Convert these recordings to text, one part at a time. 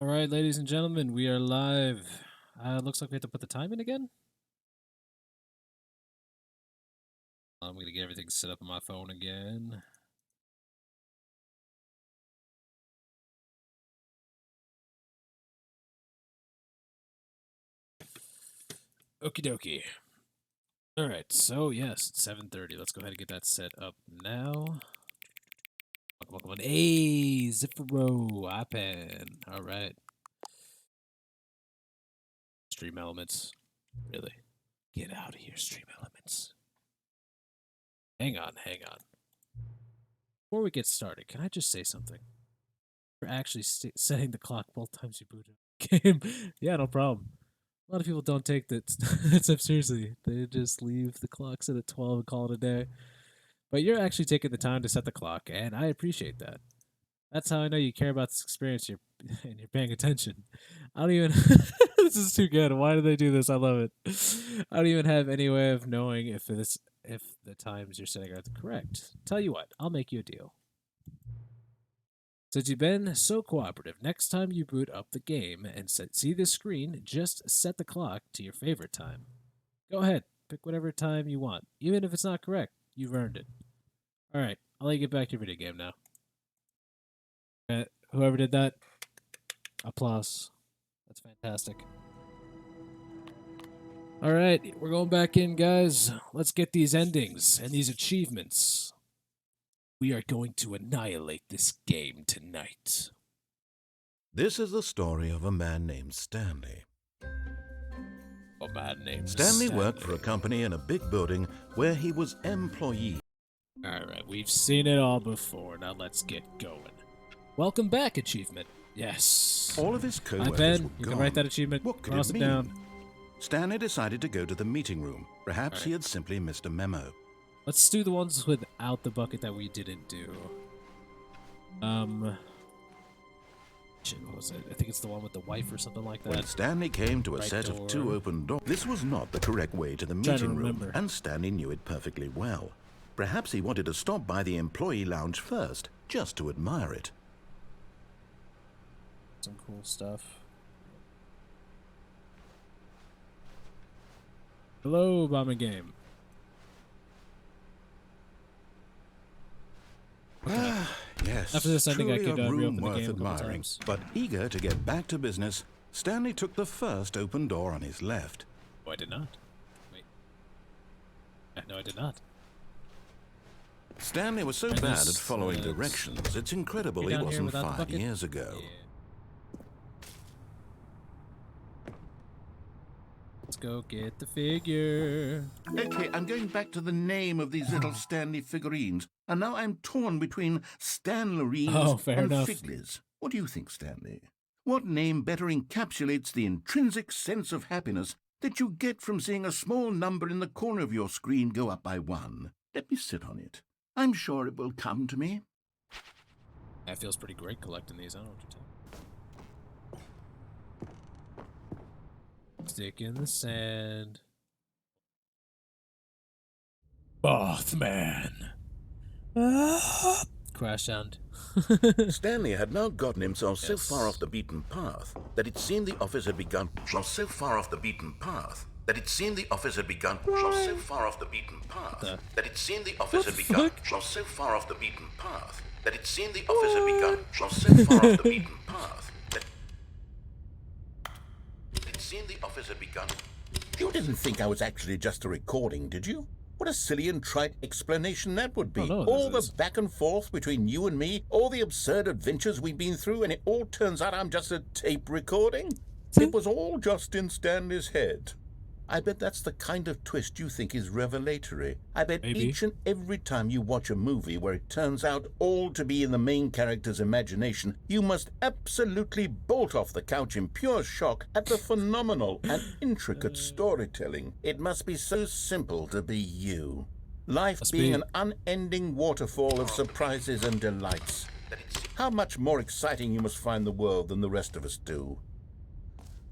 All right, ladies and gentlemen, we are live. Looks like we have to put the time in again. I'm gonna get everything set up on my phone again. Okie dokie. All right, so yes, it's 7:30. Let's go ahead and get that set up now. Welcome on. Hey, Ziffero, iPad. All right. Stream Elements. Really? Get out of here, Stream Elements. Hang on, hang on. Before we get started, can I just say something? We're actually setting the clock both times you boot a game. Yeah, no problem. A lot of people don't take that stuff seriously. They just leave the clock set at 12 and call it a day. But you're actually taking the time to set the clock, and I appreciate that. That's how I know you care about this experience and you're paying attention. I don't even. This is too good. Why do they do this? I love it. I don't even have any way of knowing if the times you're setting are correct. Tell you what, I'll make you a deal. Since you've been so cooperative, next time you boot up the game and see this screen, just set the clock to your favorite time. Go ahead, pick whatever time you want. Even if it's not correct, you've earned it. Alright, I'll let you get back to your video game now. Whoever did that, applause. That's fantastic. Alright, we're going back in, guys. Let's get these endings and these achievements. We are going to annihilate this game tonight. This is the story of a man named Stanley. A man named Stanley worked for a company in a big building where he was employee. Alright, we've seen it all before. Now let's get going. Welcome back, achievement. Yes. All of his Hi, co-workers Ben. were You gone. can write that achievement. What could Cross it it mean? down. Stanley decided to go to the meeting room. Perhaps he had simply missed a memo. Let's do the ones without the bucket that we didn't do. Shit, what was it? I think it's the one with the wife or something like that. When Stanley came to a Right set door. of two open doors, this was not the correct way to the Trying to meeting room, remember. and Stanley knew it perfectly well. Perhaps he wanted to stop by the employee lounge first, just to admire it. Some cool stuff. Hello, Bomber Game. Yes, After this, I think I truly could a room reopen the worth game a couple admiring. times. But eager to get back to business, Stanley took the first open door on his left. Oh, I did not. Wait. No, I did not. Stanley was so And bad this, at following directions, it's incredible You're he down here wasn't without the 5 bucket? years ago. Yeah. Let's go get the figure. Okay, I'm going back to the name of these little Stanley figurines, and now I'm torn between Stanlerines Oh, fair and enough. Figlies. What do you think, Stanley? What name better encapsulates the intrinsic sense of happiness that you get from seeing a small number in the corner of your screen go up by 1? Let me sit on it. I'm sure it will come to me. That feels pretty great collecting these. I don't know what you're talking. Stick in the sand. Mothman. Crash sound. Stanley had now gotten himself so Yes. far off the beaten path that it seemed the office had begun. So far off the beaten path that it seemed the office had begun. So far off the beaten path that it seemed the office had begun. So far off the beaten path that it seemed the office had begun. So far off the beaten path that it seemed the office had begun. You didn't think I was actually just a recording, did you? What a silly and trite explanation that would be. Oh, no, All this the is- back and forth between you and me, all the absurd adventures we've been through, and it all turns out I'm just a tape recording? It was all just in Stanley's head. I bet that's the kind of twist you think is revelatory. I bet Maybe. each and every time you watch a movie where it turns out all to be in the main character's imagination, you must absolutely bolt off the couch in pure shock at the phenomenal and intricate storytelling. It must be so simple to be you. Life Must being be. an unending waterfall of surprises and delights. How much more exciting you must find the world than the rest of us do.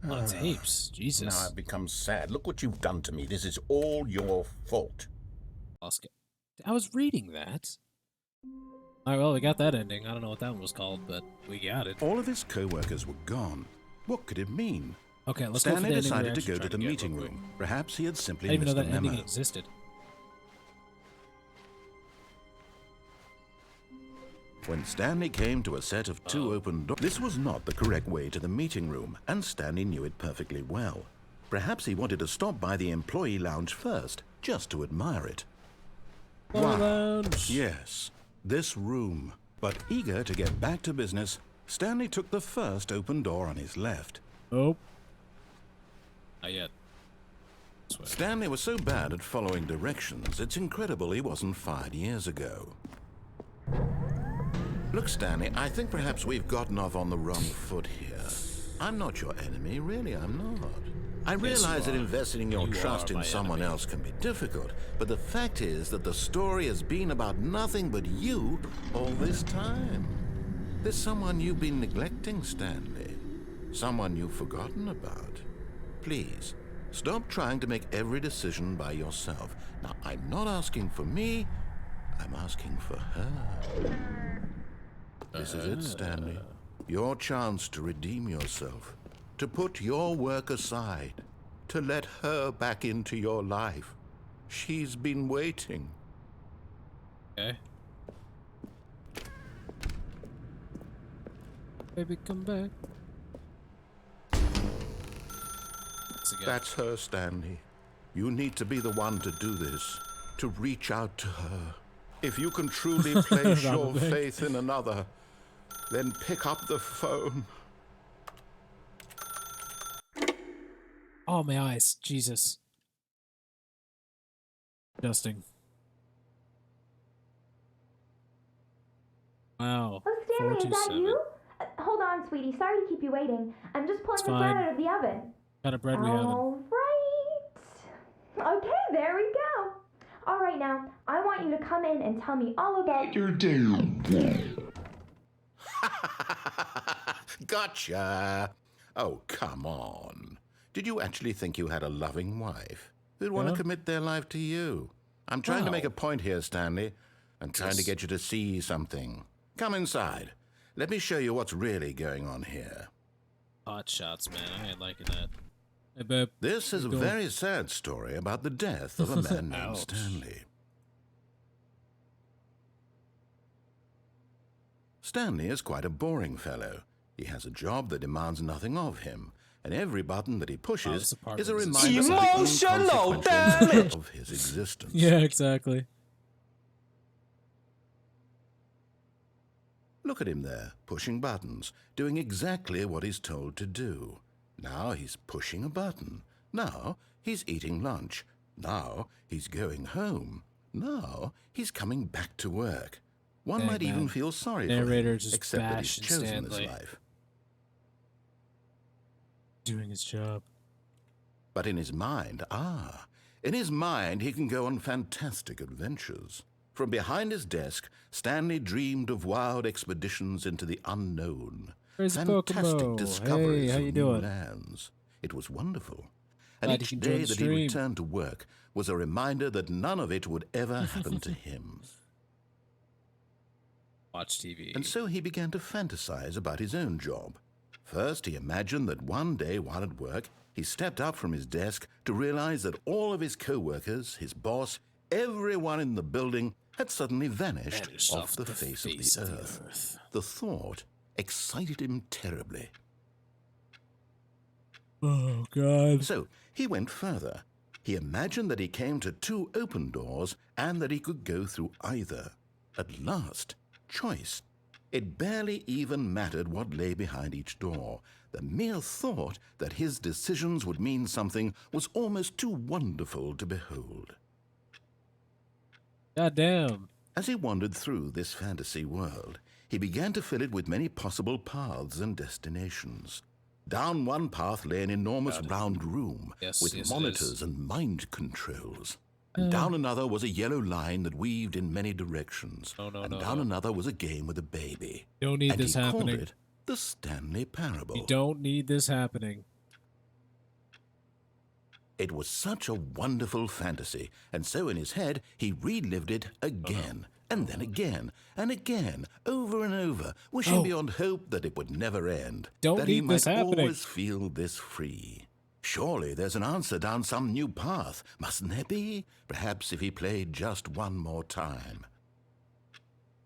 On tapes. Jesus. Now I've become sad. Look what you've done to me. This is all your fault. Oscar. I was reading that. All right, well, we got that ending. I don't know what that one was called, but we got it. All of his co-workers were gone. What could it mean? Okay, let's go for Stanley the ending we decided were to actually go to trying the get real meeting quick. room. Perhaps he had simply I didn't even missed know the that ending memo. existed. When Stanley came to a set of two open doors, this was not the correct way to the meeting room, and Stanley knew it perfectly well. Perhaps he wanted to stop by the employee lounge first, just to admire it. Lounge. Yes, this room. But eager to get back to business, Stanley took the first open door on his left. Oh. Not yet. This way. Stanley was so bad at following directions, it's incredible he wasn't fired years ago. Look, Stanley, I think perhaps we've gotten off on the wrong foot here. I'm not your enemy, really, I'm not. I realize that investing your trust in someone else can be difficult, but the fact is that the story has been about nothing but you all this time. There's someone you've been neglecting, Stanley. Someone you've forgotten about. Please, stop trying to make every decision by yourself. Now, I'm not asking for me, I'm asking for her. This is it, Stanley. Your chance to redeem yourself. To put your work aside. To let her back into your life. She's been waiting. Okay. Baby, come back. That's her, Stanley. You need to be the one to do this. To reach out to her. If you can truly place your faith in another, then pick up the phone. Oh, my eyes. Jesus. Adjusting. Wow. Oh, Stanley, is that 427. you? Hold on, sweetie. Sorry to keep you waiting. I'm just pulling It's the bread fine. out of the oven. What kind of bread we having? All right. Okay, there we go. All right, now, I want you to come in and tell me all about your day. Gotcha. Oh, come on. Did you actually think you had a loving wife who'd want to commit their life to you? I'm trying to make a point here, Stanley. I'm trying to get you to see something. Come inside. Let me show you what's really going on here. Hot shots, man. I ain't liking that. Hey, babe. This is a very sad story about the death of a man named Ouch. Stanley. Stanley is quite a boring fellow. He has a job that demands nothing of him, and every button that he pushes is a reminder of the inconsequential of his existence. Yeah, exactly. Look at him there, pushing buttons, doing exactly what he's told to do. Now he's pushing a button. Now he's eating lunch. Now he's going home. Now he's coming back to work. One might even feel sorry for him, just except that he's chosen Stanley. this life. Doing his job. But in his mind, in his mind he can go on fantastic adventures. From behind his desk, Stanley dreamed of wild expeditions into the unknown. Where's Fantastic Pocomo? discoveries Hey, how of you new doing? lands. It was wonderful. And Glad you each can join day the that he stream. returned to work was a reminder that none of it would ever happen to him. Watch TV. And so he began to fantasize about his own job. First, he imagined that one day while at work, he stepped up from his desk to realize that all of his co-workers, his boss, everyone in the building had suddenly vanished off the face of the earth. The thought excited him terribly. Oh, God. So he went further. He imagined that he came to two open doors and that he could go through either. At last, choice. It barely even mattered what lay behind each door. The mere thought that his decisions would mean something was almost too wonderful to behold. God damn. As he wandered through this fantasy world, he began to fill it with many possible paths and destinations. Down one path lay an enormous round room with monitors and mind controls. And down another was a yellow line that weaved in many directions. And down another was a game with a baby. Don't need And this he called happening. it the Stanley Parable. You don't need this happening. It was such a wonderful fantasy, and so in his head he relived it again and then again, and again, over and over, wishing beyond hope that it would never end, Don't that he need this might happening. always feel this free. Surely there's an answer down some new path, mustn't there be? Perhaps if he played just one more time.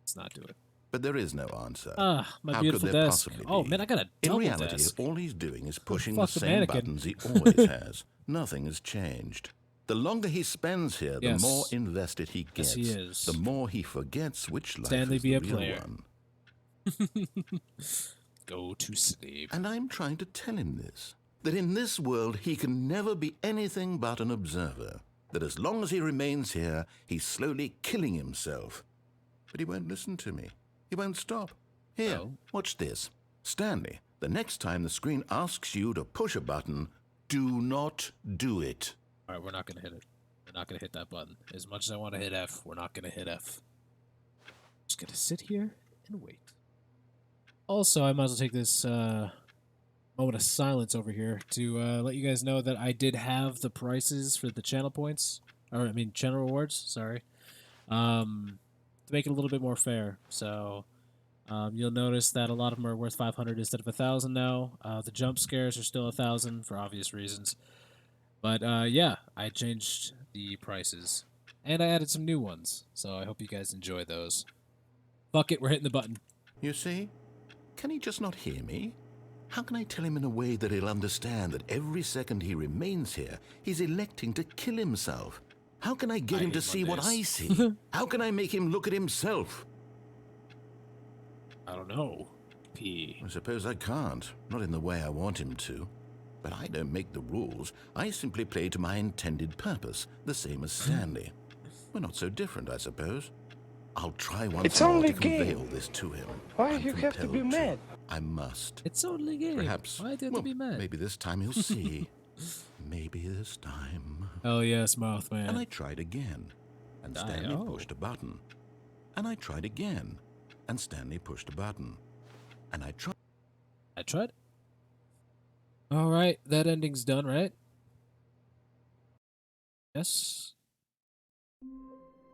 Let's not do it. But there is no answer. Ah, my How beautiful could there desk. possibly Oh be? man, I got a In double reality, desk. all he's doing is pushing the fuck the same mannequin? buttons he always has. Nothing has changed. The longer he spends here, the Yes. more invested he gets. Yes, he is. The more he forgets which life Stanley is be the a real player. one. Go to sleep. And I'm trying to tell him this, that in this world he can never be anything but an observer, that as long as he remains here, he's slowly killing himself. But he won't listen to me. He won't stop. Here, Oh. watch this. Stanley, the next time the screen asks you to push a button, do not do it. All right, we're not gonna hit it. We're not gonna hit that button. As much as I want to hit F, we're not gonna hit F. Just gonna sit here and wait. Also, I might as well take this moment of silence over here to let you guys know that I did have the prices for the channel points, or I mean channel rewards. Sorry, to make it a little bit more fair. So you'll notice that a lot of them are worth 500 instead of 1,000 now. The jump scares are still 1,000 for obvious reasons. But yeah, I changed the prices, and I added some new ones. So I hope you guys enjoy those. Fuck it, we're hitting the button. You see? Can he just not hear me? How can I tell him in a way that he'll understand that every second he remains here, he's electing to kill himself? How can I get him to hate see what I Mondays. see? How can I make him look at himself? I don't know. P. I suppose I can't, not in the way I want him to. But I don't make the rules. I simply play to my intended purpose, the same as Stanley. We're not so different, I suppose. I'll try once It's more only to convey game. all this to him. Why I'm you have to be compelled mad? I must. It's only a game. Perhaps. Why do you have well, to be mad? Maybe this time he'll see. Maybe this time. Oh yes, Mothman. And I tried again, and Stanley oh. pushed a button. And I tried again, and Stanley pushed a button. And I tried. I tried. All right, that ending's done, right? Yes.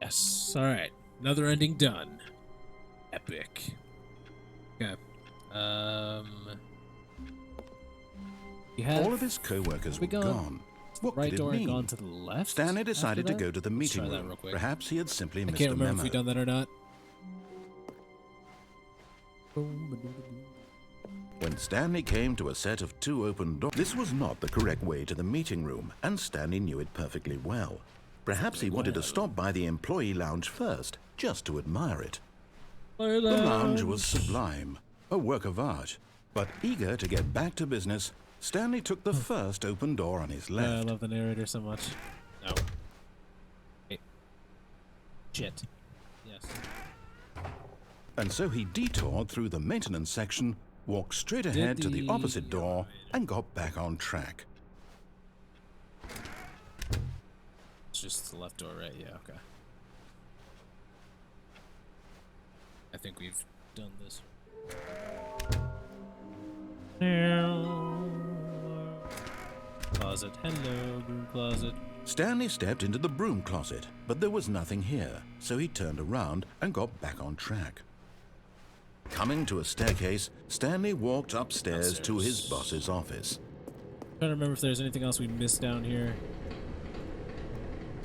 Yes. All right, another ending done. Epic. Okay. You had All of his co-workers were we gone gone. What right could door it and mean? gone to the left. Stanley after decided to that? go to the Let's meeting try that room. real quick. Perhaps he had simply I missed can't a remember memo. if we done that or not. When Stanley came to a set of 2 open doors, this was not the correct way to the meeting room, and Stanley knew it perfectly well. Perhaps he wanted to stop by the employee lounge first, just to admire it. The lounge was sublime, a work of art. But eager to get back to business, Stanley took the first open door on his I left. love the narrator so much. No. Hey. Shit. Yes. And so he detoured through the maintenance section, walked straight ahead to the opposite door, and got back on track. It's just the left door, right? Yeah, okay. I think we've done this. Closet. Hello, broom closet. Stanley stepped into the broom closet, but there was nothing here, so he turned around and got back on track. Coming to a staircase, Stanley walked upstairs to his boss's office. Trying to remember if there's anything else we missed down here.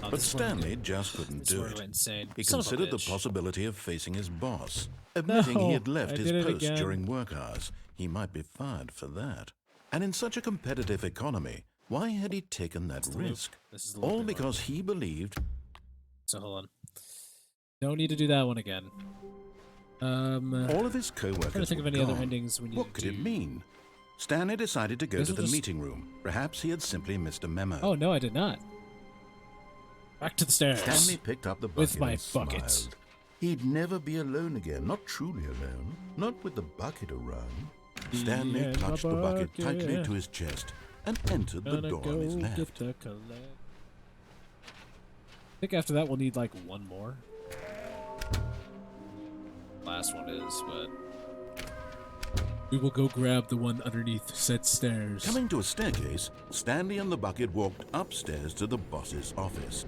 Oh, But this is where we Stanley get- just couldn't this is do where we it. went insane. He Son of a considered the bitch. possibility of facing his boss. Admitting he had No, left I his did it post again. during work hours, he might be fired for that. And in such a competitive economy, why had he taken that the loop. risk? This is the All looping one. because he believed So hold on. Don't need to do that one again. all of his trying to co-workers think were of any other gone. endings we need What could it mean? Stanley decided to go Guess to we'll the just- meeting room. Perhaps he had simply missed a memo. Oh no, I did not. Back to the stairs. Stanley picked up the bucket With my and bucket. smiled. He'd never be alone again, not truly alone, not with the bucket around. Stanley and my clutched the bucket tightly bucket. to his chest and entered the Gonna door go on his left. get the collect. I think after that we'll need like one more. Last one is, but we will go grab the one underneath said stairs. Coming to a staircase, Stanley and the bucket walked upstairs to the boss's office.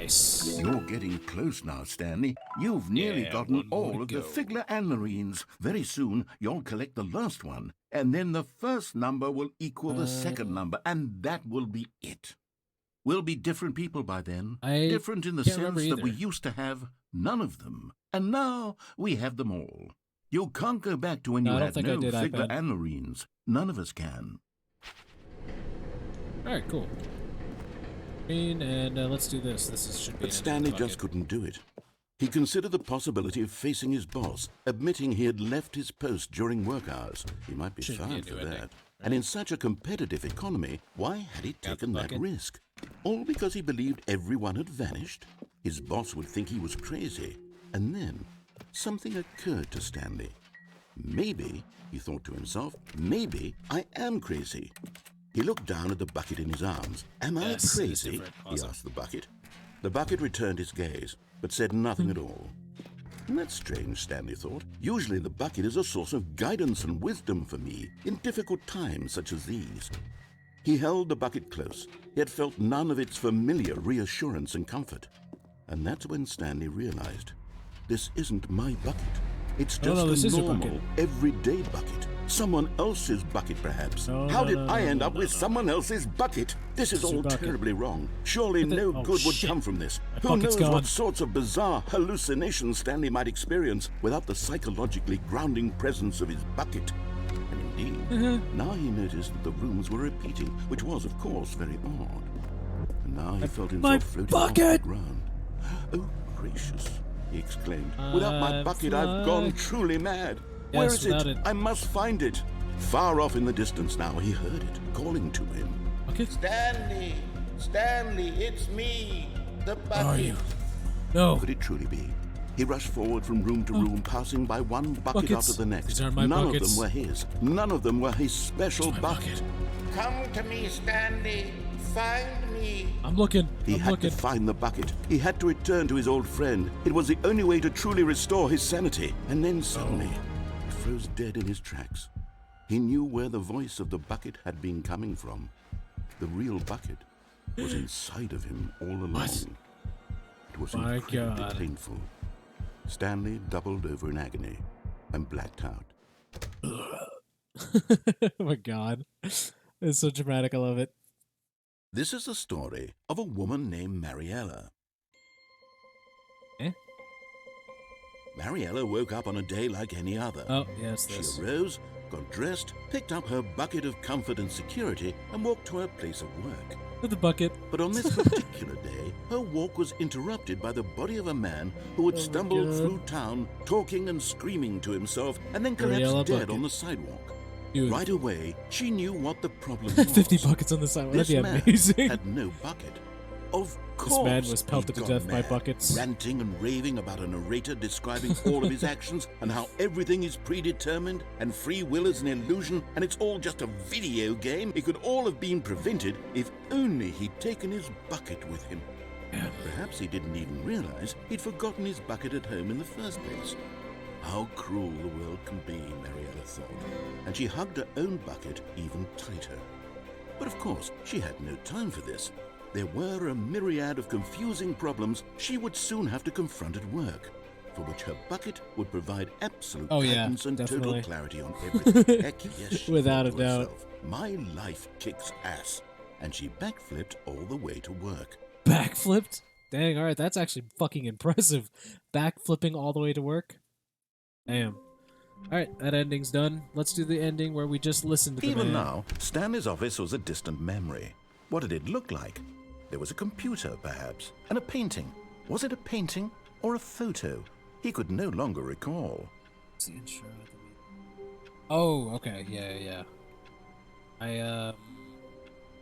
Nice. You're getting close now, Stanley. You've nearly Yeah, gotten one more all to of the go. Figler and Marines. Very soon, you'll collect the last one, and then the first number will equal the second number, and that will be it. We'll be different people by then. I Different in the can't remember sense that we either. used to have none of them, and now we have them all. You can't go back to when No, you I don't had think I no did Figler iPad. and Marines. None of us can. All right, cool. Green, and let's do this. Should be. But Stanley just couldn't do it. He considered the possibility of facing his boss, admitting he had left his post during work hours. He might be Should be a fired new for ending, that. right? And in such a competitive economy, why had he Got taken the that bucket. risk? All because he believed everyone had vanished? His boss would think he was crazy. And then something occurred to Stanley. Maybe, he thought to himself, maybe I am crazy. He looked down at the bucket in his arms. Am I Yes, it is crazy? different. He Awesome. asked the bucket. The bucket returned his gaze, but said nothing at all. That's strange, Stanley thought. Usually the bucket is a source of guidance and wisdom for me in difficult times such as these. He held the bucket close, yet felt none of its familiar reassurance and comfort. And that's when Stanley realized, this isn't my bucket. It's just no, this a is your normal, bucket. everyday bucket. Someone else's bucket, perhaps. No, How no, did no, I no, end no, up no, with no. someone else's bucket? This is It's your all bucket. terribly wrong. Surely But no oh, good would shit. come from this. My Who bucket's knows gone. what sorts of bizarre hallucinations Stanley might experience without the psychologically grounding presence of his bucket. And indeed, now he noticed that the rooms were repeating, which was, of course, very odd. And now he felt my himself floating off the bucket! ground. Oh, gracious, he exclaimed. Without my I'm bucket, I've gone flying. truly mad. Yes, Where is without it? it. I must find it. Far off in the distance now, he heard it, calling to him. Okay. Stanley! Stanley, it's me! The bucket! Are you? No. Could it truly be? He rushed forward from room to room, passing by one bucket Buckets. after the next. These aren't my None buckets. of them were his. None of them were his special My bucket. Come to me, Stanley. Find me. I'm looking. He I'm had looking. to find the bucket. He had to return to his old friend. It was the only way to truly restore his sanity. And then suddenly, he froze dead in his tracks. He knew where the voice of the bucket had been coming from. The real bucket was inside of him all along. What? It was My incredibly God. painful. Stanley doubled over in agony and blacked out. Oh my god. It's so dramatic. I love it. This is the story of a woman named Mariella. Eh? Mariella woke up on a day like any other. Oh, yeah, it's She this. arose, got dressed, picked up her bucket of comfort and security, and walked to her place of work. With the bucket. But on this particular day, her walk was interrupted by the body of a man who had Oh my stumbled God. through town, talking and screaming to himself, and then collapsed Mariella dead bucket. on the sidewalk. Dude, Right away, she knew what the problem was. 50 buckets on the side. This That'd be man amazing. had no bucket. Of course, This man was he'd pelted to gone death by mad, buckets. ranting and raving about a narrator describing all of his actions and how everything is predetermined and free will is an illusion and it's all just a video game. It could all have been prevented if only he'd taken his bucket with him. Perhaps he didn't even realize he'd forgotten his bucket at home in the first place. How cruel the world can be, Mariella thought, and she hugged her own bucket even tighter. But of course, she had no time for this. There were a myriad of confusing problems she would soon have to confront at work, for which her bucket would provide absolute Oh, yeah, guidance and definitely. total clarity on everything. Heck yes, she Without thought a to doubt. herself, my life kicks ass. And she backflipped all the way to work. Backflipped? Dang, alright, that's actually fucking impressive. Backflipping all the way to work? Damn. Alright, that ending's done. Let's do the ending where we just listened to the Even man. now, Stanley's office was a distant memory. What did it look like? There was a computer, perhaps, and a painting. Was it a painting or a photo? He could no longer recall. What's the intro? Oh, okay, yeah.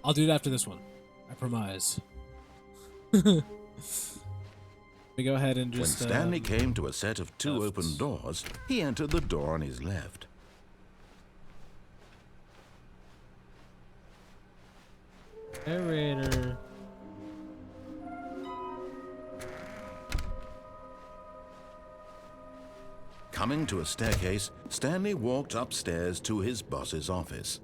I'll do it after this one. I promise. We go ahead and When just Stanley came to a set of two left. open doors, he entered the door on his left. narrator. Coming to a staircase, Stanley walked upstairs to his boss's office.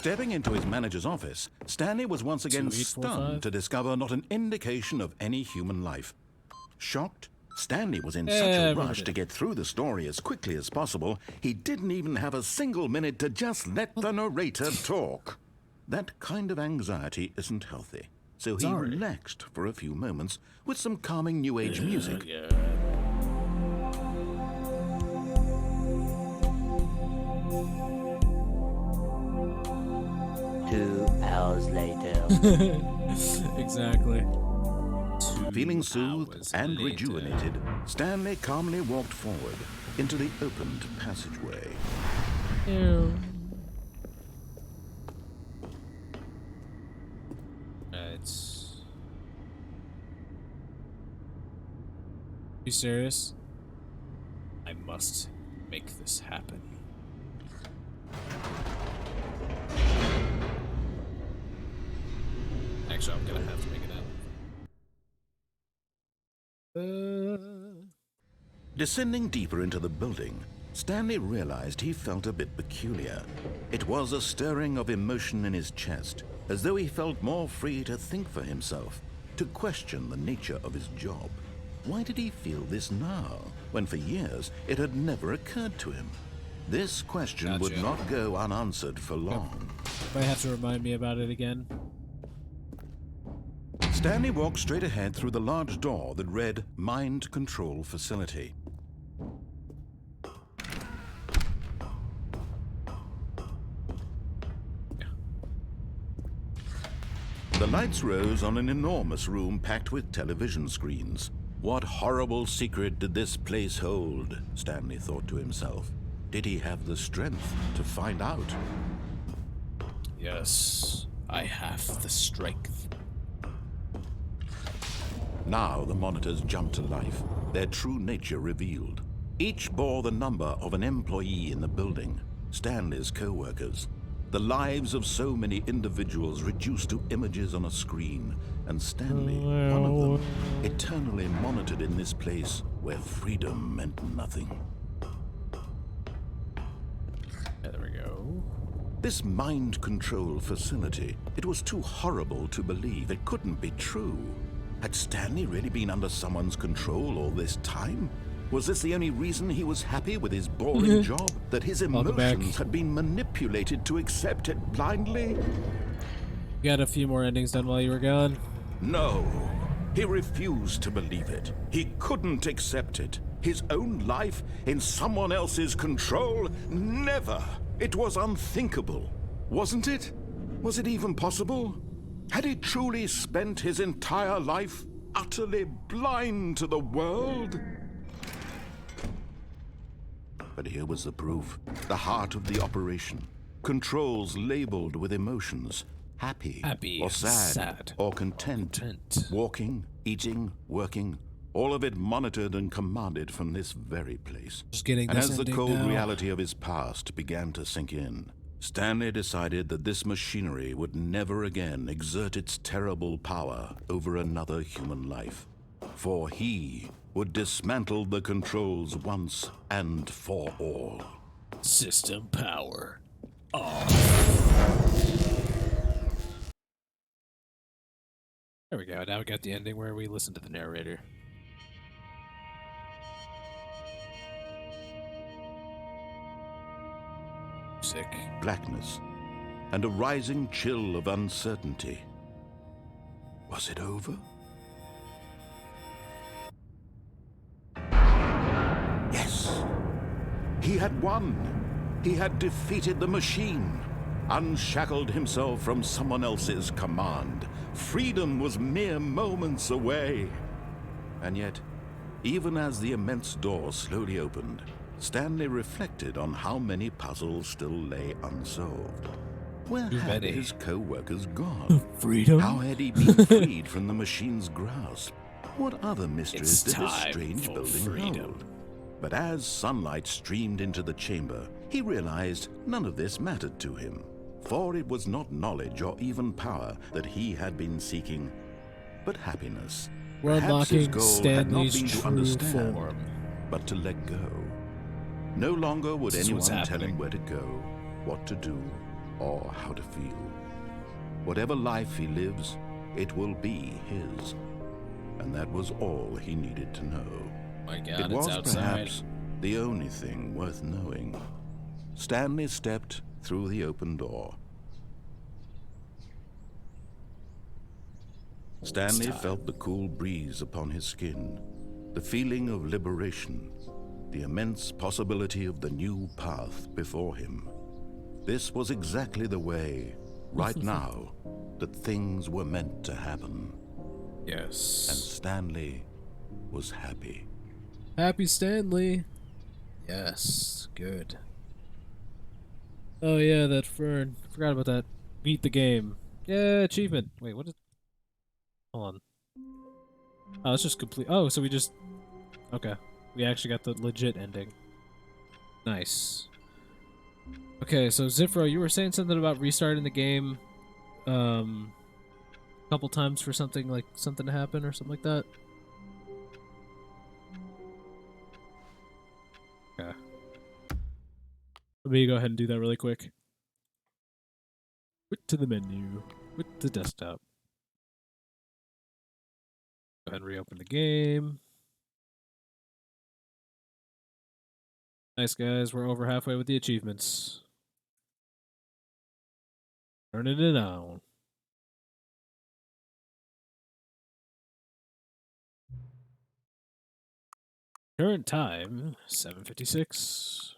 Stepping into his manager's office, Stanley was once again 2845? stunned to discover not an indication of any human life. Shocked, Stanley was in such Yeah, a remember rush to that. get through the story as quickly as possible, he didn't even have a single minute to just let the narrator talk. That kind of anxiety isn't healthy, so he Sorry. relaxed for a few moments with some calming New Age music. Yeah. 2 hours later. Exactly. Feeling 2 soothed hours and later. rejuvenated, Stanley calmly walked forward into the opened passageway. Ew. Right. You serious? I must make this happen. Actually, I'm gonna have to make it happen. Descending deeper into the building, Stanley realized he felt a bit peculiar. It was a stirring of emotion in his chest, as though he felt more free to think for himself, to question the nature of his job. Why did he feel this now, when for years it had never occurred to him? This question would Gotcha. not go unanswered for long. Might have to remind me about it again. Stanley walked straight ahead through the large door that read Mind Control Facility. The lights rose on an enormous room packed with television screens. What horrible secret did this place hold? Stanley thought to himself. Did he have the strength to find out? Yes, I have the strength. Now the monitors jumped to life, their true nature revealed. Each bore the number of an employee in the building, Stanley's co-workers. The lives of so many individuals reduced to images on a screen, and Stanley, one of them, eternally monitored in this place where freedom meant nothing. There we go. This mind control facility, it was too horrible to believe. It couldn't be true. Had Stanley really been under someone's control all this time? Was this the only reason he was happy with his boring job? That his Welcome back. emotions had been manipulated to accept it blindly? You got a few more endings done while you were gone. No. He refused to believe it. He couldn't accept it. His own life in someone else's control? Never. It was unthinkable. Wasn't it? Was it even possible? Had he truly spent his entire life utterly blind to the world? But here was the proof. The heart of the operation. Controls labeled with emotions. Happy or sad, or content. Walking, eating, working. All of it monitored and commanded from this very place. Just getting And this as the ending cold now. reality of his past began to sink in, Stanley decided that this machinery would never again exert its terrible power over another human life. For he would dismantle the controls once and for all. System power off. There we go. Now we got the ending where we listen to the narrator. Sick. Blackness and a rising chill of uncertainty. Was it over? Yes. He had won. He had defeated the machine, unshackled himself from someone else's command. Freedom was mere moments away. And yet, even as the immense door slowly opened, Stanley reflected on how many puzzles still lay unsolved. Where Too had many. his co-workers gone? Freedom? How had he been freed from the machine's grasp? What other mysteries It's did this time strange for building freedom. hold? But as sunlight streamed into the chamber, he realized none of this mattered to him. For it was not knowledge or even power that he had been seeking, but happiness. We're Perhaps his unlocking goal had not Stanley's been to true understand, form. but to let go. No longer would This is anyone what's tell him happening. where to go, what to do, or how to feel. Whatever life he lives, it will be his. And that was all he needed to know. My God, It it's was outside. perhaps the only thing worth knowing. Stanley stepped through the open door. Stanley felt the cool breeze upon his skin, the feeling of liberation, the immense possibility of the new path before him. This was exactly the way, right now, that things were meant to happen. Yes. And Stanley was happy. Happy Stanley. Yes, good. Oh yeah, that fern. Forgot about that. Beat the game. Yeah, achievement. Wait, what is... Hold on. Oh, it's just complete. Oh, so we just... Okay. We actually got the legit ending. Nice. Okay, so Zifro, you were saying something about restarting the game a couple times for something to happen or something like that? Okay. Let me go ahead and do that really quick. Quit to the menu. Quit the desktop. Go ahead and reopen the game. Nice, guys. We're over halfway with the achievements. Turning it on. Current time, 7:56.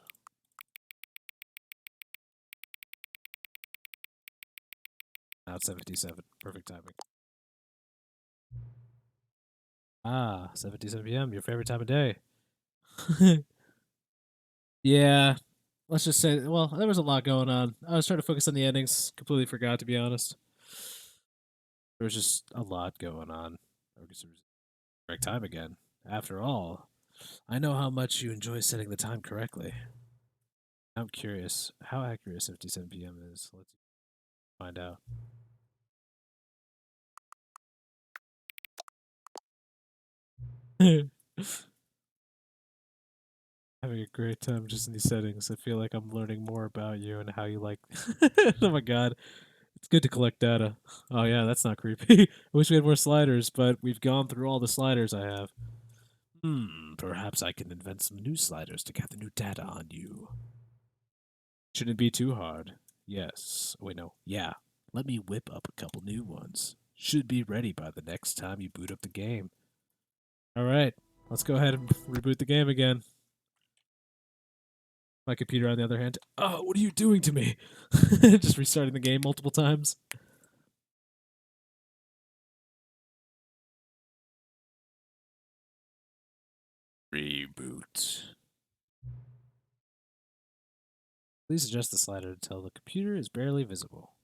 Now it's 7:57. Perfect timing. Ah, 7:57 p.m. Your favorite time of day. Yeah. Let's just say, well, there was a lot going on. I was trying to focus on the endings. Completely forgot, to be honest. There was just a lot going on. Correct time again. After all, I know how much you enjoy setting the time correctly. I'm curious how accurate 7:57 p.m. is. Let's find out. Having a great time just in these settings. I feel like I'm learning more about you and how you like. Oh my god. It's good to collect data. Oh yeah, that's not creepy. I wish we had more sliders, but we've gone through all the sliders I have. Perhaps I can invent some new sliders to gather new data on you. Shouldn't be too hard. Yes. Wait, no. Yeah. Let me whip up a couple new ones. Should be ready by the next time you boot up the game. Alright, let's go ahead and reboot the game again. My computer, on the other hand, oh, what are you doing to me? Just restarting the game multiple times. Reboot. Please adjust the slider until the computer is barely visible.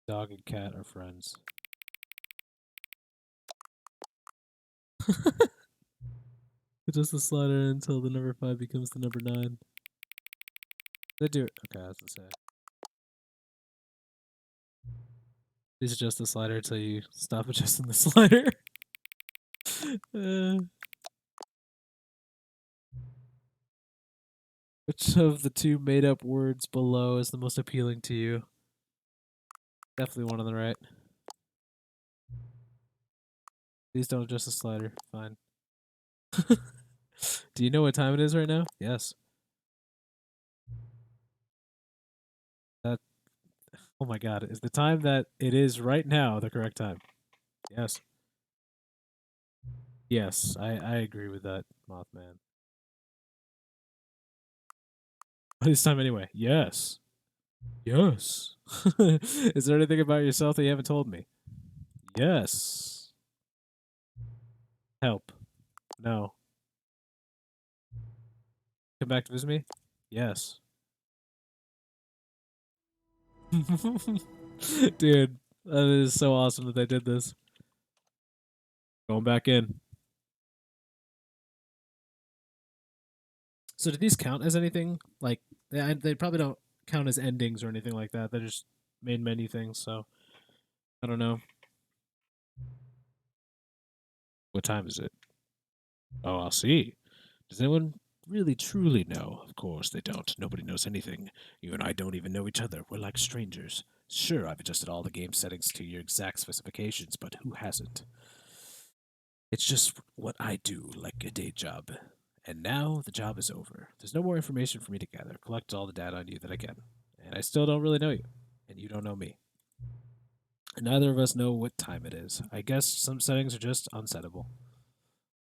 Dog and cat are friends. Adjust the slider until the number 5 becomes the number 9. They do it. Okay, I was gonna say. Please adjust the slider until you stop adjusting the slider. Which of the two made-up words below is the most appealing to you? Definitely one on the right. Please don't adjust the slider. Fine. Do you know what time it is right now? Yes. That. Oh my god. Is the time that it is right now the correct time? Yes. Yes, I agree with that, Mothman. What is time anyway? Yes. Yes. Is there anything about yourself that you haven't told me? Yes. Help. No. Come back to visit me? Yes. Dude, that is so awesome that they did this. Going back in. So do these count as anything? Like, they probably don't count as endings or anything like that. They're just main menu things, so I don't know. What time is it? Oh, I'll see. Does anyone really truly know? Of course they don't. Nobody knows anything. You and I don't even know each other. We're like strangers. Sure, I've adjusted all the game settings to your exact specifications, but who hasn't? It's just what I do, like a day job. And now the job is over. There's no more information for me to gather. Collect all the data on you that I can. And I still don't really know you. And you don't know me. And neither of us know what time it is. I guess some settings are just unsettable.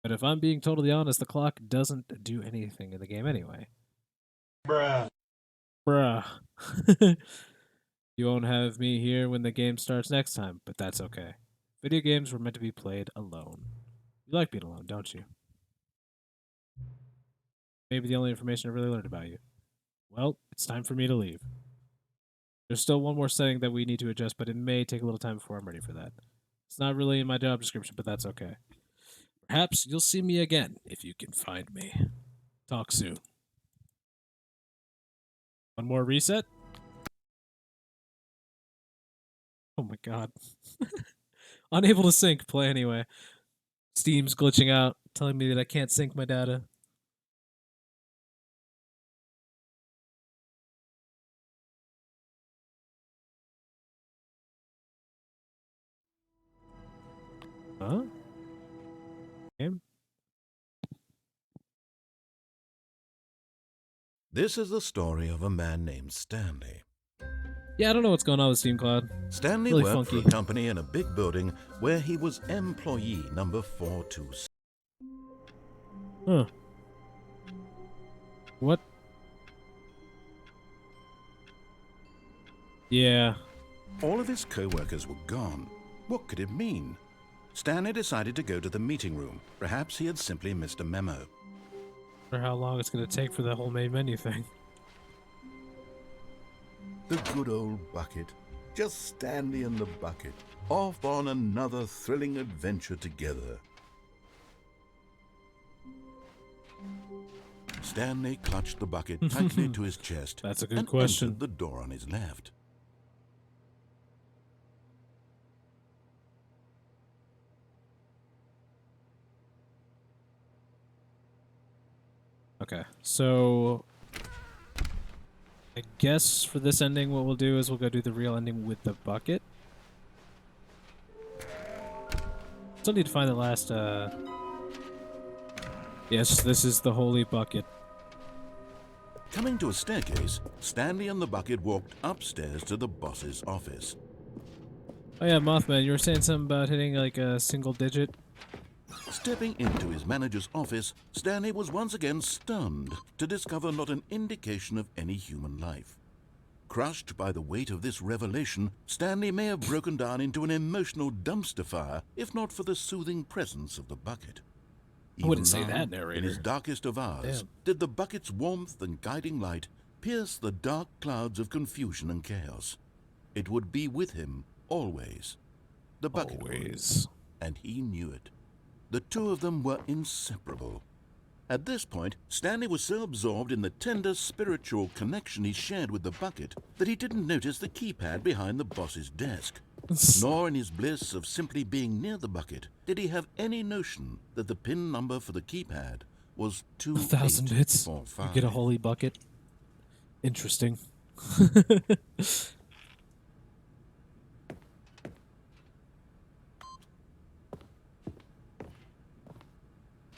But if I'm being totally honest, the clock doesn't do anything in the game anyway. Bruh. You won't have me here when the game starts next time, but that's okay. Video games were meant to be played alone. You like being alone, don't you? Maybe the only information I really learned about you. Well, it's time for me to leave. There's still one more setting that we need to adjust, but it may take a little time before I'm ready for that. It's not really in my job description, but that's okay. Perhaps you'll see me again if you can find me. Talk soon. One more reset? Oh my god. Unable to sync. Play anyway. Steam's glitching out, telling me that I can't sync my data. Huh? Game? This is the story of a man named Stanley. Yeah, I don't know what's going on with Steam Cloud. Stanley Really worked funky. for a company in a big building where he was employee number 426. Huh. What? Yeah. All of his co-workers were gone. What could it mean? Stanley decided to go to the meeting room. Perhaps he had simply missed a memo. For how long it's gonna take for the whole main menu thing. The good old bucket. Just Stanley and the bucket. Off on another thrilling adventure together. Stanley clutched the bucket tightly to his chest. That's a good and question. entered the door on his left. Okay, so I guess for this ending, what we'll do is we'll go do the real ending with the bucket. Still need to find the last, Yes, this is the holy bucket. Coming to a staircase, Stanley and the bucket walked upstairs to the boss's office. Oh yeah, Mothman, you were saying something about hitting like a single digit? Stepping into his manager's office, Stanley was once again stunned to discover not an indication of any human life. Crushed by the weight of this revelation, Stanley may have broken down into an emotional dumpster fire if not for the soothing presence of the bucket. I wouldn't Even say now, that, narrator. in his darkest of hours, Damn. did the bucket's warmth and guiding light pierce the dark clouds of confusion and chaos. It would be with him always. The bucket would, Always. and he knew it. The two of them were inseparable. At this point, Stanley was so absorbed in the tender spiritual connection he shared with the bucket that he didn't notice the keypad behind the boss's desk. Nor in his bliss of simply being near the bucket did he have any notion that the pin number for the keypad was 1,000 bits. You 2845. get a holy bucket. Interesting.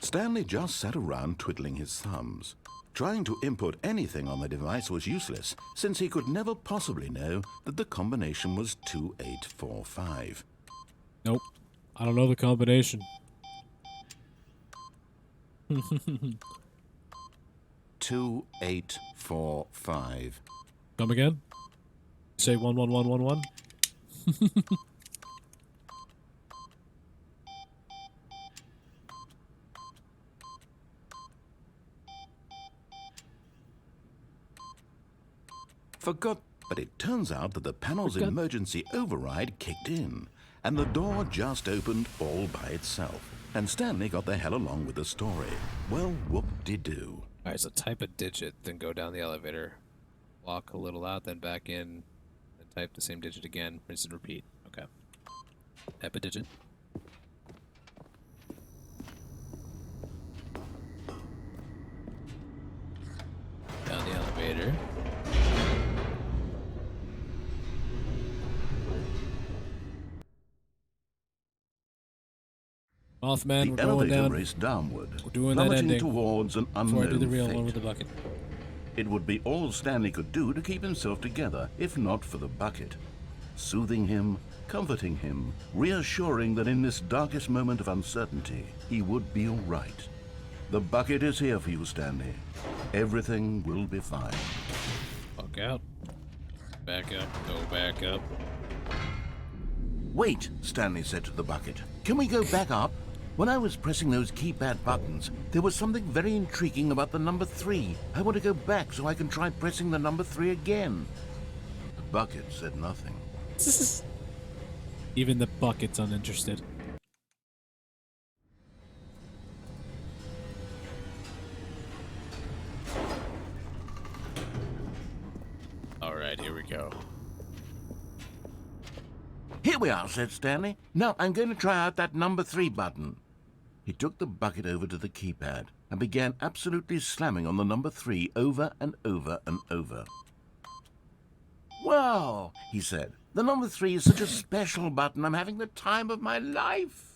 Stanley just sat around twiddling his thumbs. Trying to input anything on the device was useless, since he could never possibly know that the combination was 2845. Nope. I don't know the combination. 2845. Come again? Say 11111? Forgot, but it turns out that the panel's emergency override kicked in, and the door just opened all by itself. And Stanley got the hell along with the story. Well, whoop-de-doo. Alright, so type a digit, then go down the elevator. Walk a little out, then back in. Then type the same digit again. Rinse and repeat. Okay. Type a digit. Mothman, we're The going elevator down. raced downward, We're doing that plummeting ending towards an before I do the unknown real one fate. with the bucket. It would be all Stanley could do to keep himself together, if not for the bucket. Soothing him, comforting him, reassuring that in this darkest moment of uncertainty, he would be all right. The bucket is here for you, Stanley. Everything will be fine. Fuck out. Back up. Go back up. Wait, Stanley said to the bucket. Can we go back up? When I was pressing those keypad buttons, there was something very intriguing about the number 3. I want to go back so I can try pressing the number 3 again. The bucket said nothing. Even the bucket's uninterested. Alright, here we go. Here we are, said Stanley. Now I'm going to try out that number 3 button. He took the bucket over to the keypad and began absolutely slamming on the number 3 over and over and over. Wow, he said. The number 3 is such a special button. I'm having the time of my life.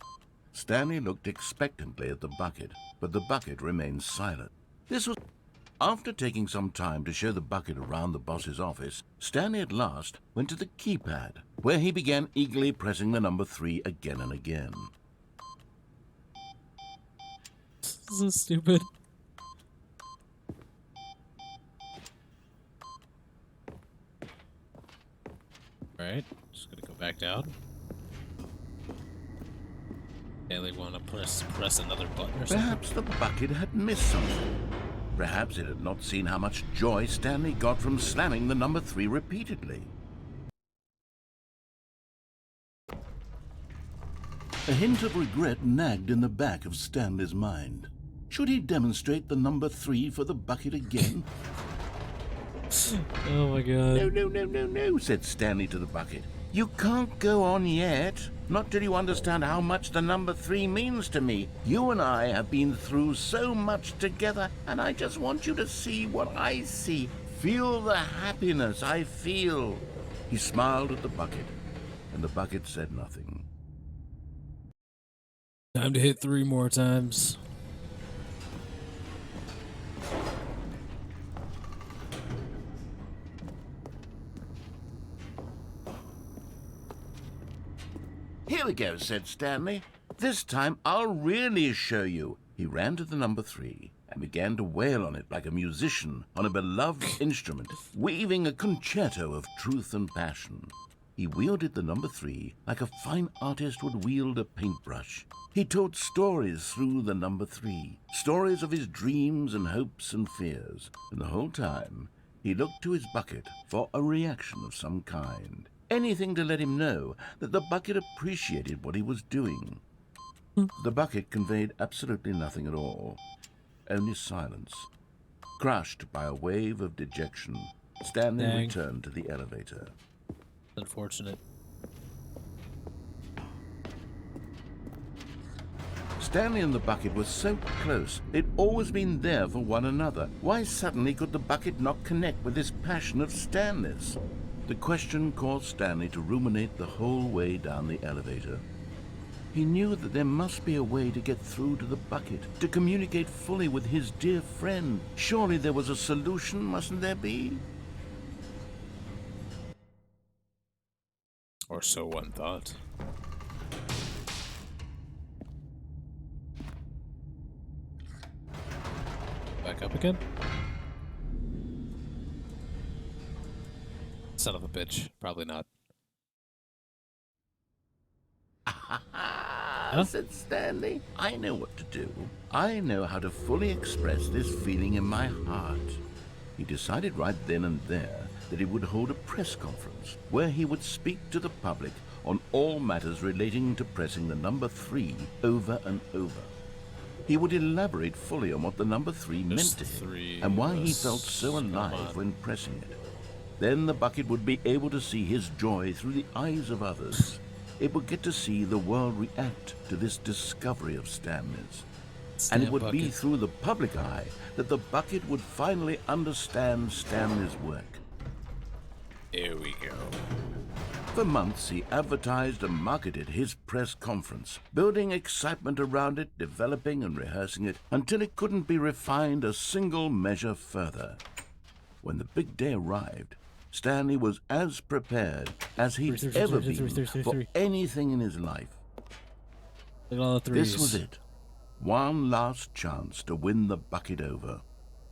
Stanley looked expectantly at the bucket, but the bucket remained silent. This was... After taking some time to show the bucket around the boss's office, Stanley at last went to the keypad, where he began eagerly pressing the number 3 again and again. This is stupid. Alright, just gonna go back down. Daily wanna press another button or something? Perhaps the bucket had missed something. Perhaps it had not seen how much joy Stanley got from slamming the number 3 repeatedly. A hint of regret nagged in the back of Stanley's mind. Should he demonstrate the number 3 for the bucket again? Oh my god. No, said Stanley to the bucket. You can't go on yet. Not till you understand how much the number 3 means to me. You and I have been through so much together, and I just want you to see what I see. Feel the happiness I feel. He smiled at the bucket, and the bucket said nothing. Time to hit 3 more times. Here we go, said Stanley. This time I'll really show you. He ran to the number 3 and began to wail on it like a musician on a beloved instrument, weaving a concerto of truth and passion. He wielded the number 3 like a fine artist would wield a paintbrush. He told stories through the number 3, stories of his dreams and hopes and fears, and the whole time he looked to his bucket for a reaction of some kind. Anything to let him know that the bucket appreciated what he was doing. The bucket conveyed absolutely nothing at all, only silence. Crushed by a wave of dejection, Stanley returned to the elevator. Unfortunate. Stanley and the bucket were so close. They'd always been there for one another. Why suddenly could the bucket not connect with this passion of Stanley's? The question caused Stanley to ruminate the whole way down the elevator. He knew that there must be a way to get through to the bucket, to communicate fully with his dear friend. Surely there was a solution, mustn't there be? Or so one thought. Back up again? Son of a bitch. Probably not. Said Stanley. I know what to do. I know how to fully express this feeling in my heart. He decided right then and there that he would hold a press conference where he would speak to the public on all matters relating to pressing the number 3 over and over. He would elaborate fully on what the number 3 meant to him and why he felt so alive when pressing it. Then the bucket would be able to see his joy through the eyes of others. It would get to see the world react to this discovery of Stanley's. And it would be through the public eye that the bucket would finally understand Stanley's work. Here we go. For months, he advertised and marketed his press conference, building excitement around it, developing and rehearsing it, until it couldn't be refined a single measure further. When the big day arrived, Stanley was as prepared as he'd ever been for anything in his life. Look at all the threes. This was it. One last chance to win the bucket over.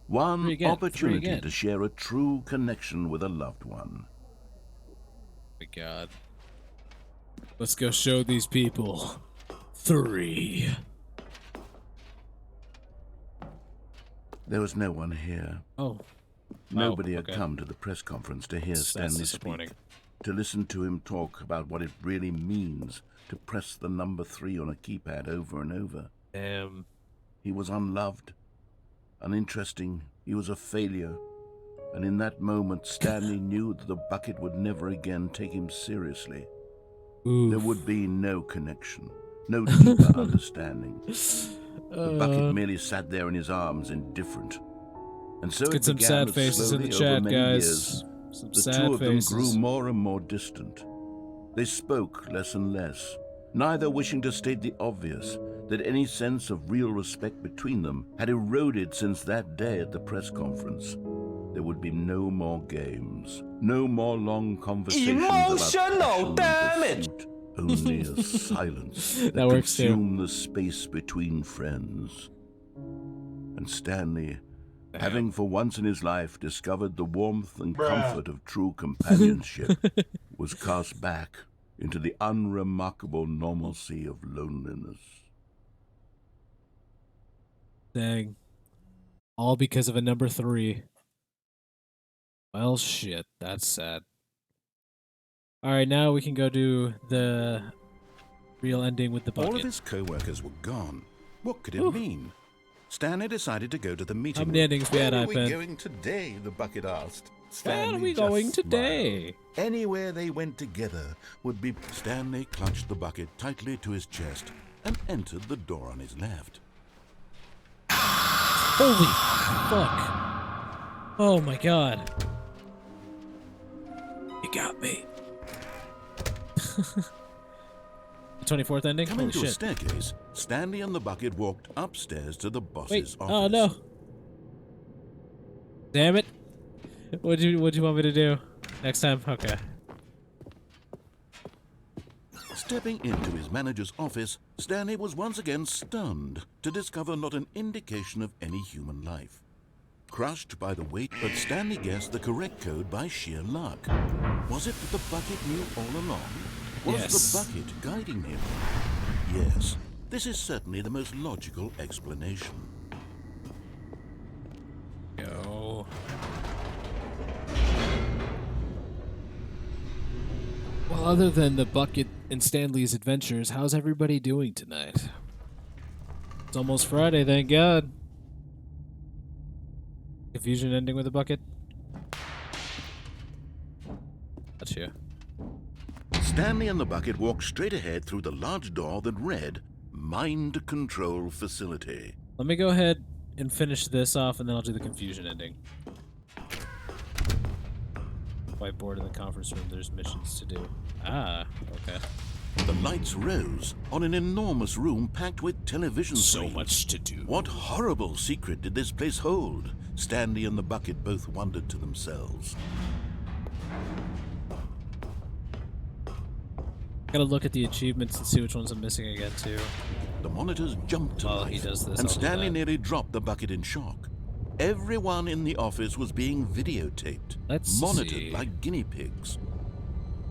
One opportunity to share a true connection with a loved one. Oh my God. Let's go show these people. 3. There was no one here. Oh. Nobody had come to the press conference to hear Stanley speak, to listen to him talk about what it really means to press the number 3 on a keypad over and over. He was unloved, uninteresting, he was a failure, and in that moment Stanley knew that the bucket would never again take him seriously. Oof. There would be no connection, no deeper understanding. The bucket merely sat there in his arms, indifferent. And so Let's get some sad faces in the chat, guys. Some the sad two of them faces. grew more and more distant. They spoke less and less, neither wishing to state the obvious, that any sense of real respect between them had eroded since that day at the press conference. There would be no more games, no more long conversations Emotional about damage. pursuit, only a silence that works too. consumed the space between friends. And Stanley, having for once in his life discovered the warmth and comfort of true companionship, was cast back into the unremarkable normalcy of loneliness. Dang. All because of a number 3. Well, shit. That's sad. Alright, now we can go do the real ending with the bucket. All of his co-workers were gone. What could it mean? Stanley decided to go to the meeting How many room. endings we had, Where are we iPad? going today? The bucket asked. Where are we just going smiled. today? Anywhere they went together would be... Stanley clutched the bucket tightly to his chest and entered the door on his left. Holy fuck. Oh my God. You got me. The 24th ending? Coming Holy to a shit. staircase, Stanley and the bucket walked upstairs to the boss's Wait. office. Oh no. Damn it. What'd you want me to do? Next time? Okay. Stepping into his manager's office, Stanley was once again stunned to discover not an indication of any human life. Crushed by the weight, but Stanley guessed the correct code by sheer luck. Was it that the bucket knew all along? Was Yes. the bucket guiding him? Yes, this is certainly the most logical explanation. Go. Well, other than the bucket and Stanley's adventures, how's everybody doing tonight? It's almost Friday, thank God. Confusion ending with a bucket? That's you. Stanley and the bucket walked straight ahead through the large door that read, Mind Control Facility. Let me go ahead and finish this off, and then I'll do the confusion ending. Whiteboard in the conference room, there's missions to do. Ah, okay. The lights rose on an enormous room packed with television So screens. much to do. What horrible secret did this place hold? Stanley and the bucket both wondered to themselves. Gotta look at the achievements and see which ones I'm missing again, too. The monitors jumped to While life, he does this, and I'll do Stanley that. nearly dropped the bucket in shock. Everyone in the office was being videotaped, Let's monitored see. like guinea pigs.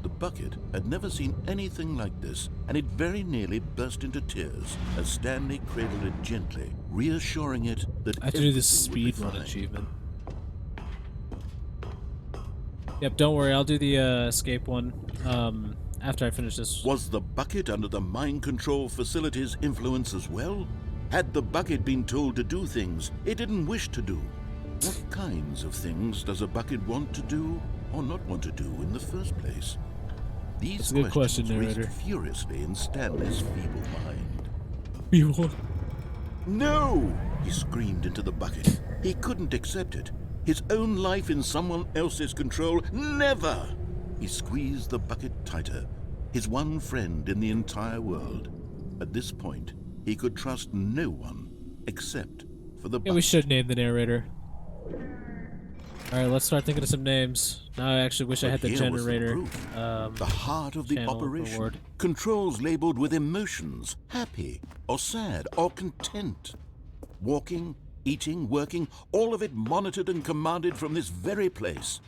The bucket had never seen anything like this, and it very nearly burst into tears as Stanley cradled it gently, reassuring it that I have to do this everything would be speed run fine. achievement. Yep, don't worry, I'll do the escape one after I finish this. Was the bucket under the mind control facility's influence as well? Had the bucket been told to do things it didn't wish to do? What kinds of things does a bucket want to do or not want to do in the first place? These That's a good question, questions narrator. raced furiously in Stanley's feeble mind. You want- No! He screamed into the bucket. He couldn't accept it. His own life in someone else's control, never! He squeezed the bucket tighter. His one friend in the entire world. At this point, he could trust no one except for the bucket. Yeah, we should name the narrator. Alright, let's start thinking of some names. Now I actually wish I had the Here was the generator. proof. The heart of the channel operation. reward. Controls labeled with emotions, happy or sad or content. Walking, eating, working, all of it monitored and commanded from this very place.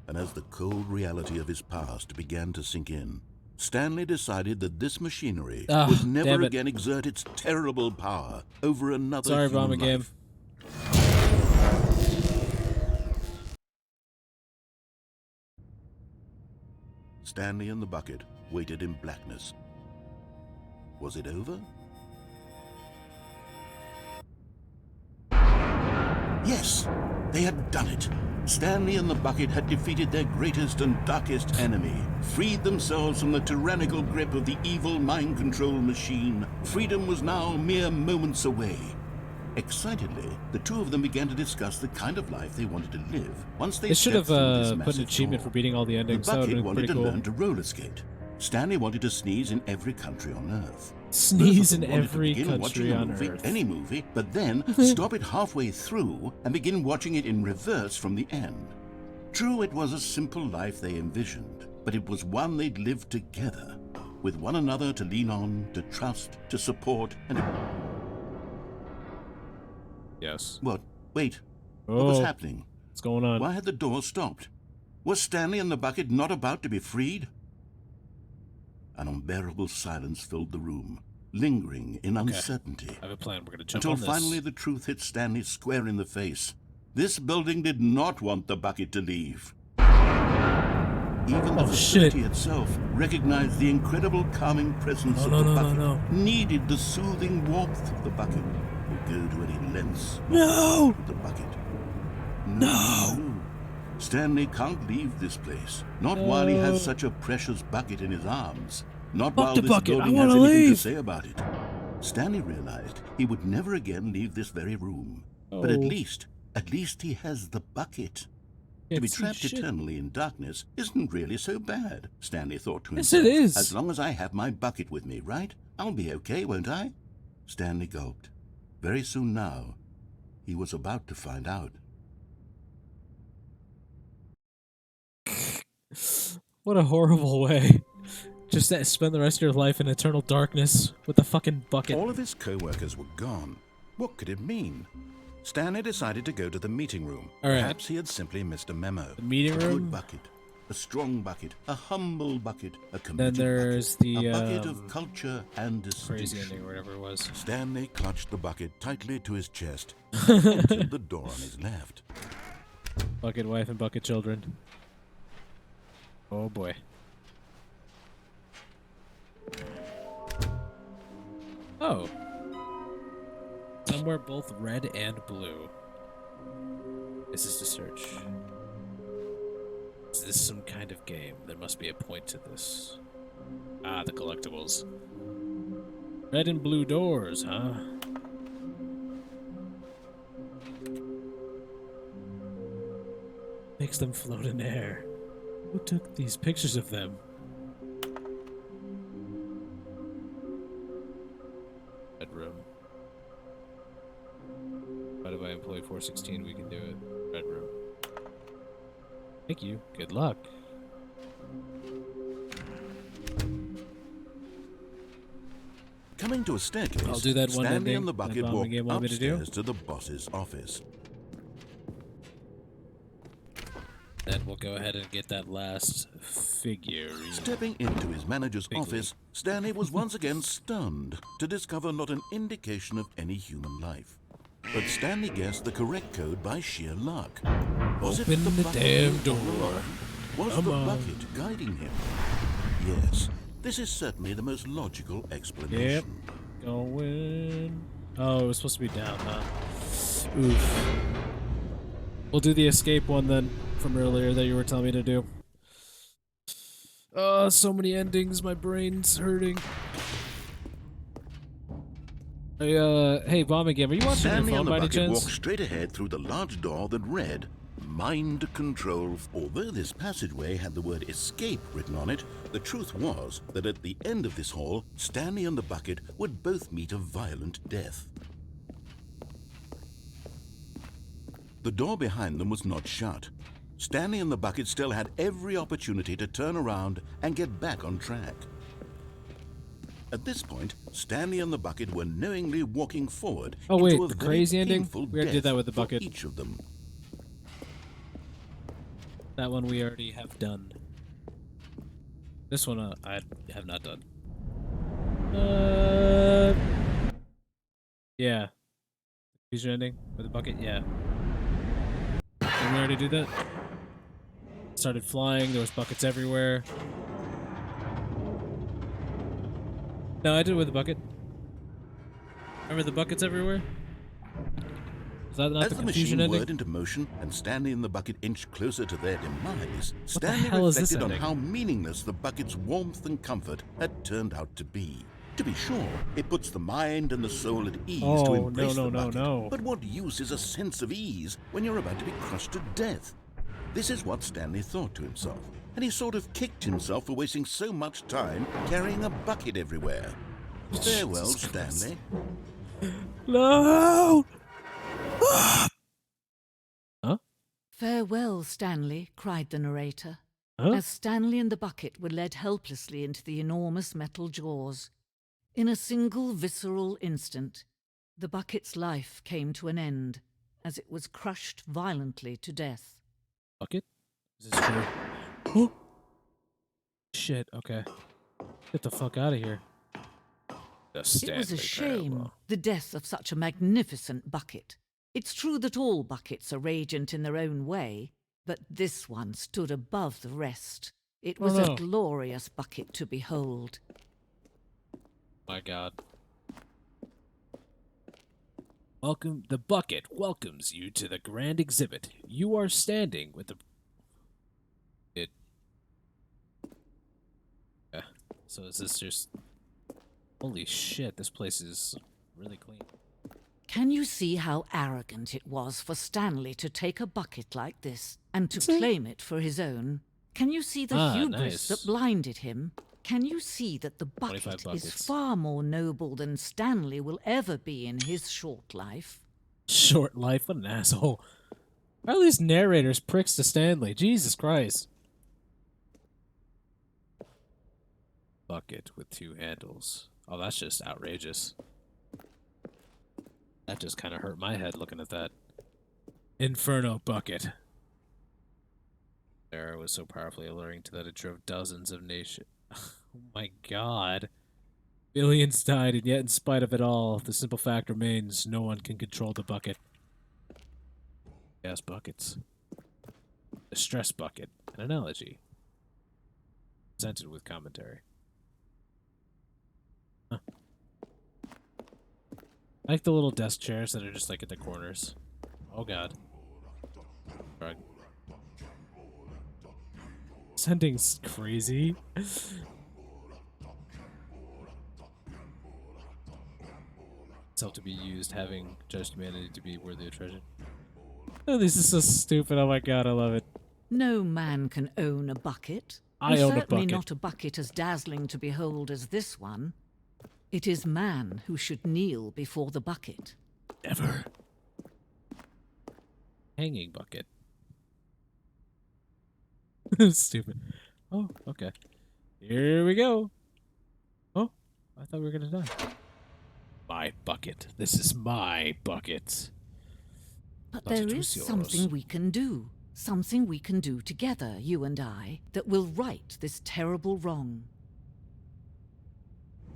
And as the cold reality of his past began to sink in, Stanley decided that this machinery would never again exert its terrible power over another human life. Stanley and the bucket waited in blackness. Was it over? Yes, they had done it. Stanley and the bucket had defeated their greatest and darkest enemy, freed themselves from the tyrannical grip of the evil mind control machine. Freedom was now mere moments away. Excitedly, the two of them began to discuss the kind of life they wanted to live. Once they should have put an achievement for beating all the endings. The bucket wanted to cool. learn to roller skate. Stanley wanted to sneeze in every country on Earth. Sneeze in Both of them wanted to every begin country watching a on movie, Earth. any movie, but then stop it halfway through and begin watching it in reverse from the end. True, it was a simple life they envisioned, but it was one they'd lived together, with one another to lean on, to trust, to support, and... Yes. What? Wait. What was Oh, happening? what's going on? Why had the door stopped? Was Stanley and the bucket not about to be freed? An unbearable silence filled the room, lingering in uncertainty. I have a plan. We're gonna jump Until on this. finally the truth hit Stanley square in the face. This building did not want the bucket to leave. Even the facility itself recognized the incredible calming presence of the bucket, needed the soothing warmth of the bucket, would go to any lengths with the bucket. No! Stanley can't leave this place, not while he has such a precious bucket in his arms, not while this building has anything to say about it. Stanley realized he would never again leave this very room, but at least he has the bucket. To be trapped eternally in darkness isn't really so bad, Stanley thought to himself. Yes, it is. As long as I have my bucket with me, right? I'll be okay, won't I? Stanley gulped. Very soon now, he was about to find out. What a horrible way. Just to spend the rest of your life in eternal darkness with a fucking bucket. All of his co-workers were gone. What could it mean? Stanley decided to go to the meeting room. All right. Perhaps he had simply missed a memo. The meeting A room? good bucket, a strong bucket, a humble bucket, a committed Then there's bucket, the a bucket of culture and crazy distinction. ending or whatever it was. Stanley clutched the bucket tightly to his chest and entered the door on his left. Bucket wife and bucket children. Oh boy. Oh. Somewhere both red and blue. This is to search. Is this some kind of game? There must be a point to this. Ah, the collectibles. Red and blue doors, huh? Makes them float in air. Who took these pictures of them? Bedroom. Divided by employee 416, we can do it. Red room. Thank you. Good luck. Coming to a staircase, I'll do that one Stanley ending and the that bucket Bombing walked Game want me to do. upstairs to the boss's office. Then we'll go ahead and get that last figure. Stepping into his manager's office, Stanley was once again stunned to discover not an indication of any human life. But Stanley guessed the correct code by sheer luck. Was it Open the bucket damn all door. along? Was Come the on. bucket guiding him? Yes, this is certainly the most logical explanation. Going. Oh, it was supposed to be down, huh? Oof. We'll do the escape one then from earlier that you were telling me to do. So many endings. My brain's hurting. Hey, Bomb again. Are you watching Stanley your phone and the by any bucket walked chance? straight ahead through the large door that read, Mind control. Although this passageway had the word escape written on it, the truth was that at the end of this hall, Stanley and the bucket would both meet a violent death. The door behind them was not shut. Stanley and the bucket still had every opportunity to turn around and get back on track. At this point, Stanley and the bucket were knowingly walking forward Oh wait, into a the very crazy ending? painful We already did death that with the for bucket. each of them. That one we already have done. This one I have not done. Yeah. Fusion ending with the bucket, yeah. Did we already do that? Started flying, there was buckets everywhere. No, I did it with the bucket. Remember the buckets everywhere? Is that not As the the confusion machine ending? whirred into motion and Stanley and the bucket inched closer to their demise, Stanley hell is this reflected on ending? how meaningless the bucket's warmth and comfort had turned out to be. To be sure, it puts the mind and the soul at ease to Oh, embrace no, the no, bucket. no. But what use is a sense of ease when you're about to be crushed to death? This is what Stanley thought to himself, and he sort of kicked himself for wasting so much time carrying a bucket everywhere. Farewell, Jesus Christ. Stanley. No! Huh? Farewell, Stanley, cried the narrator, Huh? as Stanley and the bucket were led helplessly into the enormous metal jaws. In a single visceral instant, the bucket's life came to an end as it was crushed violently to death. Bucket? Is this true? Oh! Shit, okay. Get the fuck out of here. It was a shame, the death of such a magnificent bucket. It's true that all buckets are radiant in their own way, but this one stood above the rest. It was no. a glorious bucket to behold. My God. Welcome, the bucket welcomes you to the grand exhibit. You are standing with the... Yeah. So is this just... Holy shit, this place is really clean. Can you see how arrogant it was for Stanley to take a bucket like this and to claim it for his own? Can you see the hubris nice. that blinded him? Can you see that the 25 bucket is buckets. far more noble than Stanley will ever be in his short life? Short life, what an asshole. Why are these narrators pricks to Stanley? Jesus Christ. Bucket with 2 handles. Oh, that's just outrageous. That just kind of hurt my head looking at that. Inferno bucket. There was so powerfully alluring to that it drove dozens of nations. Oh my God. Billions died, and yet in spite of it all, the simple fact remains no one can control the bucket. Gas buckets. The stress bucket. An analogy. Presented with commentary. Huh. I like the little desk chairs that are just like at the corners. Oh God. Drug. This ending's crazy. Itself to be used, having judged humanity to be worthy of treasure. Oh, this is so stupid. Oh my God, I love it. No man can own a bucket. I and own a certainly bucket. not a bucket as dazzling to behold as this one. It is man who should kneel before the bucket. Never. Hanging bucket. Stupid. Oh, okay. Here we go. Oh, I thought we were gonna die. My bucket. This is my bucket. But But there it is was yours. something we can do. Something we can do together, you and I, that will right this terrible wrong.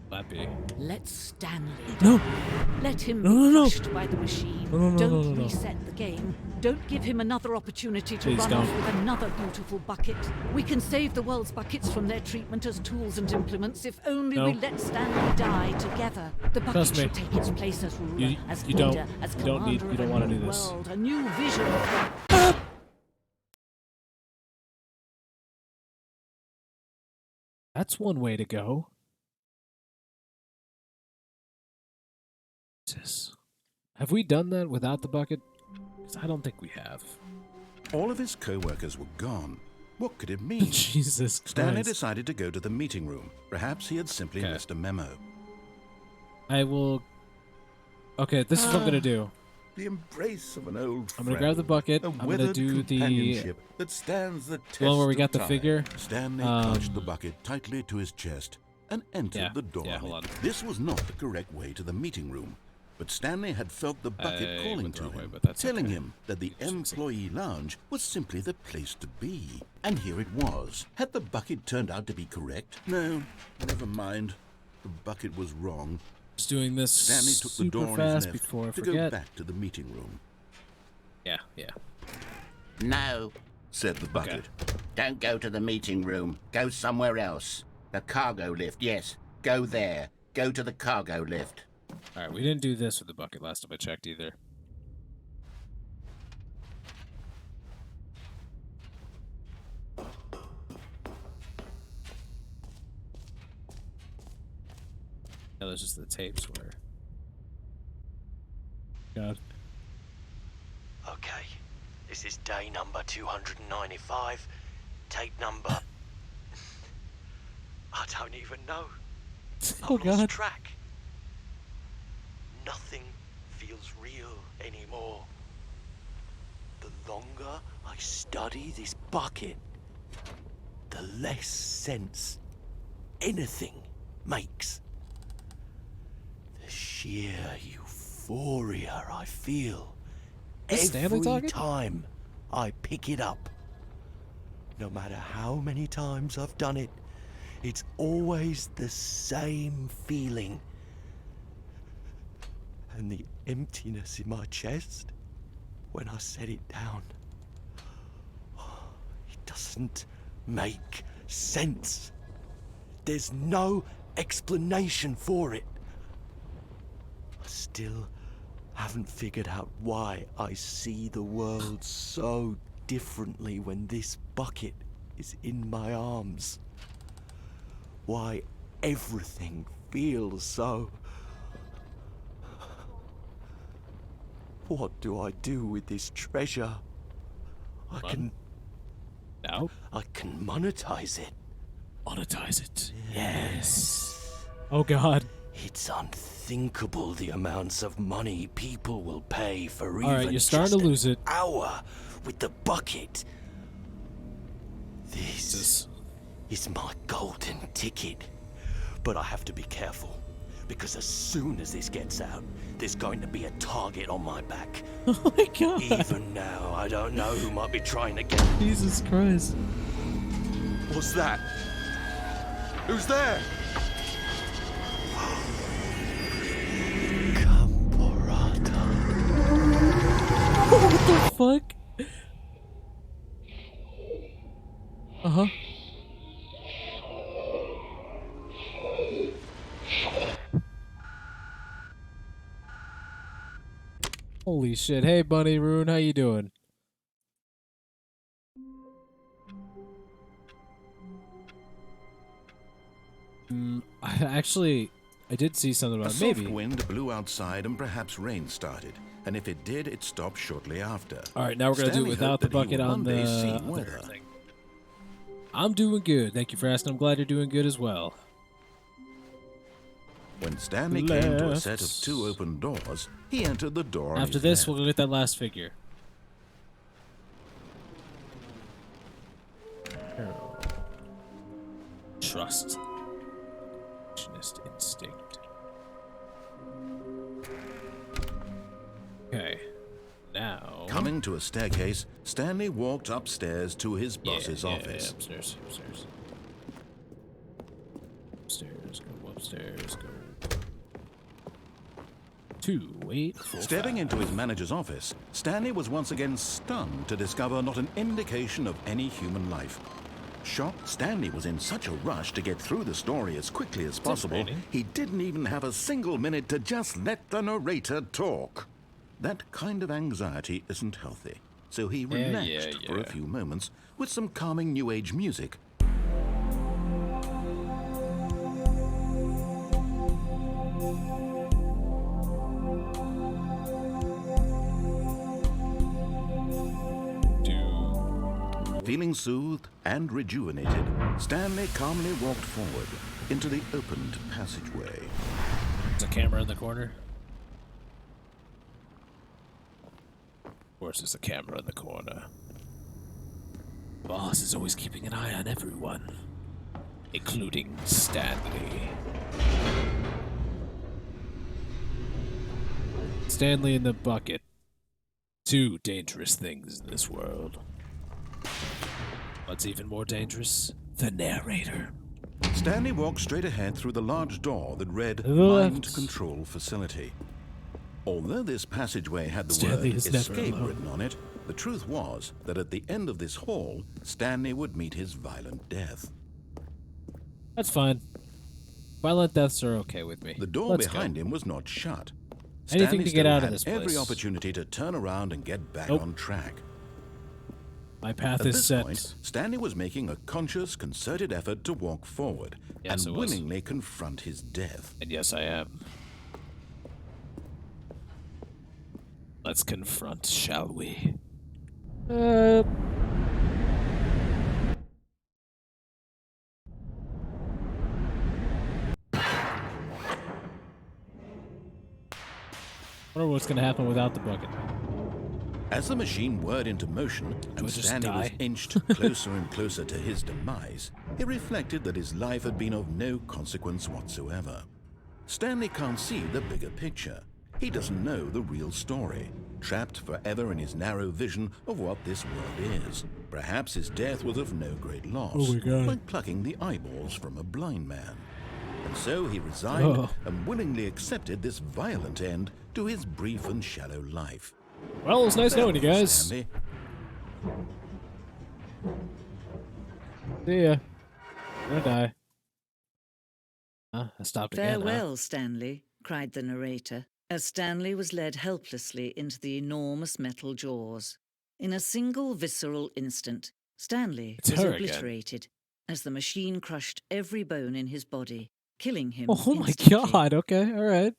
That be. Let Stanley No. die. Let him No, be no, no. crushed by the machine. No, Don't no. reset the game. Don't give him another opportunity to Please run don't. off with another beautiful bucket. We can save the world's buckets from their treatment as tools and implements if only No. we let Stanley die together. The bucket Trust me. should take its place as ruler, You- as you don't- leader, as you don't need- commander you don't of a wanna new do this. world, a new vision of That's one way to go. Jesus. Have we done that without the bucket? Because I don't think we have. All of his co-workers were gone. What could it mean? Jesus Stanley Christ. decided to go to the meeting room. Perhaps he had simply Okay. missed a memo. I will. Okay, this is what I'm gonna do. The embrace of an old I'm gonna grab the bucket. I'm gonna do the companionship that stands the test one where we of got the time. figure. Stanley clutched the bucket tightly to his chest and entered Yeah, the door. yeah, hold on. This was not the correct way to the meeting room, but Stanley had felt the bucket I calling went the to wrong way, him, but that's telling okay. him that the employee lounge was simply the place to be. And here it was. Had the bucket turned out to be correct? No, never mind. The bucket was wrong. Just doing this Stanley took the super door on his fast left before I to go forget. back to the meeting room. Yeah, yeah. No, said the bucket. Don't go to the meeting room. Go somewhere else. The cargo lift, yes. Go there. Go to the cargo lift. All right, we didn't do this with the bucket last time I checked either. Yeah, those just the tapes where. God. Okay, this is day number 295. Tape number. I don't even know. Oh I've lost God. track. Nothing feels real anymore. The longer I study this bucket, the less sense anything makes. The sheer euphoria I feel Is Stanley every talking? time I pick it up. No matter how many times I've done it, it's always the same feeling. And the emptiness in my chest when I set it down. It doesn't make sense. There's no explanation for it. I still haven't figured out why I see the world so differently when this bucket is in my arms. Why everything feels so. What do I do with this treasure? Now? I can monetize it. Monetize it. Yes. Oh God. It's unthinkable the amounts of money people will pay for All right, even you're starting just to lose an it. hour with the bucket. This Jesus. is my golden ticket. But I have to be careful, because as soon as this gets out, there's going to be a target on my back. Oh my God. Even now, I don't know who might be trying to get... Jesus Christ. What's that? Who's there? Camporata. What the fuck? Uh-huh. Holy shit. Hey, Bunny Rune, how you doing? I did see something A about soft maybe. wind blew outside and perhaps rain started. And if it did, it stopped shortly after. All right, now we're gonna do Stanley it without hoped the that he bucket would on one day see the other weather. thing. I'm doing good. Thank you for asking. I'm glad you're doing good as well. When Stanley came to a set of Left. 2 open doors, he entered the door on After his this, left. we'll go get that last figure. Trust. Perfectionist instinct. Okay. Now. Coming to a staircase, Stanley walked upstairs to his boss's office. Upstairs. Upstairs. Go upstairs. Go. 2, 8, 4, Stepping 5. into his manager's office, Stanley was once again stunned to discover not an indication of any human life. Shocked, Stanley was in such a rush to get through the story as quickly as possible, raining. he didn't even have a single minute to just let the narrator talk. That kind of anxiety isn't healthy, so he relaxed for a yeah. few moments with some calming New Age music. Feeling soothed and rejuvenated, Stanley calmly walked forward into the opened passageway. There's a camera in the corner. Of course, there's a camera in the corner. Boss is always keeping an eye on everyone, including Stanley. Stanley in the bucket. Two dangerous things in this world. What's even more dangerous? The narrator. Stanley walked straight ahead through the large door that read Left. Mind Control Facility. Although this passageway had the Stanley word is never escape alone. written on it, the truth was that at the end of this hall, Stanley would meet his violent death. That's fine. Violent deaths are okay with me. The door Let's behind go. him was not shut. Anything Stanley to get still out of had this every place. opportunity to turn around and get back Nope. on track. My path At is this set. point, Stanley was making a conscious, concerted effort to walk forward Yes, and it was. willingly confront his death. And yes, I am. Let's confront, shall we? Wonder what's gonna happen without the bucket. As the machine whirred into motion I and just Stanley was die? inched closer and closer to his demise, he reflected that his life had been of no consequence whatsoever. Stanley can't see the bigger picture. He doesn't know the real story, trapped forever in his narrow vision of what this world is. Perhaps his death was of no great loss, Oh my God. like plucking the eyeballs from a blind man. And so he resigned Oh. and willingly accepted this violent end to his brief and shallow life. Well, it was nice knowing you Farewell, guys. Stanley. See ya. I'm gonna die. I stopped again. Farewell, Stanley, cried the narrator, as Stanley was led helplessly into the enormous metal jaws. In a single visceral instant, Stanley It's was her again. obliterated as the machine crushed every bone in his body, killing him Oh my instantly. god, okay, alright.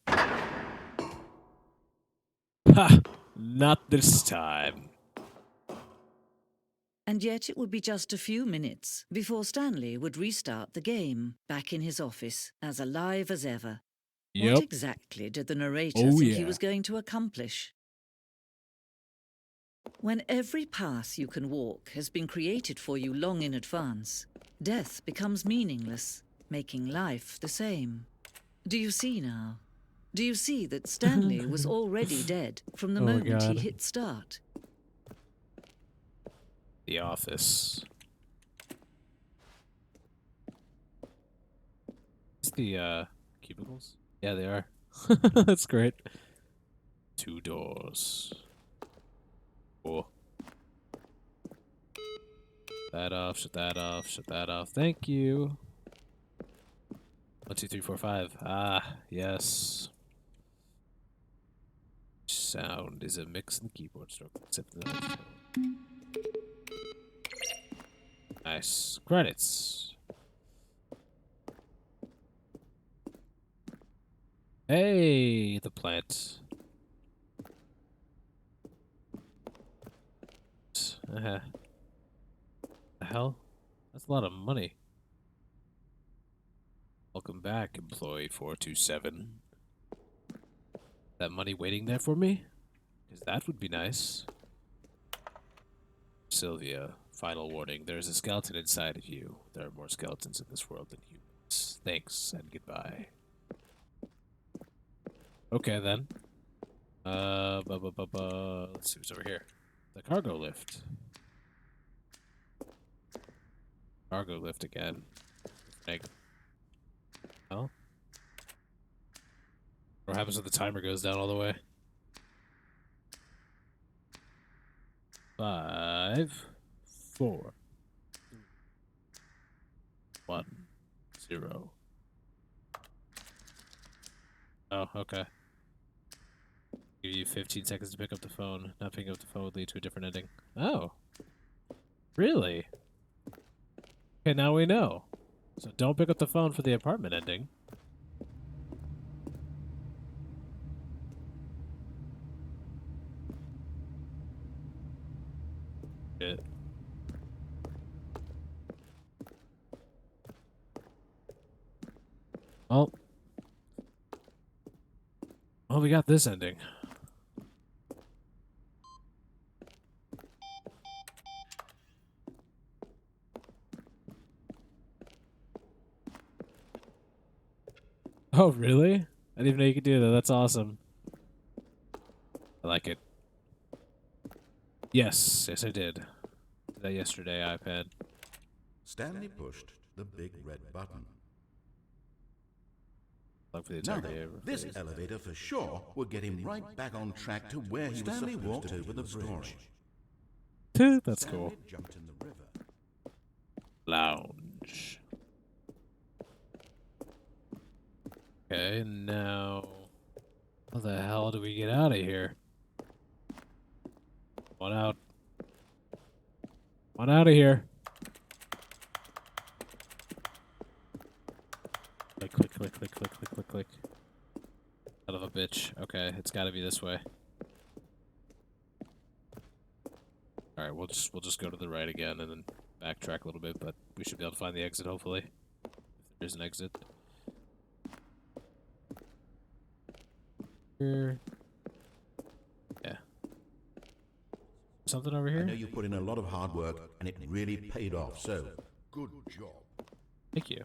Ha! Not this time. And yet it would be just a few minutes before Stanley would restart the game, back in his office, as alive as ever. Yep. What exactly did the narrator Oh, think yeah. he was going to accomplish? When every path you can walk has been created for you long in advance, death becomes meaningless, making life the same. Do you see now? Do you see that Stanley was already dead from the Oh my moment he God. hit start? The office. Is the cubicles? Yeah, they are. That's great. Two doors. Cool. That off, shut that off, shut that off. Thank you. 1, 2, 3, 4, 5. Ah, yes. Sound is a mix in the keyboard stroke, except for the next one. Nice. Credits. Hey, the plant. The hell? That's a lot of money. Welcome back, employee 427. That money waiting there for me? Because that would be nice. Sylvia, final warning. There's a skeleton inside of you. There are more skeletons in this world than humans. Thanks and goodbye. Okay then. Let's see what's over here. The cargo lift. Cargo lift again. Like, well, what happens when the timer goes down all the way? 5, 4, 1, 0. Oh, okay. Give you 15 seconds to pick up the phone. Not picking up the phone would lead to a different ending. Oh. Really? Okay, now we know. So don't pick up the phone for the apartment ending. Shit. Well, we got this ending. Oh, really? I didn't even know you could do that. That's awesome. I like it. Yes, yes, I did. Did that yesterday, iPad. Stanley pushed the big red button. Love for the Now entirety then, of this it. elevator for sure will get him right back on track to where he was Stanley walked over the bridge. That's cool. Stanley jumped in the river. Lounge. Okay, now... How the hell do we get out of here? One out. One out of here. Click, click, click, click, click, click, click, click. Son of a bitch. Okay, it's gotta be this way. Alright, we'll just go to the right again and then backtrack a little bit, but we should be able to find the exit, hopefully. If there's an exit. Here. Yeah. Something over I here? know you put in a lot of hard work, and it really paid off, so good job. Thank you.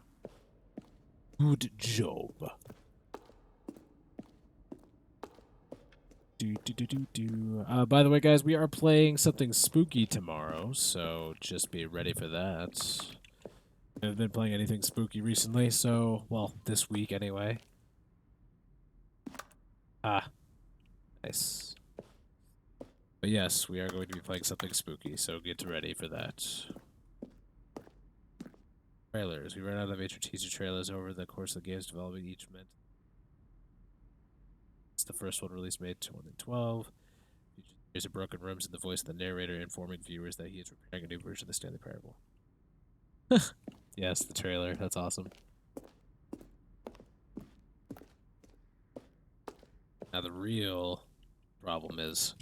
Good job. By the way, guys, we are playing something spooky tomorrow, so just be ready for that. I haven't been playing anything spooky recently, so, well, this week anyway. Ah, nice. But yes, we are going to be playing something spooky, so get ready for that. Trailers. We ran out of major teaser trailers over the course of the game's development. Each meant it's the first one released May 2012. There's a broken rooms in the voice of the narrator informing viewers that he is preparing a new version of the Stanley Parable. Yes, the trailer. That's awesome. Now the real problem is,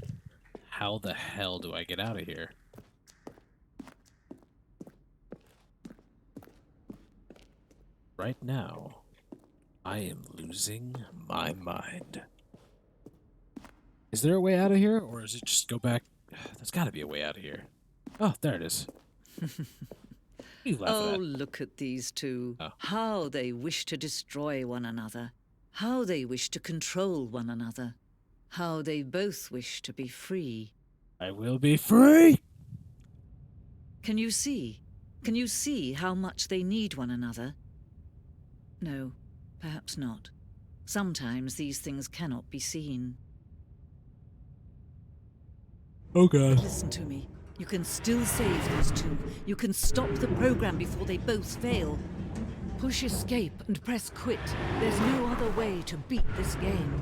how the hell do I get out of here? Right now, I am losing my mind. Is there a way out of here, or is it just go back? There's got to be a way out of here. Oh, there it is. You laugh Oh, at that. look at these two. Oh. How they wish to destroy one another. How they wish to control one another. How they both wish to be free. I will be free! Can you see? Can you see how much they need one another? No, perhaps not. Sometimes these things cannot be seen. Oh god. Listen to me. You can still save these two. You can stop the program before they both fail. Push escape and press quit. There's no other way to beat this game.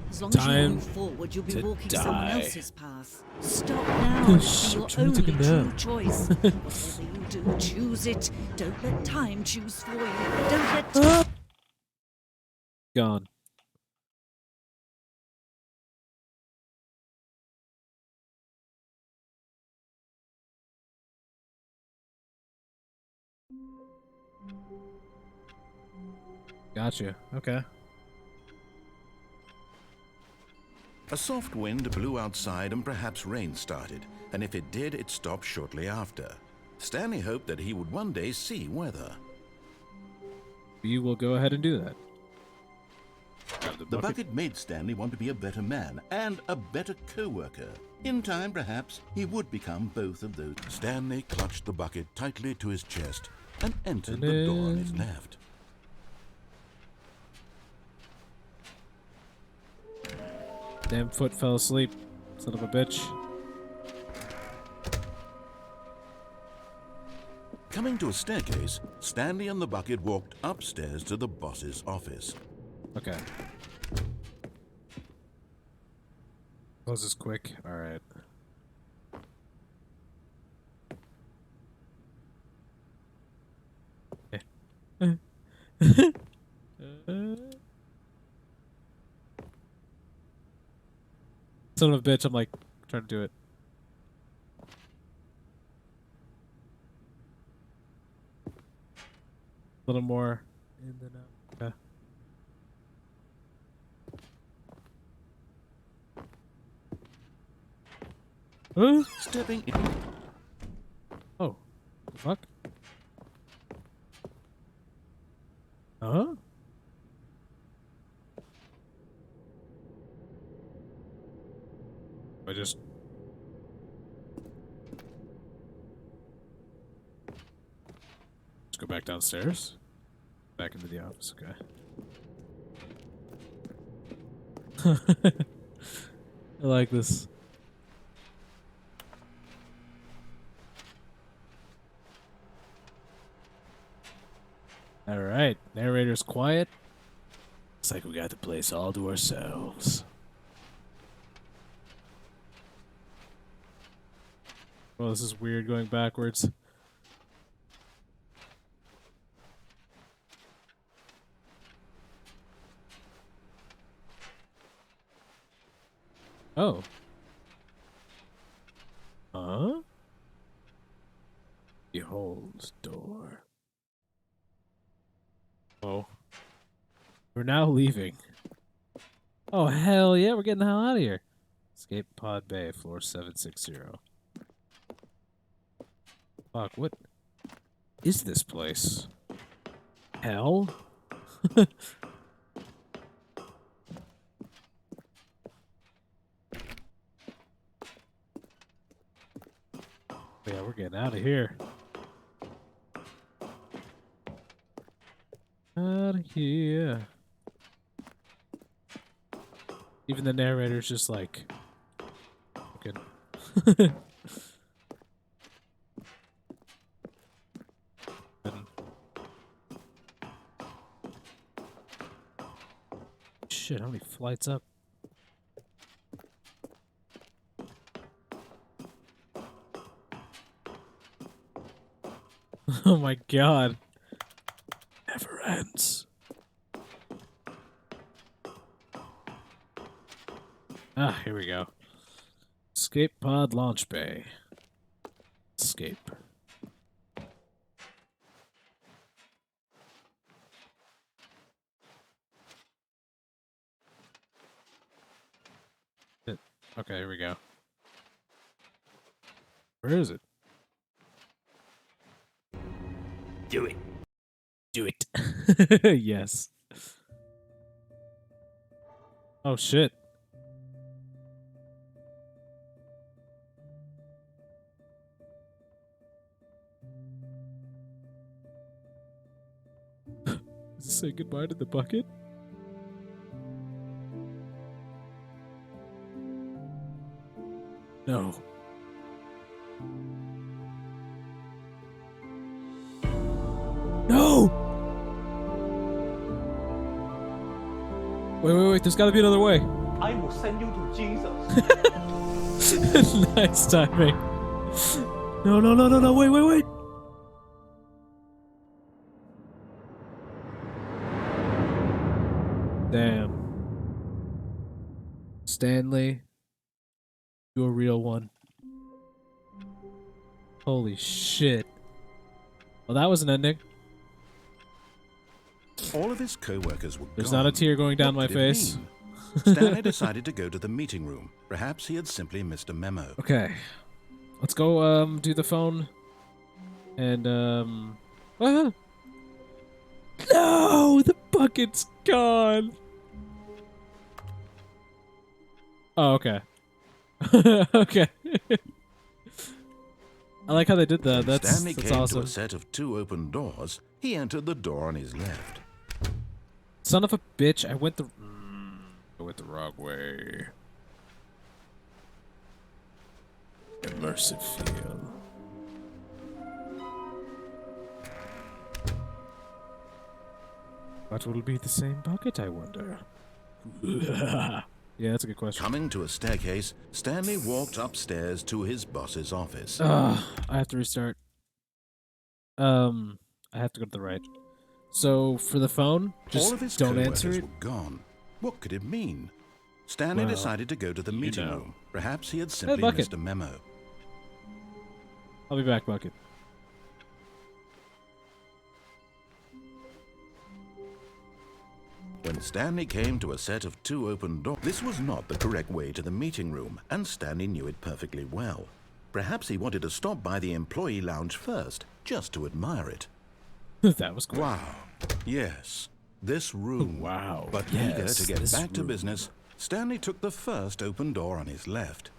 As long as you Time move forward, you'll be to walking someone die. else's path. Stop now. It's your trying to only take a true nap. choice. Whatever you do, choose it. Don't let time choose for you. Don't let time... Gone. Gotcha. Okay. A soft wind blew outside and perhaps rain started, and if it did, it stopped shortly after. Stanley hoped that he would one day see weather. We will go ahead and do that. Grab The bucket made Stanley want to be a better man and a better co-worker. In time, perhaps, he would become both of those. Stanley clutched the bucket tightly to his chest and entered the door on his left. Damn foot fell asleep. Son of a bitch. Coming to a staircase, Stanley and the bucket walked upstairs to the boss's office. Okay. Close this quick. Alright. Son of a bitch, I'm like trying to do it. A little more in then out. Okay. Huh? Stepping in. Oh, fuck. Huh? I just... Let's go back downstairs. Back into the office, okay. I like this. Alright, narrator's quiet. Looks like we got the place all to ourselves. Well, this is weird going backwards. Oh. Huh? Behold door. Oh. We're now leaving. Oh, hell yeah, we're getting the hell out of here. Escape pod bay, floor 760. Fuck, what is this place? Hell? Yeah, we're getting out of here. Out of here. Even the narrator's just like... Okay. Shit, how many flights up? Oh my god. Never ends. Ah, here we go. Escape pod launch bay. Escape. Okay, here we go. Where is it? Do it. Do it. Yes. Oh shit. Does it say goodbye to the bucket? No. No! Wait, there's gotta be another way. I will send you to Jesus. Nice timing. No, wait. Damn. Stanley, you a real one. Holy shit. Well, that was an ending. All of his co-workers were There's gone. not a tear going down What my could it face. mean? Stanley decided to go to the meeting room. Perhaps he had simply missed a memo. Okay. Let's go, do the phone. And, ah! No! The bucket's gone! Oh, okay. Okay. I like how they did that. When That's Stanley came awesome. to a set of 2 open doors. He entered the door on his left. Son of a bitch, I went the wrong way. Immersive feel. What will be the same bucket, I wonder? Yeah, that's a good question. Coming to a staircase, Stanley walked upstairs to his boss's office. I have to restart. I have to go to the right. So, for the phone, All just of his don't answer co-workers it. were gone. What could it mean? Stanley Well, decided to go to the you meeting know. room. Perhaps he had simply Bucket. missed a memo. I'll be back, Bucket. When Stanley came to a set of 2 open doors, this was not the correct way to the meeting room, and Stanley knew it perfectly well. Perhaps he wanted to stop by the employee lounge first, just to admire it. That was cool. Wow. Yes, this room. Wow. But yes, eager to get this back to room. business, Stanley took the first open door on his left.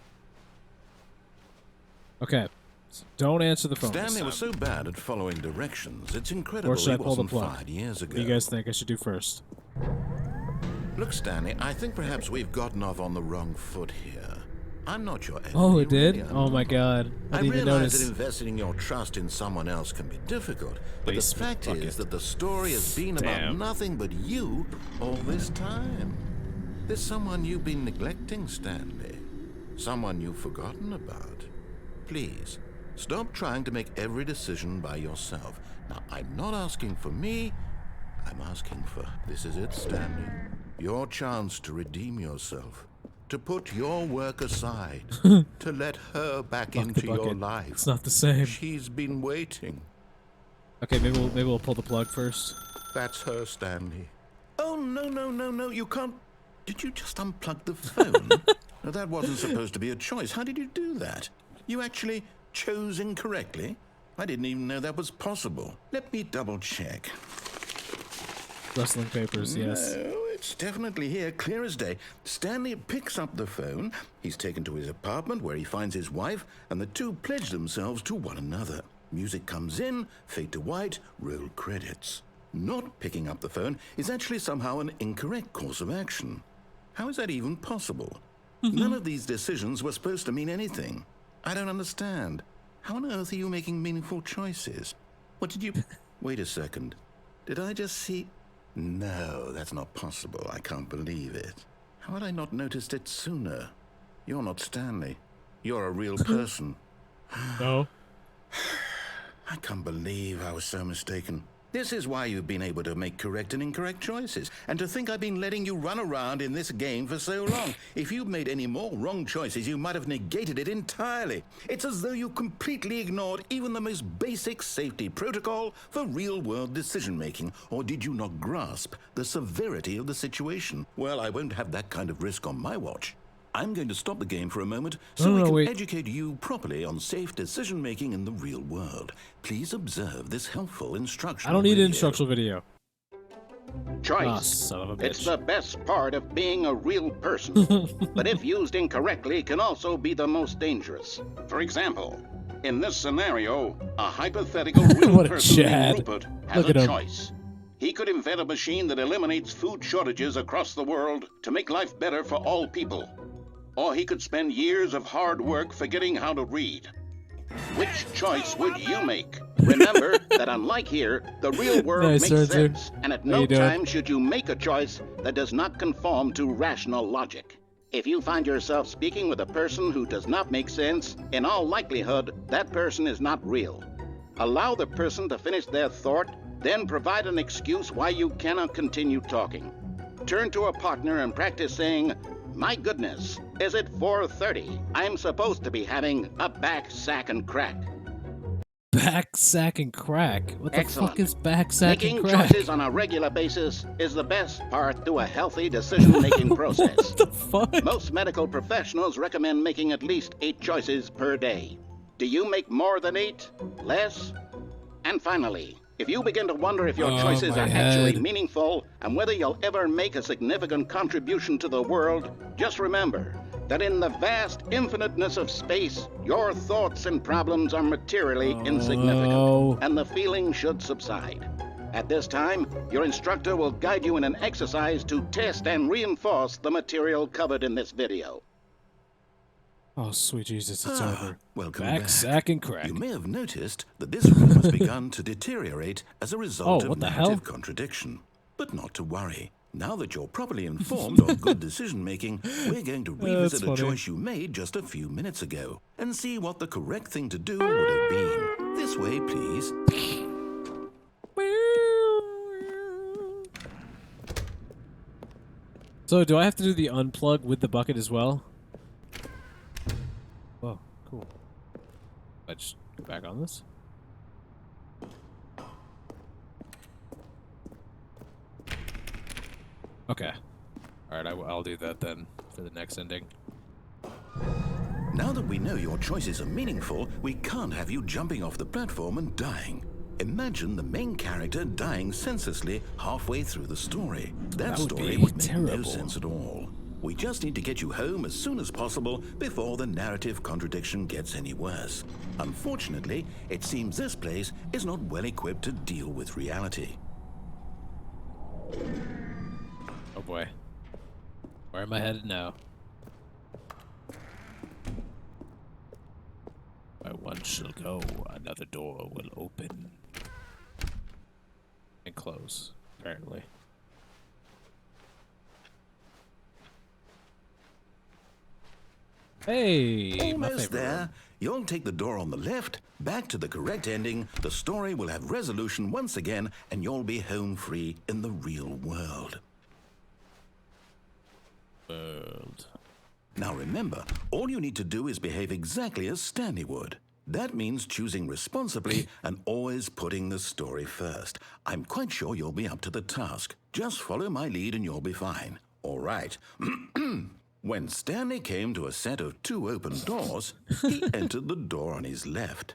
Okay. So don't answer the phone. Stanley was so bad at following directions, it's incredible Or should he I pull the wasn't plug? fired years ago. What do you guys think I should do first? Look, Stanley, I think perhaps we've gotten off on the wrong foot here. I'm not your enemy. Oh, it did? really, I'm Oh my not. god. I I didn't even realize that notice. investing your trust in someone else can be difficult, but the Basement fact bucket. is that the story has been about Damn. nothing but you all this time. There's someone you've been neglecting, Stanley. Someone you've forgotten about. Please, stop trying to make every decision by yourself. Now, I'm not asking for me. I'm asking for... This is it, Stanley. Your chance to redeem yourself. To put your work aside. To let her back Fuck into the your bucket. life. It's not the same. She's been waiting. Okay, maybe we'll pull the plug first. That's her, Stanley. Oh, no, you can't... Did you just unplug the phone? No, that wasn't supposed to be a choice. How did you do that? You actually chose incorrectly? I didn't even know that was possible. Let me double check. Rustling papers, yes. No, it's definitely here, clear as day. Stanley picks up the phone. He's taken to his apartment where he finds his wife, and the two pledge themselves to one another. Music comes in, fade to white, roll credits. Not picking up the phone is actually somehow an incorrect course of action. How is that even possible? None of these decisions were supposed to mean anything. I don't understand. How on earth are you making meaningful choices? What did you... Wait a second. Did I just see... No, that's not possible. I can't believe it. How had I not noticed it sooner? You're not Stanley. You're a real person. No. I can't believe I was so mistaken. This is why you've been able to make correct and incorrect choices. And to think I've been letting you run around in this game for so long. If you'd made any more wrong choices, you might have negated it entirely. It's as though you completely ignored even the most basic safety protocol for real-world decision-making. Or did you not grasp the severity of the situation? Well, I won't have that kind of risk on my watch. I'm going to stop the game for a moment so I can educate you properly on safe decision-making in the real world. Please observe this helpful instructional I don't need video. an instructional video. Choice. Ah, son of a bitch. It's the best part of being a real person. But if used incorrectly, can also be the most dangerous. For example, in this scenario, a hypothetical real What a person Chad. named Rupert has Look a at him. choice. He could invent a machine that eliminates food shortages across the world to make life better for all people. Or he could spend years of hard work forgetting how to read. Which choice would you make? Remember that unlike here, the real world Nice, makes Arthur. sense, and at How no you doing? time should you make a choice that does not conform to rational logic. If you find yourself speaking with a person who does not make sense, in all likelihood, that person is not real. Allow the person to finish their thought, then provide an excuse why you cannot continue talking. Turn to a partner and practice saying, "My goodness, is it 4:30? I'm supposed to be having a back sack and crack." Back sack and crack? What the Excellent. fuck is back sack Making and crack? choices on a regular basis is the best part to a healthy decision-making process. What the fuck? Most medical professionals recommend making at least 8 choices per day. Do you make more than 8? Less? And finally, if you begin to wonder if your Oh, choices my are actually head. meaningful and whether you'll ever make a significant contribution to the world, just remember that in the vast infiniteness of space, your thoughts and problems are materially insignificant, and the feeling should subside. At this time, your instructor will guide you in an exercise to test and reinforce the material covered in this video. Oh, sweet Jesus, it's over. Welcome Back back. sack and crack. You may have noticed that this room has begun to deteriorate as a result Oh, of what the narrative hell? contradiction. But not to worry. Now that you're properly informed on good decision-making, we're going to revisit a funny. choice you made just a few minutes ago and see what the correct thing to do would have been. This way, please. So, do I have to do the unplug with the bucket as well? Whoa, cool. I just go back on this? Okay. Alright, I'll do that then for the next ending. Now that we know your choices are meaningful, we can't have you jumping off the platform and dying. Imagine the main character dying senselessly halfway through the story. That would story be would make no terrible. sense at all. We just need to get you home as soon as possible before the narrative contradiction gets any worse. Unfortunately, it seems this place is not well equipped to deal with reality. Oh boy. Where am I headed now? Where one shall go, another door will open. And close, apparently. Hey, my Almost favorite there. room. You'll take the door on the left, back to the correct ending, the story will have resolution once again, and you'll be home free in the real world. Now remember, all you need to do is behave exactly as Stanley would. That means choosing responsibly and always putting the story first. I'm quite sure you'll be up to the task. Just follow my lead and you'll be fine. All right. When Stanley came to a set of 2 open doors, he entered the door on his left.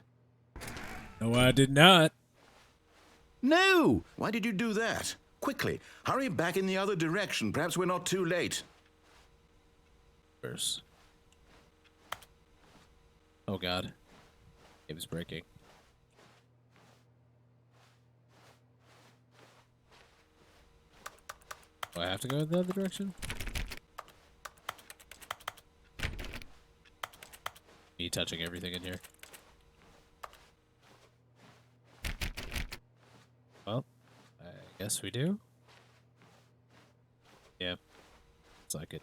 No, I did not. No! Why did you do that? Quickly, hurry back in the other direction. Perhaps we're not too late. Oh god. It was breaking. Do I have to go in the other direction? Me touching everything in here. Well, I guess we do. Yeah. It's like it.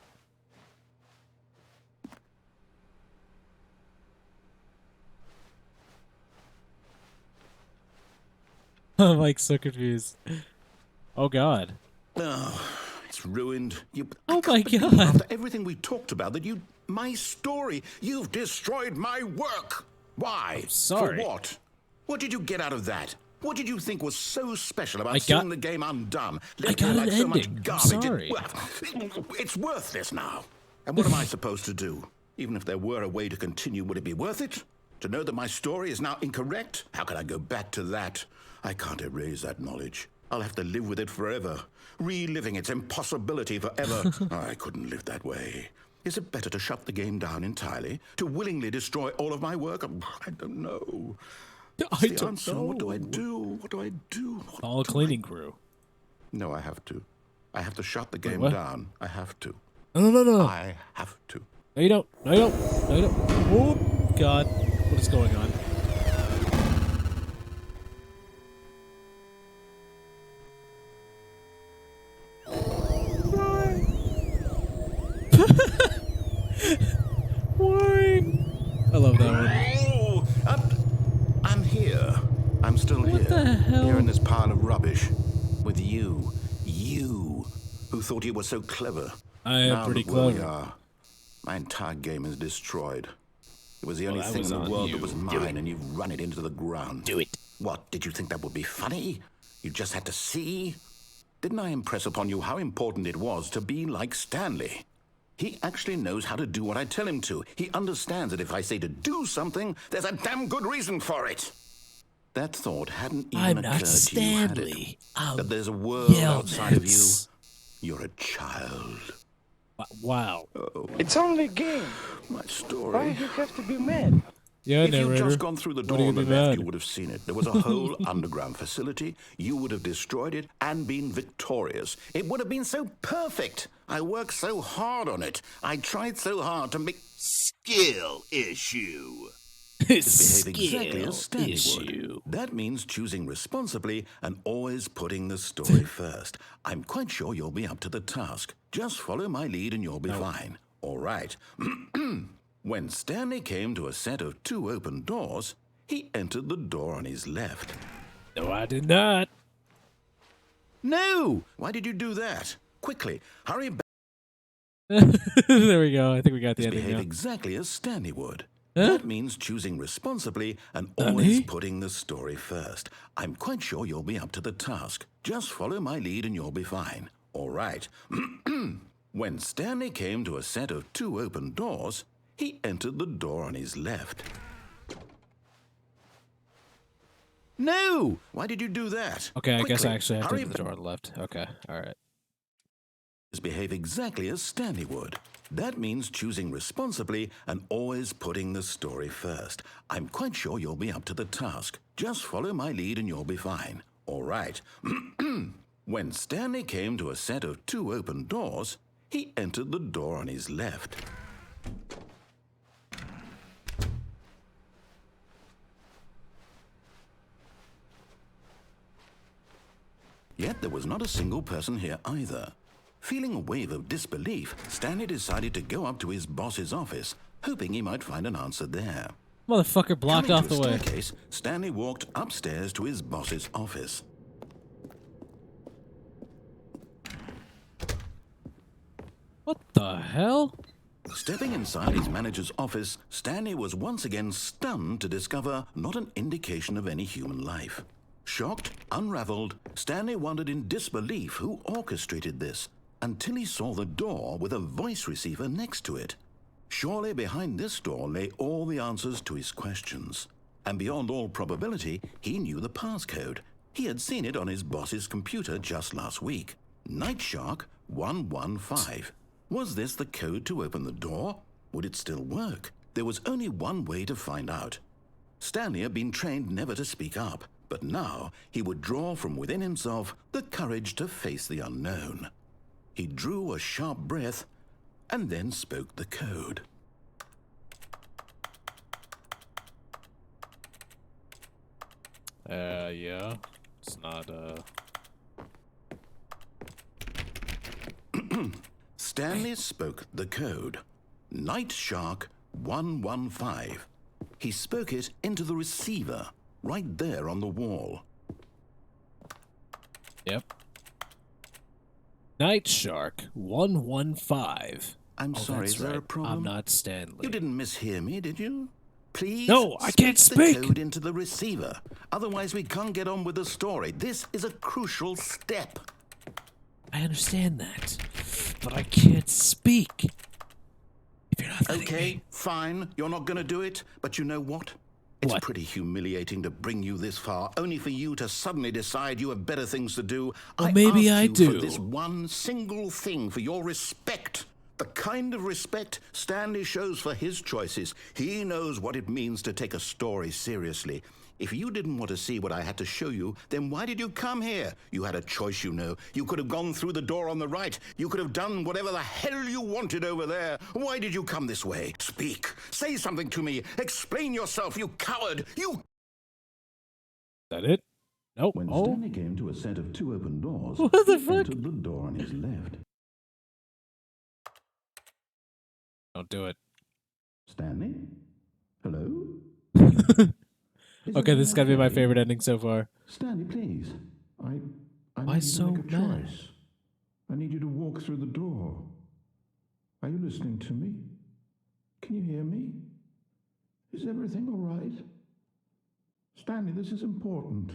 I'm like so confused. Oh god. Oh, it's ruined. Oh I my can't believe god. After everything we talked about, my story, you've destroyed my work. Why? I'm sorry. For what? What did you get out of that? What did you think was so special about I got- seeing the game undone? I got like an so much ending. I'm garbage. sorry. It's worthless now. And what am I supposed to do? Even if there were a way to continue, would it be worth it? To know that my story is now incorrect? How can I go back to that? I can't erase that knowledge. I'll have to live with it forever, reliving its impossibility forever. I couldn't live that way. Is it better to shut the game down entirely? To willingly destroy all of my work? I don't know. I The don't answer. know. What do I do? What do I do? What Call a do cleaning crew. No, I have to. I have to shut the Wait, game what? down. I have to. No. I have to. No, you don't. No, you don't. No, you don't. Oh, God. What is going on? Why? I love that one. Oh, I'm here. I'm still here. What the hell? Here in this pile of rubbish. With you. You, who thought you were so clever. I am Now pretty look where we clever. are. My entire game is destroyed. It was the Well, only that thing was in the on world you. that was mine, and you've run it into the ground. Do it. What, did you think that would be funny? You just had to see? Didn't I impress upon you how important it was to be like Stanley? He actually knows how to do what I tell him to. He understands that if I say to do something, there's a damn good reason for it. That thought hadn't even I'm occurred not to you, had it? Stanley. I'll That there's a world yell outside of you. this. You're a child. Wow. It's only a game. My story. Why you have to be mad? Yeah, If you'd narrator. just gone through the What are door you on the gonna be left, mad? you would have seen it. There was a whole underground facility. You would have destroyed it and been victorious. It would have been so perfect. I worked so hard on it. I tried so hard to make skill issue. Behave exactly as Stanley would. That means choosing responsibly and always putting the story first. I'm quite sure you'll be up to the task. Just follow my lead and you'll be fine. All right. When Stanley came to a set of 2 open doors, he entered the door on his left. No, I did not. No! Why did you do that? Quickly, hurry back. There we go. I think we got the ending Behave now. exactly as Stanley would. Huh? That means choosing responsibly and Stanley? always putting the story first. I'm quite sure you'll be up to the task. Just follow my lead and you'll be fine. All right. When Stanley came to a set of 2 open doors, he entered the door on his left. No! Why did you do that? Okay, I guess I Quickly, actually have to hurry open the door on the left. Okay, alright. behave exactly as Stanley would. That means choosing responsibly and always putting the story first. I'm quite sure you'll be up to the task. Just follow my lead and you'll be fine. All right. When Stanley came to a set of 2 open doors, he entered the door on his left. Yet there was not a single person here either. Feeling a wave of disbelief, Stanley decided to go up to his boss's office, hoping he might find an answer there. Motherfucker blocked Coming off to the a way. staircase, Stanley walked upstairs to his boss's office. What the hell? Stepping inside his manager's office, Stanley was once again stunned to discover not an indication of any human life. Shocked, unraveled, Stanley wondered in disbelief who orchestrated this, until he saw the door with a voice receiver next to it. Surely behind this door lay all the answers to his questions. And beyond all probability, he knew the passcode. He had seen it on his boss's computer just last week. Night Shark 115. Was this the code to open the door? Would it still work? There was only one way to find out. Stanley had been trained never to speak up, but now he would draw from within himself the courage to face the unknown. He drew a sharp breath and then spoke the code. Yeah. It's not, Stanley spoke the code. Night Shark 115. He spoke it into the receiver, right there on the wall. Yep. Night Shark 115. I'm sorry, that's is there right. a problem? I'm not Stanley. You didn't mishear me, did you? Please No, I can't speak speak. the code into the receiver. Otherwise, we can't get on with the story. This is a crucial step. I understand that, but I can't speak. If you're not letting Okay, me. fine. You're not going to do it. But you know what? It's What? pretty humiliating to bring you this far, only for you to suddenly decide you have better things to do. Well, maybe asked I you do. For this one single thing, for your respect. The kind of respect Stanley shows for his choices. He knows what it means to take a story seriously. If you didn't want to see what I had to show you, then why did you come here? You had a choice, you know. You could have gone through the door on the right. You could have done whatever the hell you wanted over there. Why did you come this way? Speak. Say something to me. Explain yourself, you coward. You... Is that it? Nope. When Oh, Stanley came to a set of 2 open doors, What the he fuck? entered the door on his left. don't do it. Stanley? Hello? Is Okay, this everything is gotta be my okay? favorite ending so far. Stanley, please. I Why need you so to make a mad? choice. I need you to walk through the door. Are you listening to me? Can you hear me? Is everything all right? Stanley, this is important.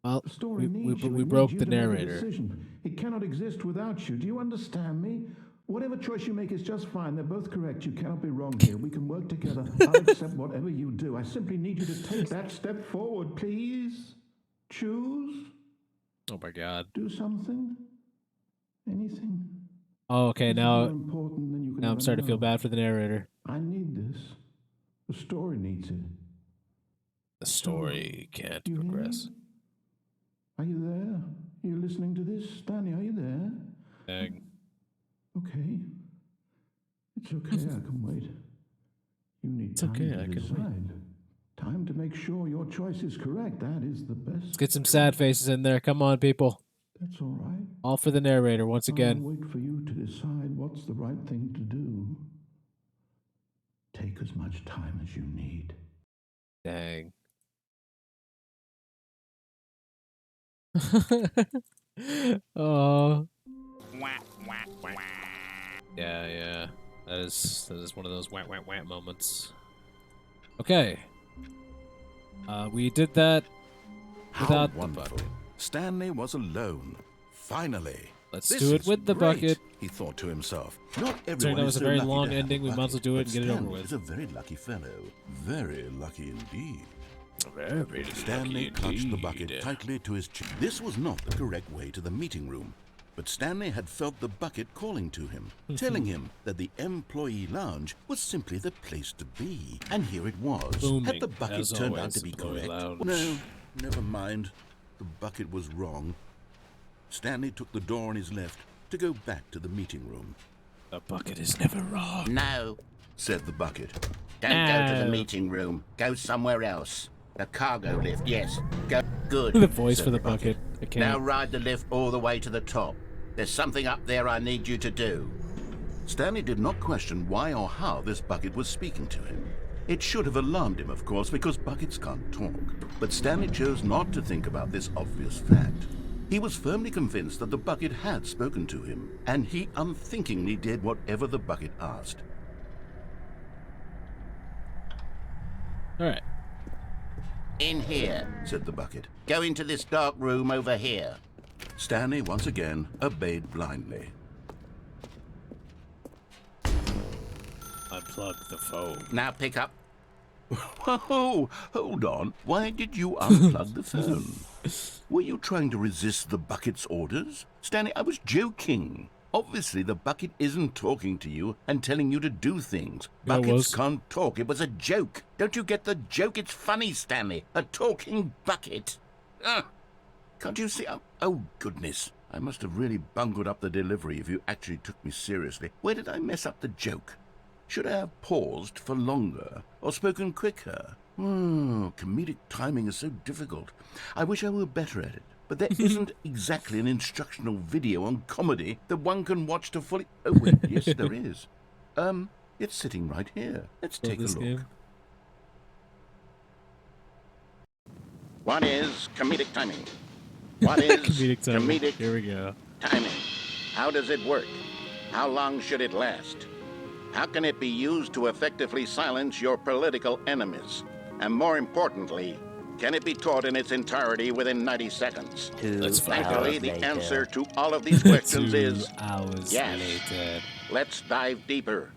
Well, The story we needs you. we It broke needs you the to make a narrator. decision. It cannot exist without you. Do you understand me? Whatever choice you make is just fine. They're both correct. You cannot be wrong here. We can work together. I'll accept whatever you do. I simply need you to take that step forward, please. Choose. Oh my god. Do something. Anything. Oh, okay, This is now more important than you could I'm ever starting to feel know. bad for the narrator. I need this. The story needs it. The story can't You hear me? progress. Are you there? Are you listening to this? Stanley, are you there? Dang. Okay. It's okay, I can wait. You need It's time okay, to I can wait. decide. Time to make sure your choice is correct. That is the best. Let's get some sad faces in there. Come on, people. That's all right. All for the narrator once I'll again. wait for you to decide what's the right thing to do. Take as much time as you need. Dang. Oh. Yeah. That is one of those wah moments. Okay. We did that How without the wonderful. button. Stanley was alone. Finally. Let's This do it is with the great, bucket. he thought to himself. Not everyone Sorry, that was is a so very lucky long to have ending. a We might as well bucket, do it but and get it over Stanley with. is a very lucky fellow. Very lucky indeed. Very Stanley lucky clutched the indeed. bucket tightly to his chin. This was not the correct way to the meeting room, but Stanley had felt the bucket calling to him, telling him that the employee lounge was simply the place to be. And here it was. Booming, Had the bucket as turned out always, to be employee correct? lounge. No, never mind. The bucket was wrong. Stanley took the door on his left to go back to the meeting room. A bucket is never wrong. No, Said the bucket. don't go to the No. meeting room. Go somewhere else. The cargo lift, yes. Go. Good. The voice Said for the the bucket. bucket. I can't. Now ride the lift all the way to the top. There's something up there I need you to do. Stanley did not question why or how this bucket was speaking to him. It should have alarmed him, of course, because buckets can't talk. But Stanley chose not to think about this obvious fact. He was firmly convinced that the bucket had spoken to him, and he unthinkingly did whatever the bucket asked. All right. In here. Said the bucket. Go into this dark room over here. Stanley once again obeyed blindly. Unplug the phone. Now pick up. Whoa, hold on. Why did you unplug the phone? Were you trying to resist the bucket's orders? Stanley, I was joking. Obviously, the bucket isn't talking to you and telling you to do things. Yeah, it Buckets was. can't talk. It was a joke. Don't you get the joke? It's funny, Stanley. A talking bucket. Can't you see? Oh, goodness. I must have really bungled up the delivery if you actually took me seriously. Where did I mess up the joke? Should I have paused for longer or spoken quicker? Comedic timing is so difficult. I wish I were better at it. But there isn't exactly an instructional video on comedy that one can watch to fully... Oh, wait, yes, there is. It's sitting right here. Let's take a This look. game. What is comedic timing? What is Comedic timing. comedic Here we go. timing? How does it work? How long should it last? How can it be used to effectively silence your political enemies? And more importantly, can it be taught in its entirety within 90 seconds? Let's find out. Thankfully, the answer to all of these questions 2 is hours yes. later. let's dive deeper.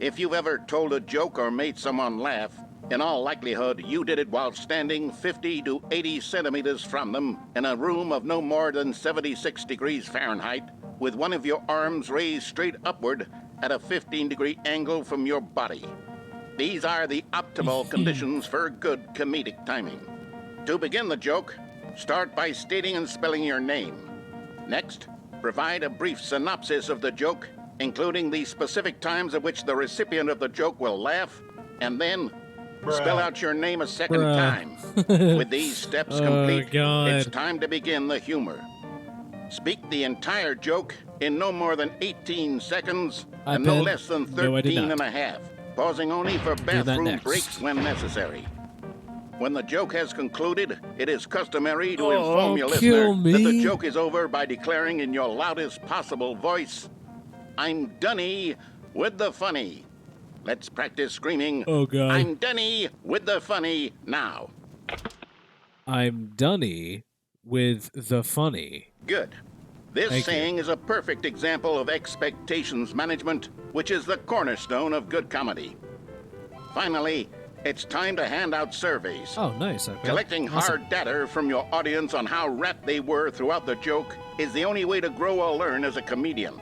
If you've ever told a joke or made someone laugh, in all likelihood, you did it while standing 50 to 80 centimeters from them in a room of no more than 76 degrees Fahrenheit, with one of your arms raised straight upward at a 15-degree angle from your body. These are the optimal conditions for good comedic timing. To begin the joke, start by stating and spelling your name. Next, provide a brief synopsis of the joke, including the specific times at which the recipient of the joke will laugh, and then spell out your name a second time. With these steps complete, it's time to begin the humor. Speak the entire joke in no more than 18 seconds and no less than 13 and a half, pausing only for bathroom breaks when necessary. When the joke has concluded, it is customary to inform your listener that the joke is over by declaring in your loudest possible voice, "I'm Dunny with the funny." Let's practice screaming, Oh, God. "I'm Dunny with the funny" now. I'm Dunny with the funny. Good. This Thank you. saying is a perfect example of expectations management, which is the cornerstone of good comedy. Finally, it's time to hand out surveys. Oh, nice. Okay. Collecting hard data from your audience on how rapt they were throughout the joke is the only way to grow or learn as a comedian.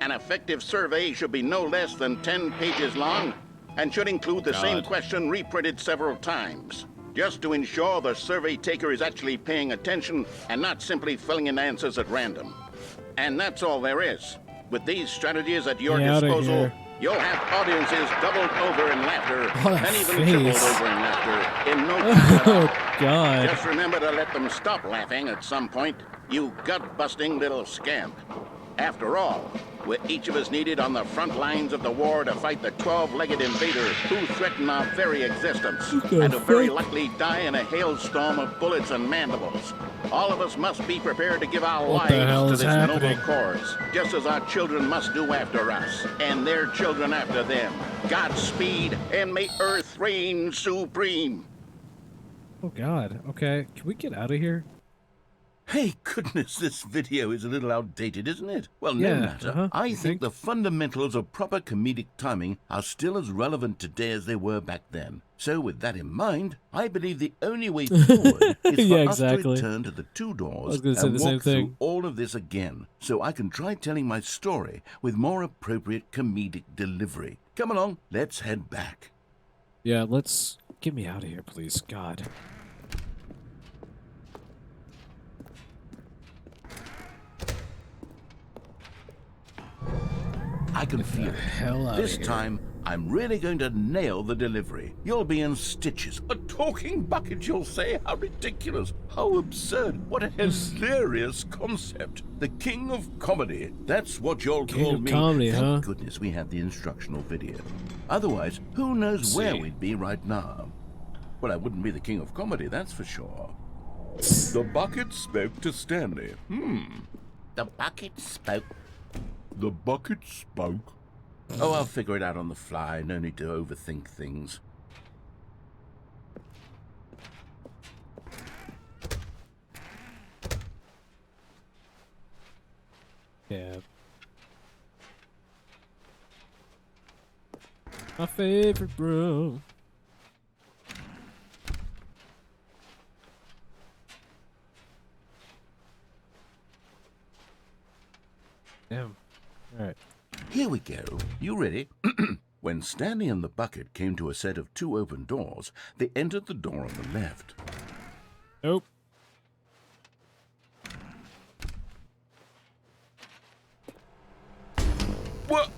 An effective survey should be no less than 10 pages long and should include the same question reprinted several times, just to ensure the survey taker is actually paying attention and not simply filling in answers at random. And that's all there is. With these strategies at your Get outta disposal, here. you'll have audiences doubled over in laughter Oh, that and even face. tripled over in laughter in no time at all. Oh, God. Just remember to let them stop laughing at some point, you gut-busting little scamp. After all, we're each of us needed on the front lines of the war to fight the 12-legged invader who threaten our very existence, and to very likely die in a hailstorm of bullets and mandibles. All of us must be prepared to give our What the hell lives is to this happening? noble cause, just as our children must do after us, and their children after them. Godspeed, and may Earth reign supreme. Oh, God. Okay. Can we get out of here? Hey, goodness, this video is a little outdated, isn't it? Well, no Yeah, matter. I you think the fundamentals of proper comedic timing are still as relevant today as they were back then. So, with that in mind, I believe the only way forward is for Yeah, us to exactly. return to the two I doors was gonna say and the same walk through thing. all of this again, so I can try telling my story with more appropriate comedic delivery. Come along, let's head back. Yeah, let's get me out of here, please. God. I can feel it. Hell out This of here. time, I'm really going to nail the delivery. You'll be in stitches. A talking bucket, you'll say? How ridiculous. How absurd. What a hilarious concept. The king of comedy. That's what you'll King call of me. comedy, Thank huh? goodness we had the instructional video. Otherwise, who knows where we'd be right now? Well, I wouldn't be the king of comedy, that's for sure. The bucket spoke to Stanley. The bucket spoke. The bucket spoke. Oh, I'll figure it out on the fly. No need to overthink things. Yeah. My favorite bro. Damn. All right. Here we go. You ready? When Stanley and the bucket came to a set of two open doors, they entered the door on the left. Nope. What?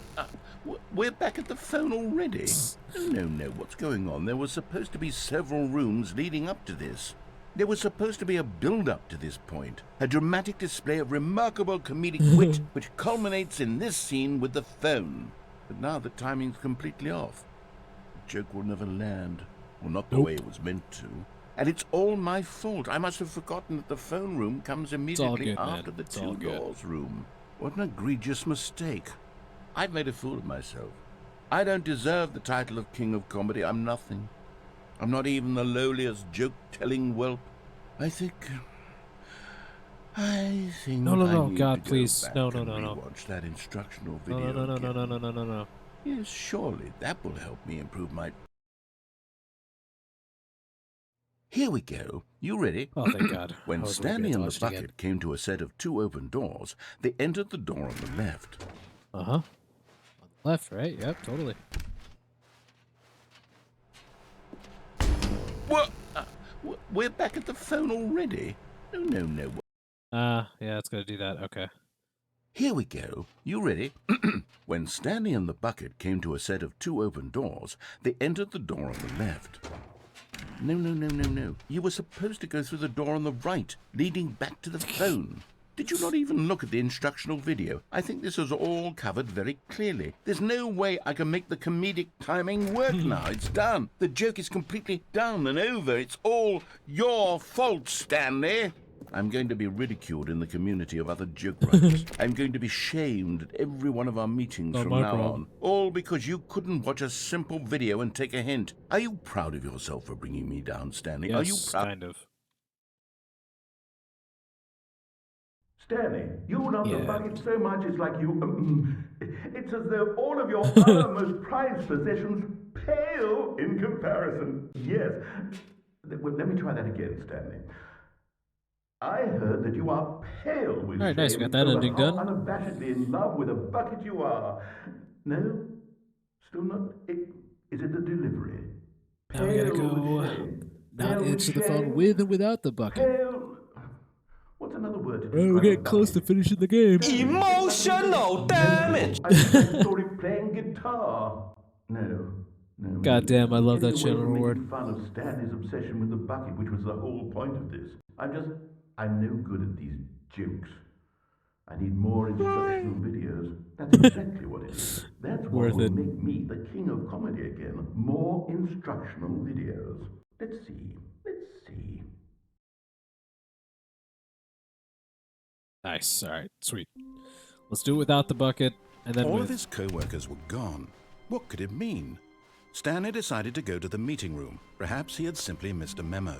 We're back at the phone already? No. What's going on? There was supposed to be several rooms leading up to this. There was supposed to be a build-up to this point, a dramatic display of remarkable comedic wit which culminates in this scene with the phone. But now the timing's completely off. The joke will never land, or not the way it was meant to. And it's all my fault. I must have forgotten that the phone room comes immediately good, after man. the It's all two good. doors room. What an egregious mistake. I've made a fool of myself. I don't deserve the title of King of Comedy. I'm nothing. I'm not even the lowliest joke-telling whelp. I think No, I need God, to please. go back No. and rewatch that instructional No, video. no. Yes, surely that will help me improve my... Here we go. You ready? Oh, thank God. I When was Stanley gonna and the watch it again. bucket came to a set of two open doors, they entered the door on the left. Uh-huh. On the left, right? Yep, totally. What? We're back at the phone already? No. Yeah, it's gonna do that. Okay. Here we go. You ready? When Stanley and the bucket came to a set of two open doors, they entered the door on the left. No. You were supposed to go through the door on the right, leading back to the phone. Did you not even look at the instructional video? I think this is all covered very clearly. There's no way I can make the comedic timing work now. It's done. The joke is completely done and over. It's all your fault, Stanley. I'm going to be ridiculed in the community of other joke writers. I'm going to be shamed at every one of our meetings Not from my now problem. on. All because you couldn't watch a simple video and take a hint. Are you proud of yourself for bringing me down, Stanley? Yes, Are you proud? kind of. Stanley, you love Yeah. the bucket so much it's like you... it's as though all of your other most prized possessions pale in comparison. Yes. Well, let me try that again, Stanley. I heard that you are pale with All right, nice. We shame got that over ending how done. unabashedly in love with a bucket you are. No? Still not... Is it the delivery? Now we gotta Pale go with shame. not Pale with answer the phone shame. with and without the bucket. Pale... What's another word to Well, we're describe getting a close to bucket? finishing the game. Emotional damage! I saw it playing guitar. No. God damn, I love that Getting away channel from award. making fun of Stanley's obsession with the bucket, which was the whole point of this. I'm no good at these jokes. I need more instructional videos. That's exactly what it is. That's what Worth will it. make me the king of comedy again. More instructional videos. Let's see. Nice. All right, sweet. Let's do it without the bucket, and then All with. of his co-workers were gone. What could it mean? Stanley decided to go to the meeting room. Perhaps he had simply missed a memo.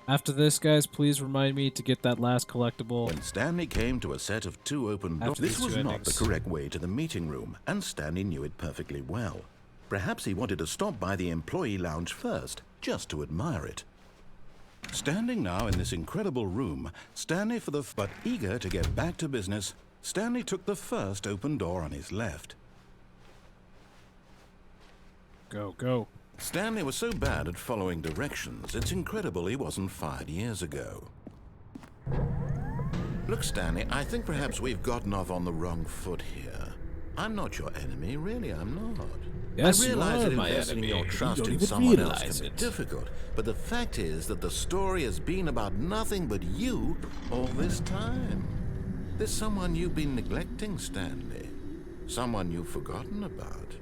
After this, guys, please remind me to get that last collectible. When Stanley came to a set of 2 open doors, this was not the correct way to the meeting room, and Stanley knew it perfectly well. Perhaps he wanted to stop by the employee lounge first, just to admire it. Standing now in this incredible room, Stanley but eager to get back to business, Stanley took the first open door on his left. Go, go. Stanley was so bad at following directions, it's incredible he wasn't fired years ago. Look, Stanley, I think perhaps we've gotten off on the wrong foot here. I'm not your enemy, really, I'm not. Yes, I realize you are that my investing enemy. your You trust don't in even someone else realize can it. be difficult, but the fact is that the story has been about nothing but you all this time. There's someone you've been neglecting, Stanley. Someone you've forgotten about.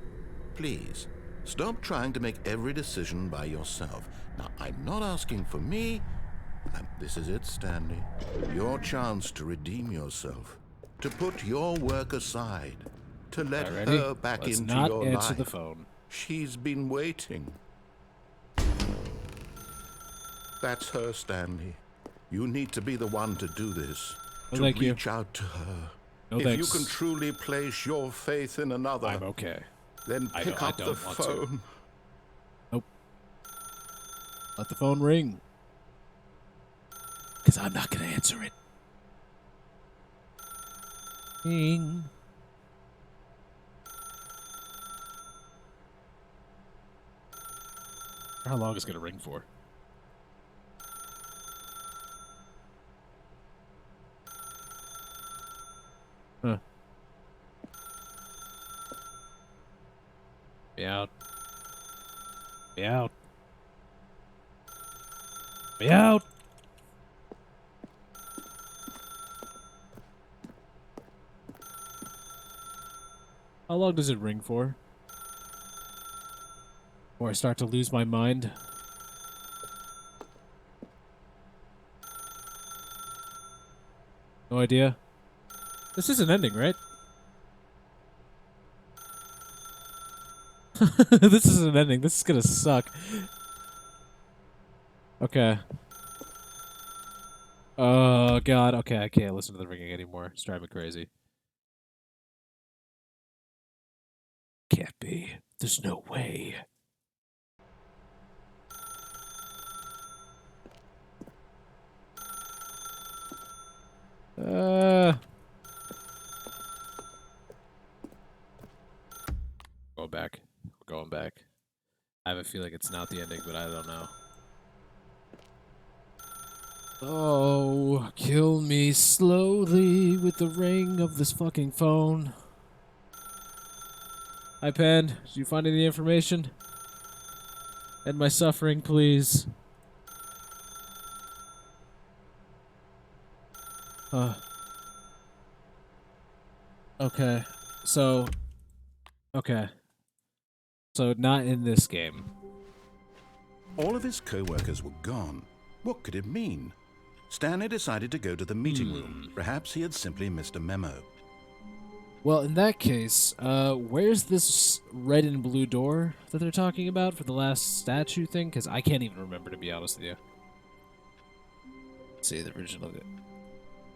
Please, stop trying to make every decision by yourself. Now, I'm not asking for me. This is it, Stanley. Your chance to redeem yourself. To put your work aside. To let her back Let's into not your answer life. the phone. She's been waiting. That's her, Stanley. You need to be the one to do this. No, to thank you. reach out to her. No, if thanks. you can truly place your faith in another, I'm okay. then I pick up the don't want to. phone. Nope. Let the phone ring. Because I'm not going to answer it. Ring. How long is it going to ring for? Huh. Be out. Be out. Be out. How long does it ring for? Before I start to lose my mind? No idea. This isn't ending, right? This isn't ending. This is gonna suck. Okay. Oh, God. Okay, I can't listen to the ringing anymore. It's driving me crazy. Can't be. There's no way. Going back. We're going back. I have a feeling it's not the ending, but I don't know. Oh, kill me slowly with the ring of this fucking phone. Hi, Pen. Did you find any information? End my suffering, please. Okay. So... Okay. So, not in this game. All of his co-workers were gone. What could it mean? Stanley decided to go to the meeting room. Perhaps he had simply missed a memo. Well, in that case, where's this red and blue door that they're talking about for the last statue thing? Because I can't even remember, to be honest with you. Let's see, the original...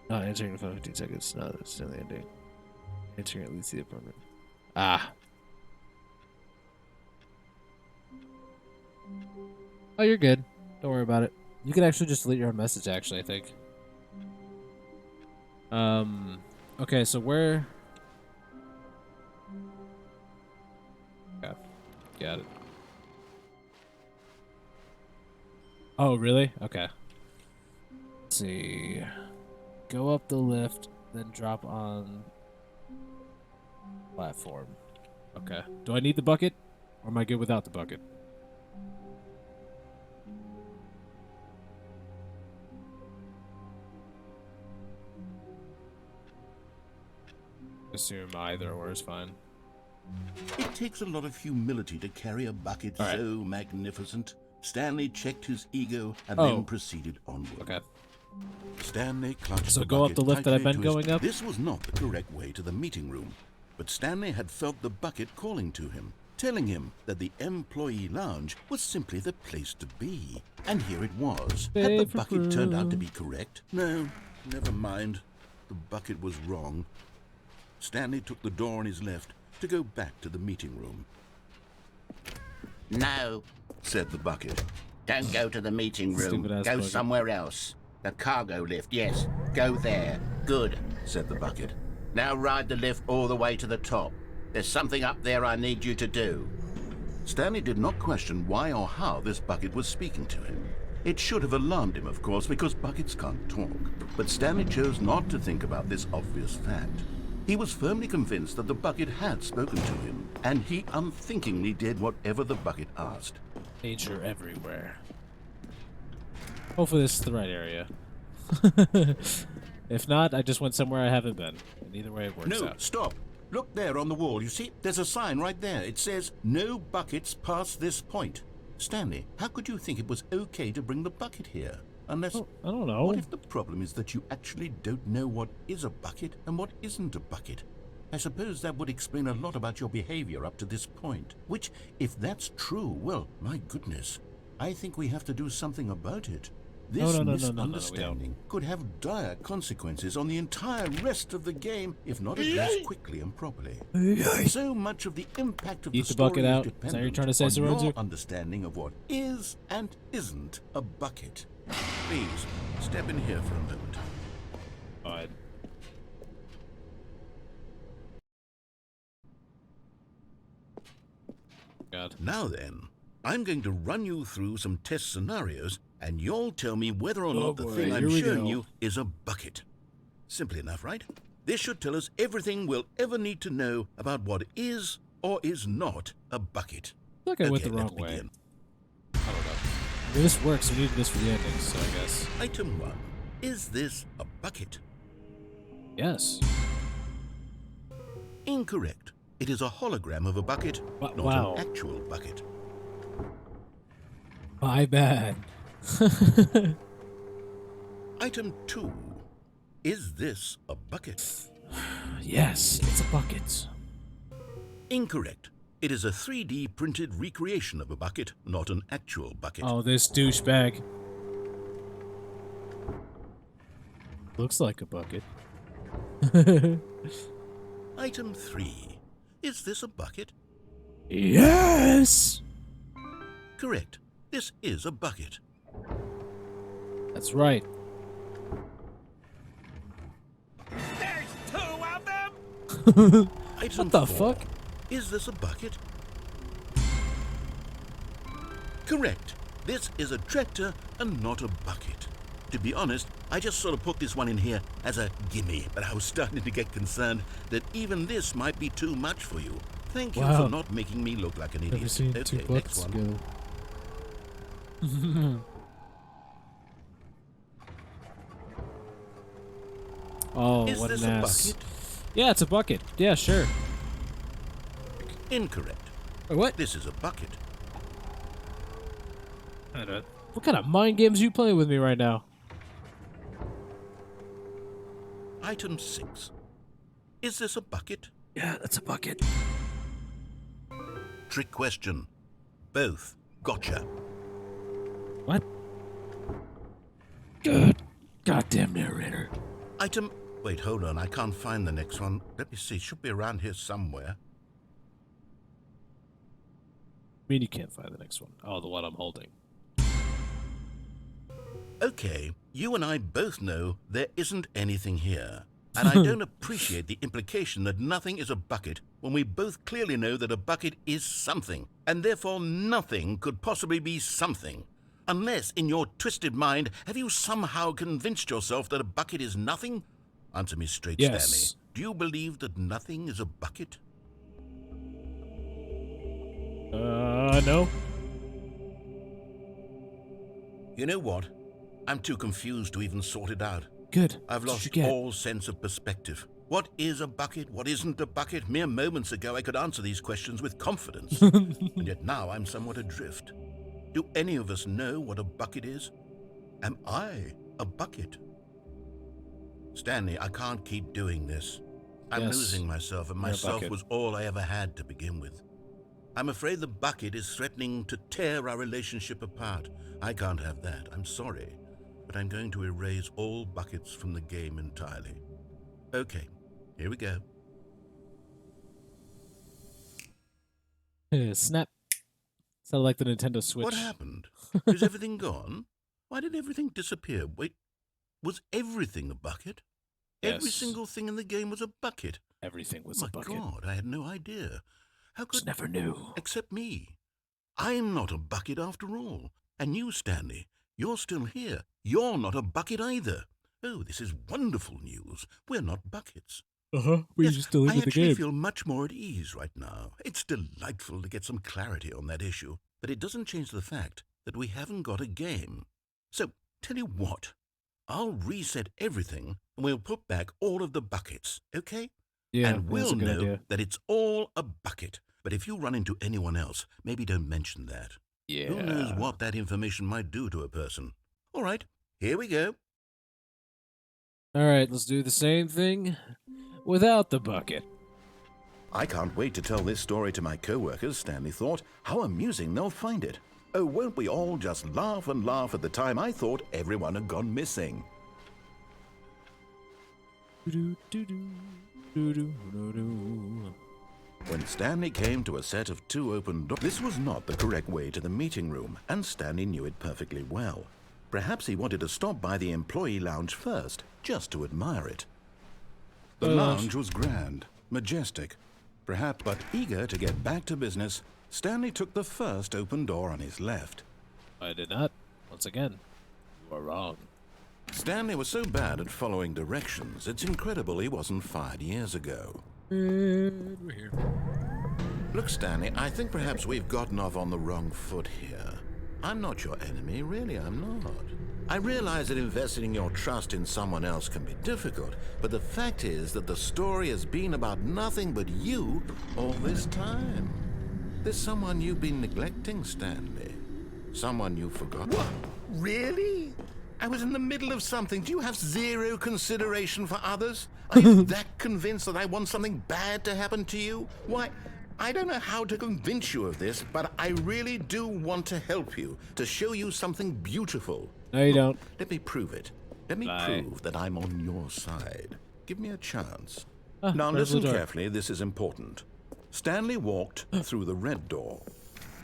Not answering the phone 15 seconds. No, that's still the ending. Answering at least the apartment. Ah. Oh, you're good. Don't worry about it. You can actually just delete your own message, actually, I think. Okay, so where... Yeah, got it. Oh, really? Okay. Let's see. Go up the lift, then drop on platform. Okay. Do I need the bucket? Or am I good without the bucket? Assume either or is fine. It takes a lot of humility to carry a bucket so magnificent. Stanley checked his ego and then proceeded onward. Okay. Stanley clutched So the go up bucket the lift that I've tightly been to his- going up? This was not the correct way to the meeting room, but Stanley had felt the bucket calling to him. telling him that the employee lounge was simply the place to be. And here it was. Had the bucket turned out to be correct? No, never mind. The bucket was wrong. Stanley took the door on his left to go back to the meeting room. No, Said the bucket. don't go to the meeting room. Stupid-ass Go bucket. somewhere else. The cargo lift, yes. Go there. Good. Said the bucket. Now ride the lift all the way to the top. There's something up there I need you to do. Stanley did not question why or how this bucket was speaking to him. It should have alarmed him, of course, because buckets can't talk. But Stanley chose not to think about this obvious fact. He was firmly convinced that the bucket had spoken to him, and he unthinkingly did whatever the bucket asked. Nature everywhere. Hopefully this is the right area. If not, I just went somewhere I haven't been. And either way it works No, out. stop. Look there on the wall. You see, there's a sign right there. It says, "No buckets past this point." Stanley, how could you think it was okay to bring the bucket here? Unless... Oh, I don't know. What if the problem is that you actually don't know what is a bucket and what isn't a bucket? I suppose that would explain a lot about your behavior up to this point. Which, if that's true, well, my goodness, I think we have to do something about it. This No, we don't. misunderstanding could have dire consequences on the entire rest of the game if not addressed quickly and properly. So much of the impact of Eat the the story bucket is out. Is that dependent what you're trying to say, on Sorenzo? your understanding of what is and isn't a bucket. Please, step in here for a moment. Fine. God. Now then, I'm going to run you through some test scenarios, and you'll tell me whether or not the boy, thing here I'm we showing go. you is a bucket. Simple enough, right? This should tell us everything we'll ever need to know about what is or is not a bucket. I feel like I went Okay, the wrong let's way. begin. I don't know. I mean, this works. We needed this for the ending, so I guess. Item 1. Is this a bucket? Yes. Incorrect. It is a hologram of a bucket, not Wow. an actual bucket. My bad. Item 2. Is this a bucket? Yes, it's a bucket. Incorrect. It is a 3D printed recreation of a bucket, not an actual bucket. Oh, this douchebag. Looks like a bucket. Item 3. Is this a bucket? Yes! Correct. This is a bucket. That's right. There's two of them! Item What the 4. fuck? Is this a bucket? Correct. This is a tractor and not a bucket. To be honest, I just sort of put this one in here as a gimme, but I was starting to get concerned that even this might be too much for you. Thank you Wow. for not making me look like an idiot. Never seen Okay, two next buckets one. together. Oh, Is what this an a ass. bucket? Yeah, it's a bucket. Yeah, sure. Incorrect. Wait, what? This is a bucket. I don't. What kind of mind games are you playing with me right now? Item 6. Is this a bucket? Yeah, that's a bucket. Trick question. Both. Gotcha. What? Good. Goddamn narrator. Item... Wait, hold on. I can't find the next one. Let me see. Should be around here somewhere. I mean, you can't find the next one. Oh, the one I'm holding. Okay, you and I both know there isn't anything here. And I don't appreciate the implication that nothing is a bucket when we both clearly know that a bucket is something, and therefore nothing could possibly be something. Unless, in your twisted mind, have you somehow convinced yourself that a bucket is nothing? Answer me straight, Yes. Stanley. Do you believe that nothing is a bucket? No. You know what? I'm too confused to even sort it out. Good. I've That's what lost you get. all sense of perspective. What is a bucket? What isn't a bucket? Mere moments ago, I could answer these questions with confidence. And yet now I'm somewhat adrift. Do any of us know what a bucket is? Am I a bucket? Stanley, I can't keep doing this. I'm Yes. losing myself, and You're a myself bucket. was all I ever had to begin with. I'm afraid the bucket is threatening to tear our relationship apart. I can't have that. I'm sorry. But I'm going to erase all buckets from the game entirely. Okay, here we go. Snap. Sounded like the Nintendo Switch. What happened? Is everything gone? Why did everything disappear? Wait, was everything a bucket? Every Yes. single thing in the game was a bucket. Everything was a My bucket. God, I had no idea. How could... Just never knew. Except me. I'm not a bucket after all. And you, Stanley, you're still here. You're not a bucket either. Oh, this is wonderful news. We're not buckets. We Yes, just deleted I the actually game. feel much more at ease right now. It's delightful to get some clarity on that issue, but it doesn't change the fact that we haven't got a game. So, tell you what, I'll reset everything and we'll put back all of the buckets, okay? Yeah, And that's we'll a good know idea. that it's all a bucket. But if you run into anyone else, maybe don't mention that. Yeah. Who knows what that information might do to a person? All right, here we go. All right, let's do the same thing without the bucket. I can't wait to tell this story to my co-workers, Stanley thought. How amusing they'll find it. Oh, won't we all just laugh and laugh at the time I thought everyone had gone missing. When Stanley came to a set of 2 open doors, this was not the correct way to the meeting room, and Stanley knew it perfectly well. Perhaps he wanted to stop by the employee lounge first, just to admire it. The lounge was grand, majestic, perhaps, but eager to get back to business, Stanley took the first open door on his left. I did not. Once again, you are wrong. Stanley was so bad at following directions, it's incredible he wasn't fired years ago. And we're here. Look, Stanley, I think perhaps we've gotten off on the wrong foot here. I'm not your enemy, really, I'm not. I realize that investing your trust in someone else can be difficult, but the fact is that the story has been about nothing but you all this time. There's someone you've been neglecting, Stanley. Someone you forgot. What? Really? I was in the middle of something. Do you have zero consideration for others? Are you that convinced that I want something bad to happen to you? Why, I don't know how to convince you of this, but I really do want to help you, to show you something beautiful. No, you don't. Let me prove it. Let me Bye. prove that I'm on your side. Give me a chance. Ah, Now there's the listen door. carefully, this is important. Stanley walked through the red door.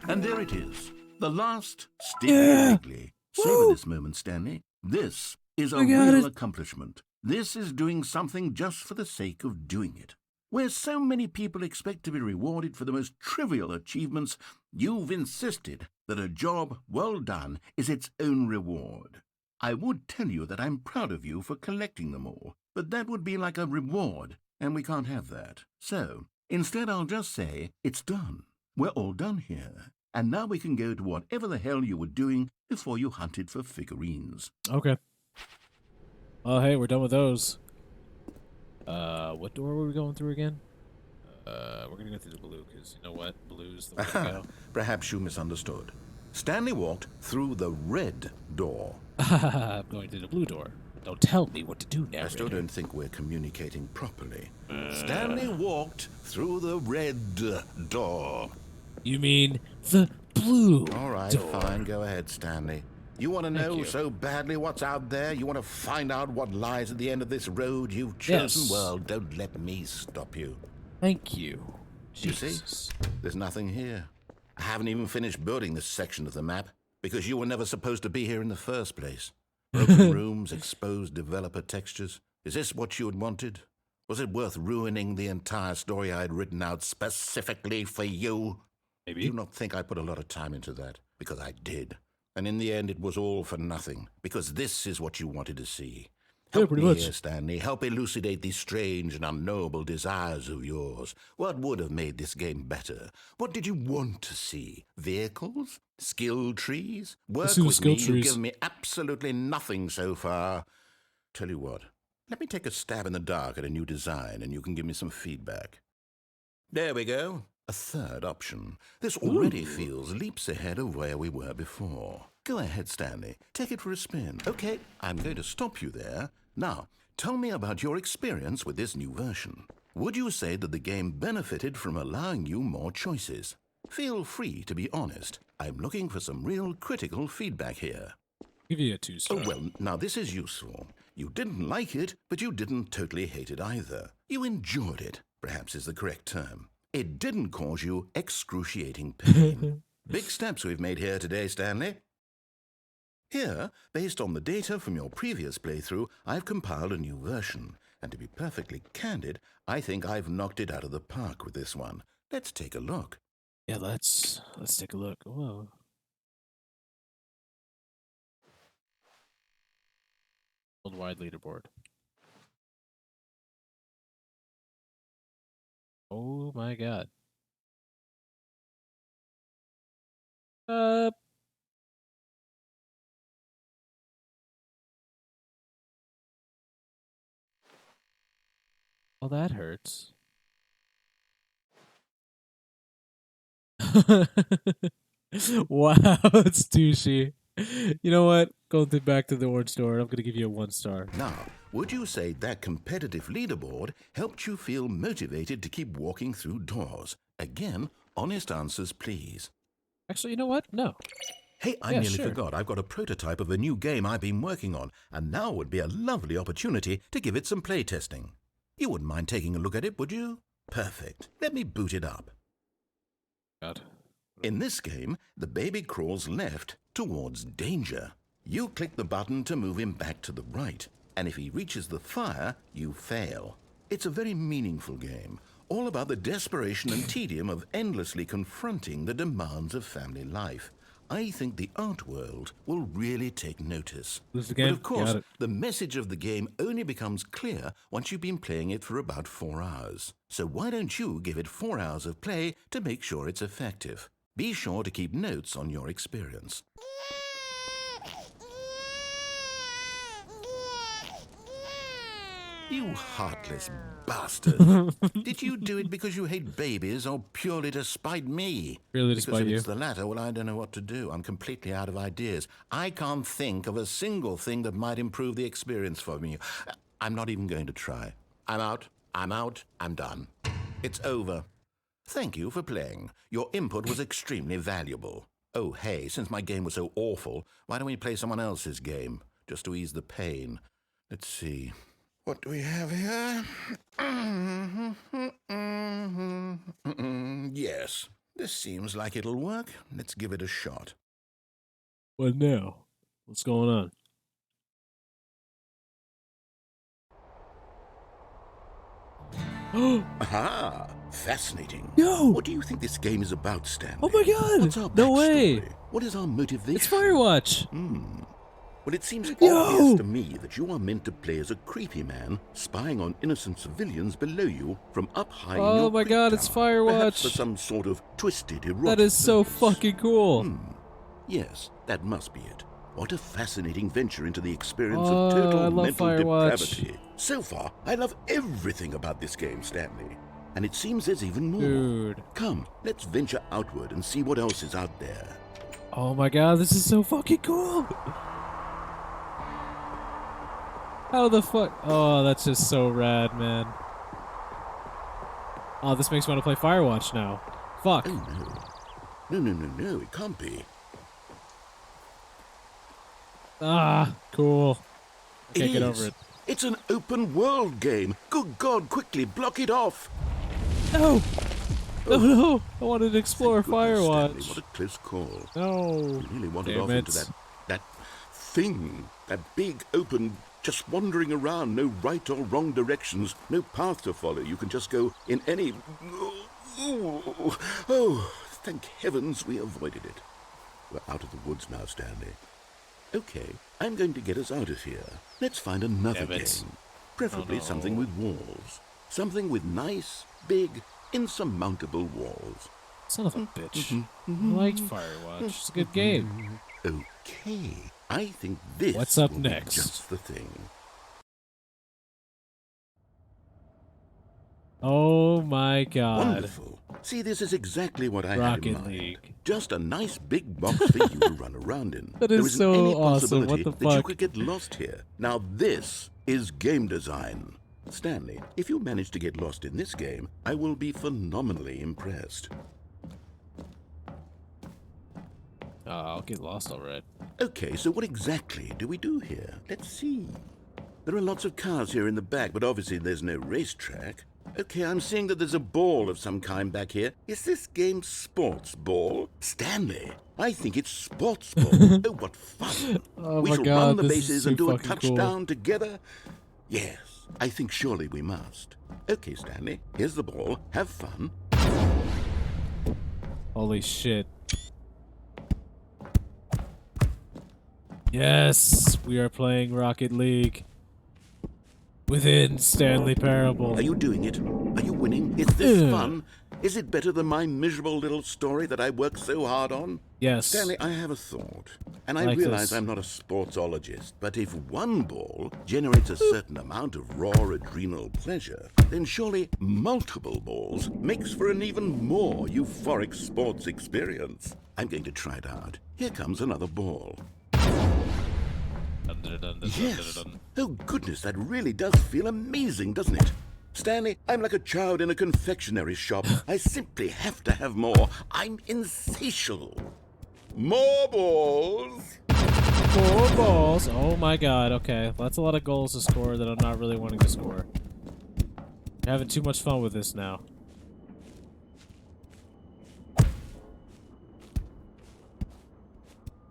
And there it is. The last Sticky Wrigley. Savor this moment, Stanley. This is a I got real it. accomplishment. This is doing something just for the sake of doing it. Where so many people expect to be rewarded for the most trivial achievements, you've insisted that a job well done is its own reward. I would tell you that I'm proud of you for collecting them all, but that would be like a reward, and we can't have that. So, instead I'll just say, it's done. We're all done here. And now we can go to whatever the hell you were doing before you hunted for figurines. Okay. Oh, hey, we're done with those. What door were we going through again? We're gonna go through the blue, because you know what? Blue's the way to go. Perhaps you misunderstood. Stanley walked through the red door. I'm going through the blue door. Don't tell me what to do now. I still don't think we're communicating properly. Stanley walked through the red door. You mean the blue All right, door. fine. Go ahead, Stanley. You want to know you. so badly what's out there? You want to find out what lies at the end of this road you've chosen? Yes. Well, don't let me stop you. Thank you. You see? Jesus. There's nothing here. I haven't even finished building this section of the map because you were never supposed to be here in the first place. Broken rooms, exposed developer textures. Is this what you had wanted? Was it worth ruining the entire story I had written out specifically for you? Maybe. Do not think I put a lot of time into that, because I did. And in the end, it was all for nothing, because this is what you wanted to see. Help pretty me much. here, Stanley. Help elucidate these strange and unknowable desires of yours. What would have made this game better? What did you want to see? Vehicles? Skill trees? Work see the with skill me. You've trees. given me absolutely nothing so far. Tell you what, let me take a stab in the dark at a new design, and you can give me some feedback. There we go. A third option. This already feels leaps ahead of where we were before. Go ahead, Stanley. Take it for a spin. Okay, I'm going to stop you there. Now, tell me about your experience with this new version. Would you say that the game benefited from allowing you more choices? Feel free to be honest. I'm looking for some real critical feedback here. Give you a 2-star. Oh, well, now this is useful. You didn't like it, but you didn't totally hate it either. You enjoyed it, perhaps is the correct term. It didn't cause you excruciating pain. Big steps we've made here today, Stanley. Here, based on the data from your previous playthrough, I've compiled a new version. And to be perfectly candid, I think I've knocked it out of the park with this one. Let's take a look. Yeah, let's take a look. Whoa. Worldwide leaderboard. Oh my god. Well, that hurts. Wow, it's douchey. You know what? Going back to the orange store, I'm gonna give you a 1-star. Now, would you say that competitive leaderboard helped you feel motivated to keep walking through doors? Again, honest answers, please. Actually, you know what? No. Hey, I nearly forgot. I've got a prototype of a new game I've been working on, and now would be a lovely opportunity to give it some playtesting. You wouldn't mind taking a look at it, would you? Perfect. Let me boot it up. God. In this game, the baby crawls left towards danger. You click the button to move him back to the right, and if he reaches the fire, you fail. It's a very meaningful game, all about the desperation and tedium of endlessly confronting the demands of family life. I think the art world will really take notice. Lose the game? But of course, Got it. the message of the game only becomes clear once you've been playing it for about 4 hours. So why don't you give it 4 hours of play to make sure it's effective? Be sure to keep notes on your experience. You heartless bastard. Did you do it because you hate babies or purely to spite me? Really to Because spite if you. it's the latter, well, I don't know what to do. I'm completely out of ideas. I can't think of a single thing that might improve the experience for me. I'm not even going to try. I'm out. I'm done. It's over. Thank you for playing. Your input was extremely valuable. Oh, hey, since my game was so awful, why don't we play someone else's game? Just to ease the pain. Let's see. What do we have here? Yes, this seems like it'll work. Let's give it a shot. What now? What's going on? Aha! Fascinating. Yo! What do you think this game is about, Stanley? Oh my god! What's our No backstory? way! What is our motivation? It's Firewatch! Well, it seems Yo! obvious to me that you are meant to play as a creepy man spying on innocent civilians below you from up high in Oh your my creep god, it's tower. Perhaps for Firewatch! some sort of twisted erotic That is so purpose. fucking cool! Yes, that must be it. What a fascinating venture into the experience Oh, of total I love mental Firewatch. depravity. So far, I love everything about this game, Stanley. And it seems there's even more. Dude. Come, let's venture outward and see what else is out there. Oh my god, this is so fucking cool! How the fuck? Oh, that's just so rad, man. Oh, this makes me want to play Firewatch now. Fuck. Oh, no, it can't be. Ah, cool. I can't It get is. over it. It's an open world game. Good God, quickly block it off. No! No! I wanted to explore Thank goodness, Stanley, Firewatch. what a close call. No. You really wanted Damn off into it. that thing, that big open, just wandering around, no right or wrong directions, no path to follow. You can just go in any. Oh, thank heavens we avoided it. We're out of the woods now, Stanley. Okay, I'm going to get us out of here. Let's find another Damn it. game. Preferably Oh, no. something with walls. Something with nice, big, insurmountable walls. Son of a bitch. I liked Firewatch. It's a good game. Okay, I think this What's up will be next? just the thing. Oh my god. Wonderful. See, this is exactly what I had in Rocket mind. League. Just a nice big box for you to run around in. That There is isn't so any awesome. What possibility the that you fuck? could get lost here. Now this is game design. Stanley, if you manage to get lost in this game, I will be phenomenally impressed. I'll get lost already. Okay, so what exactly do we do here? Let's see. There are lots of cars here in the back, but obviously there's no racetrack. Okay, I'm seeing that there's a ball of some kind back here. Is this game sports ball? Stanley, I think it's sports ball. Oh, what fun. Oh We my shall god, run the this bases is too and do a fucking touchdown cool. together. Yes, I think surely we must. Okay, Stanley, here's the ball. Have fun. Holy shit. Yes, we are playing Rocket League within Stanley Parable. Are you doing it? Are you winning? Is this fun? Is it better than my miserable little story that I worked so hard on? Yes. Stanley, I have a thought. And I Like realize this. I'm not a sportsologist, but if one ball generates a certain amount of raw adrenal pleasure, then surely multiple balls makes for an even more euphoric sports experience. I'm going to try it out. Here comes another ball. Yes. Oh, goodness, that really does feel amazing, doesn't it? Stanley, I'm like a child in a confectionery shop. I simply have to have more. I'm insatiable. More balls. 4 balls. Oh my god, okay. That's a lot of goals to score that I'm not really wanting to score. You're having too much fun with this now.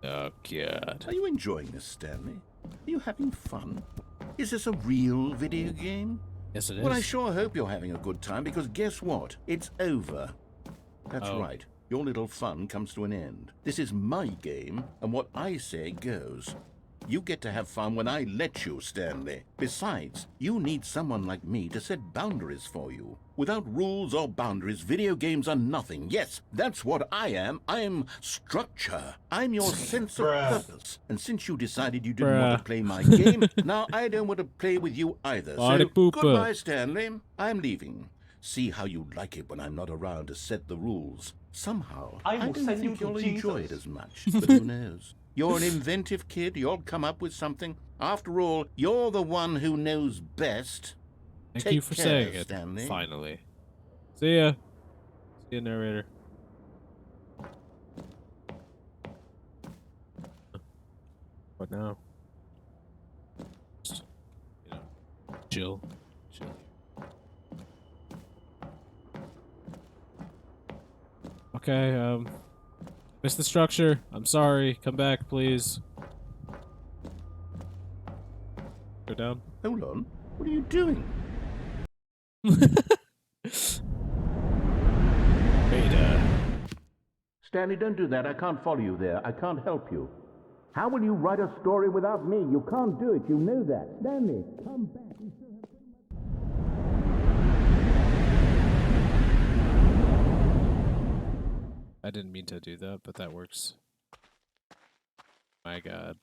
Oh god. Are you enjoying this, Stanley? Are you having fun? Is this a real video game? Yes, it is. Well, I sure hope you're having a good time, because guess what? It's over. That's right. Your little fun comes to an end. This is my game, and what I say goes. You get to have fun when I let you, Stanley. Besides, you need someone like me to set boundaries for you. Without rules or boundaries, video games are nothing. Yes, that's what I am. I'm structure. I'm your sense of purpose. And since you decided you didn't want to play my game, now I don't want to play with you either. Party So, pooper. goodbye, Stanley. I'm leaving. See how you like it when I'm not around to set the rules. Somehow, I don't think you'll enjoy it as much. But who knows? You're an inventive kid. You'll come up with something. After all, you're the one who knows best. Thank Take you for care, saying it. Stanley. Finally. See ya. See ya, narrator. What now? Just, chill. Chill. Okay, missed the structure. I'm sorry. Come back, please. Go down. Hold on. What are you doing? Wait, Stanley, don't do that. I can't follow you there. I can't help you. How will you write a story without me? You can't do it. You know that. Stanley, come back. I didn't mean to do that, but that works. My god.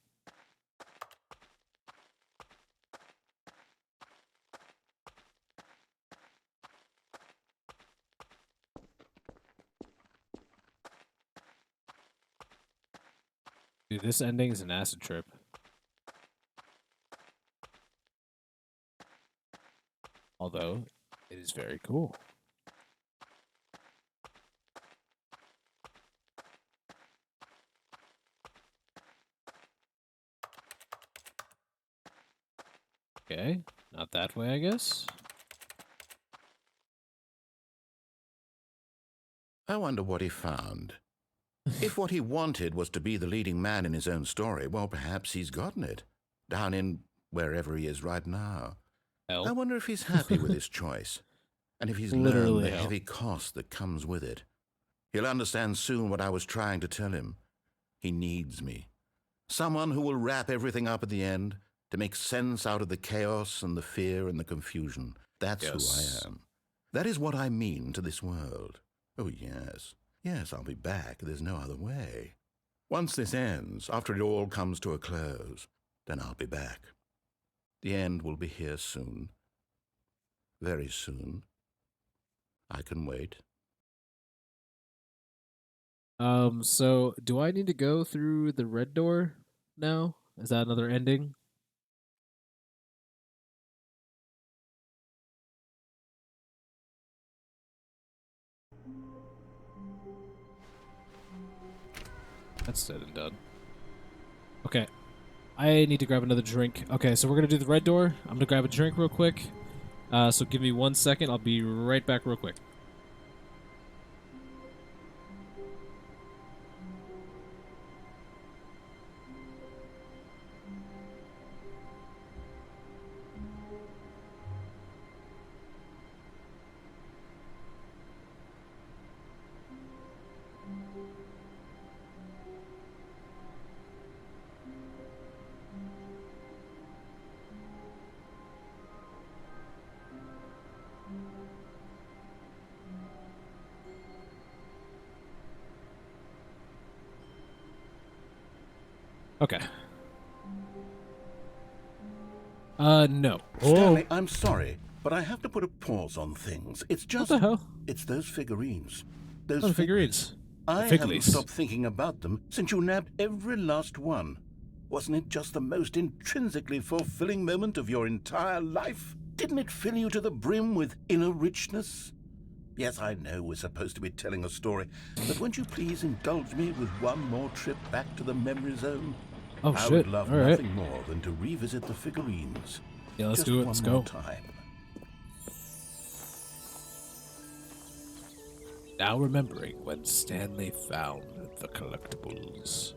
Dude, this ending is an acid trip. Although, it is very cool. Okay, not that way, I guess. I wonder what he found. If what he wanted was to be the leading man in his own story, well, perhaps he's gotten it. Down in wherever he is right now. Hell. I wonder if he's happy with his choice. And if he's Literally learned the hell. heavy cost that comes with it. He'll understand soon what I was trying to tell him. He needs me. Someone who will wrap everything up at the end to make sense out of the chaos and the fear and the confusion. That's who I am. That is what I mean to this world. Oh, yes. Yes, I'll be back. There's no other way. Once this ends, after it all comes to a close, then I'll be back. The end will be here soon. Very soon. I can wait. So do I need to go through the red door now? Is that another ending? That's said and done. Okay. I need to grab another drink. Okay, so we're gonna do the red door. I'm gonna grab a drink real quick. So give me 1 second. I'll be right back real quick. Okay. No. Stanley, I'm sorry, but I have to put a pause on things. It's just... What the hell? It's those figurines. Those Oh, the figurines. I The haven't figlies. stopped thinking about them since you nabbed every last one. Wasn't it just the most intrinsically fulfilling moment of your entire life? Didn't it fill you to the brim with inner richness? Yes, I know we're supposed to be telling a story, but won't you please indulge me with one more trip back to the memory zone? Oh, I shit. would love All right. nothing more than to revisit the figurines. Yeah, let's Just do it. one Let's more go. time. Now remembering when Stanley found the collectibles.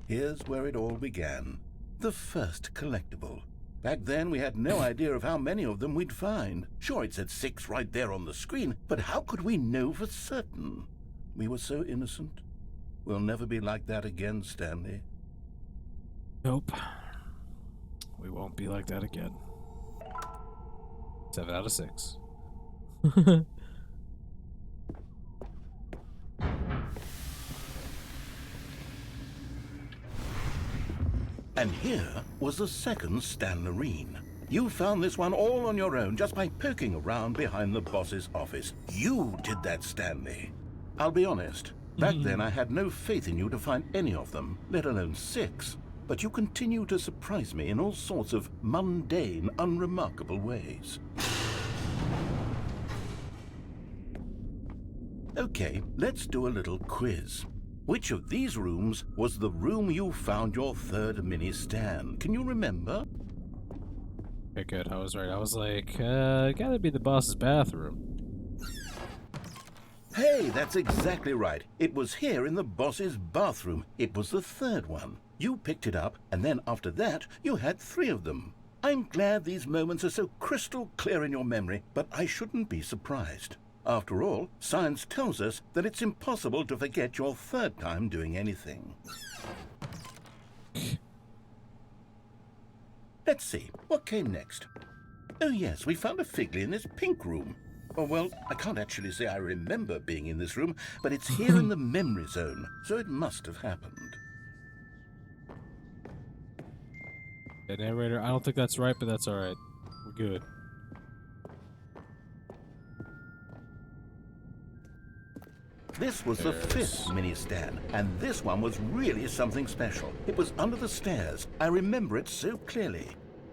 Here's where it all began. The first collectible. Back then, we had no idea of how many of them we'd find. Sure, it said 6 right there on the screen, but how could we know for certain? We were so innocent. We'll never be like that again, Stanley. Nope. We won't be like that again. 7 out of 6. And here was the second Stanlerine. You found this one all on your own just by poking around behind the boss's office. You did that, Stanley. I'll be honest. Back then, I had no faith in you to find any of them, let alone 6. But you continue to surprise me in all sorts of mundane, unremarkable ways. Okay, let's do a little quiz. Which of these rooms was the room you found your third mini stand? Can you remember? Okay, good. I was right. I was like, gotta be the boss's bathroom. Hey, that's exactly right. It was here in the boss's bathroom. It was the third one. You picked it up, and then after that, you had 3 of them. I'm glad these moments are so crystal clear in your memory, but I shouldn't be surprised. After all, science tells us that it's impossible to forget your third time doing anything. Let's see, what came next? Oh yes, we found a Figley in this pink room. Oh well, I can't actually say I remember being in this room, but it's here in the memory zone, so it must have happened. The narrator, I don't think that's right, but that's alright. We're good. This was the 5th mini stand, and this one was really something special. It was under the stairs. I remember it so clearly.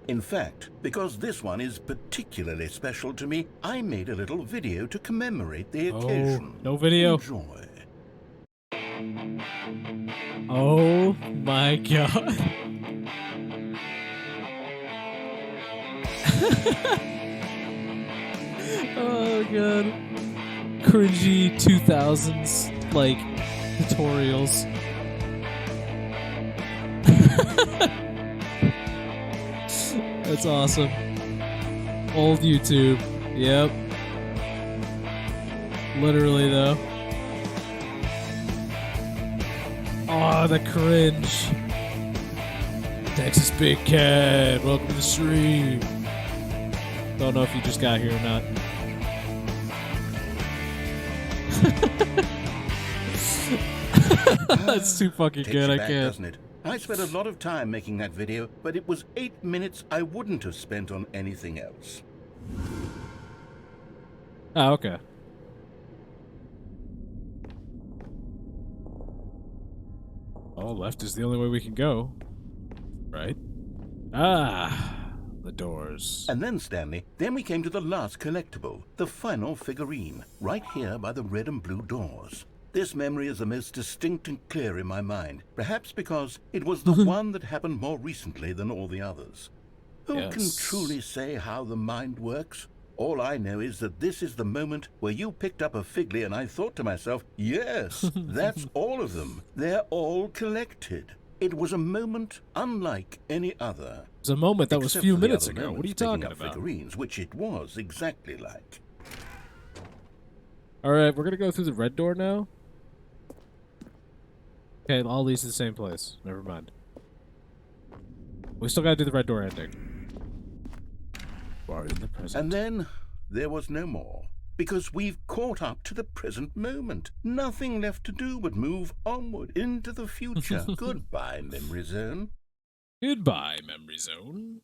In fact, because this one is particularly special to me, I made a little video to commemorate the occasion. No video. Enjoy. Oh my god. Oh god. Cringy 2000s, like, tutorials. That's awesome. Old YouTube. Yep. Literally, though. Oh, the cringe. Texas Big Cat, welcome to the stream. Don't know if you just got here or not. That's too fucking good, I Back, can't. doesn't it? I spent a lot of time making that video, but it was 8 minutes I wouldn't have spent on anything else. Oh, okay. Oh, left is the only way we can go. Right? Ah, the doors. And then, Stanley, then we came to the last collectible, the final figurine, right here by the red and blue doors. This memory is the most distinct and clear in my mind, perhaps because it was the one that happened more recently than all the others. Who can truly say how the mind works? All I know is that this is the moment where you picked up a Figley and I thought to myself, yes, that's all of them. They're all collected. It was a moment unlike any other. It was a moment that was a Except few for the minutes other ago. What are moments you picking talking up about? Figurines, which it was exactly like. Alright, we're gonna go through the red door now. Okay, all these to the same place. Never mind. We still gotta do the red door ending. Are in the present. And then there was no more, because we've caught up to the present moment. Nothing left to do but move onward into the future. Goodbye, Memory Zone. Goodbye, Memory Zone.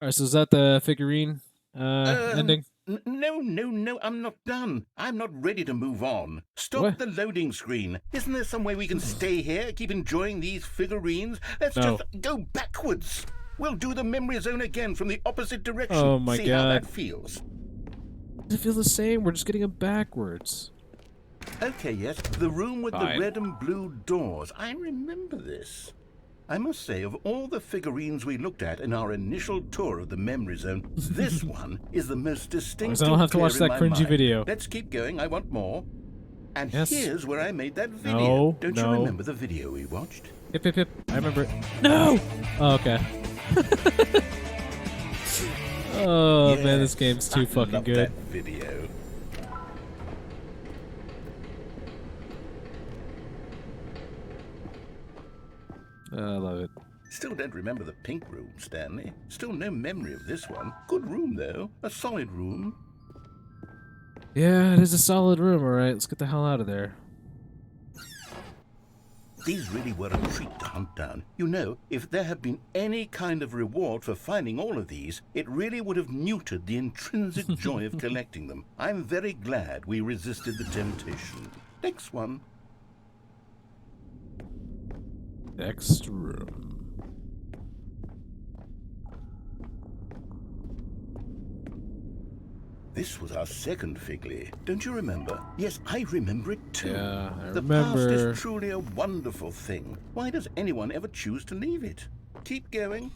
Alright, so is that the figurine ending? No, I'm not done. I'm not ready to move on. Stop What? the loading screen. Isn't there some way we can stay here, keep enjoying these figurines? Let's No. just go backwards. We'll do the Memory Zone again from the opposite direction. Oh my See how that God. feels. Does it feel the same? We're just getting them backwards. Okay, yes, the room with Fine. the red and blue doors. I remember this. I must say, of all the figurines we looked at in our initial tour of the Memory Zone, this one is the most distinct. I don't have to watch clear that in my cringy mind. video. Let's keep going. I want more. And Yes. here's where I made that video. No, Don't no. you remember the video we watched? Hip. I remember it. No! Oh, okay. Oh, man, this game's too I fucking love good. That video. I love it. Still don't remember the pink room, Stanley. Still no memory of this one. Good room, though. A solid room. Yeah, it is a solid room, alright. Let's get the hell out of there. These really were a treat to hunt down. You know, if there had been any kind of reward for finding all of these, it really would have neutered the intrinsic joy of collecting them. I'm very glad we resisted the temptation. Next one. Next room. This was our second Figley. Don't you remember? Yes, I remember it too. Yeah, I The past remember. is truly a wonderful thing. Why does anyone ever choose to leave it? Keep going.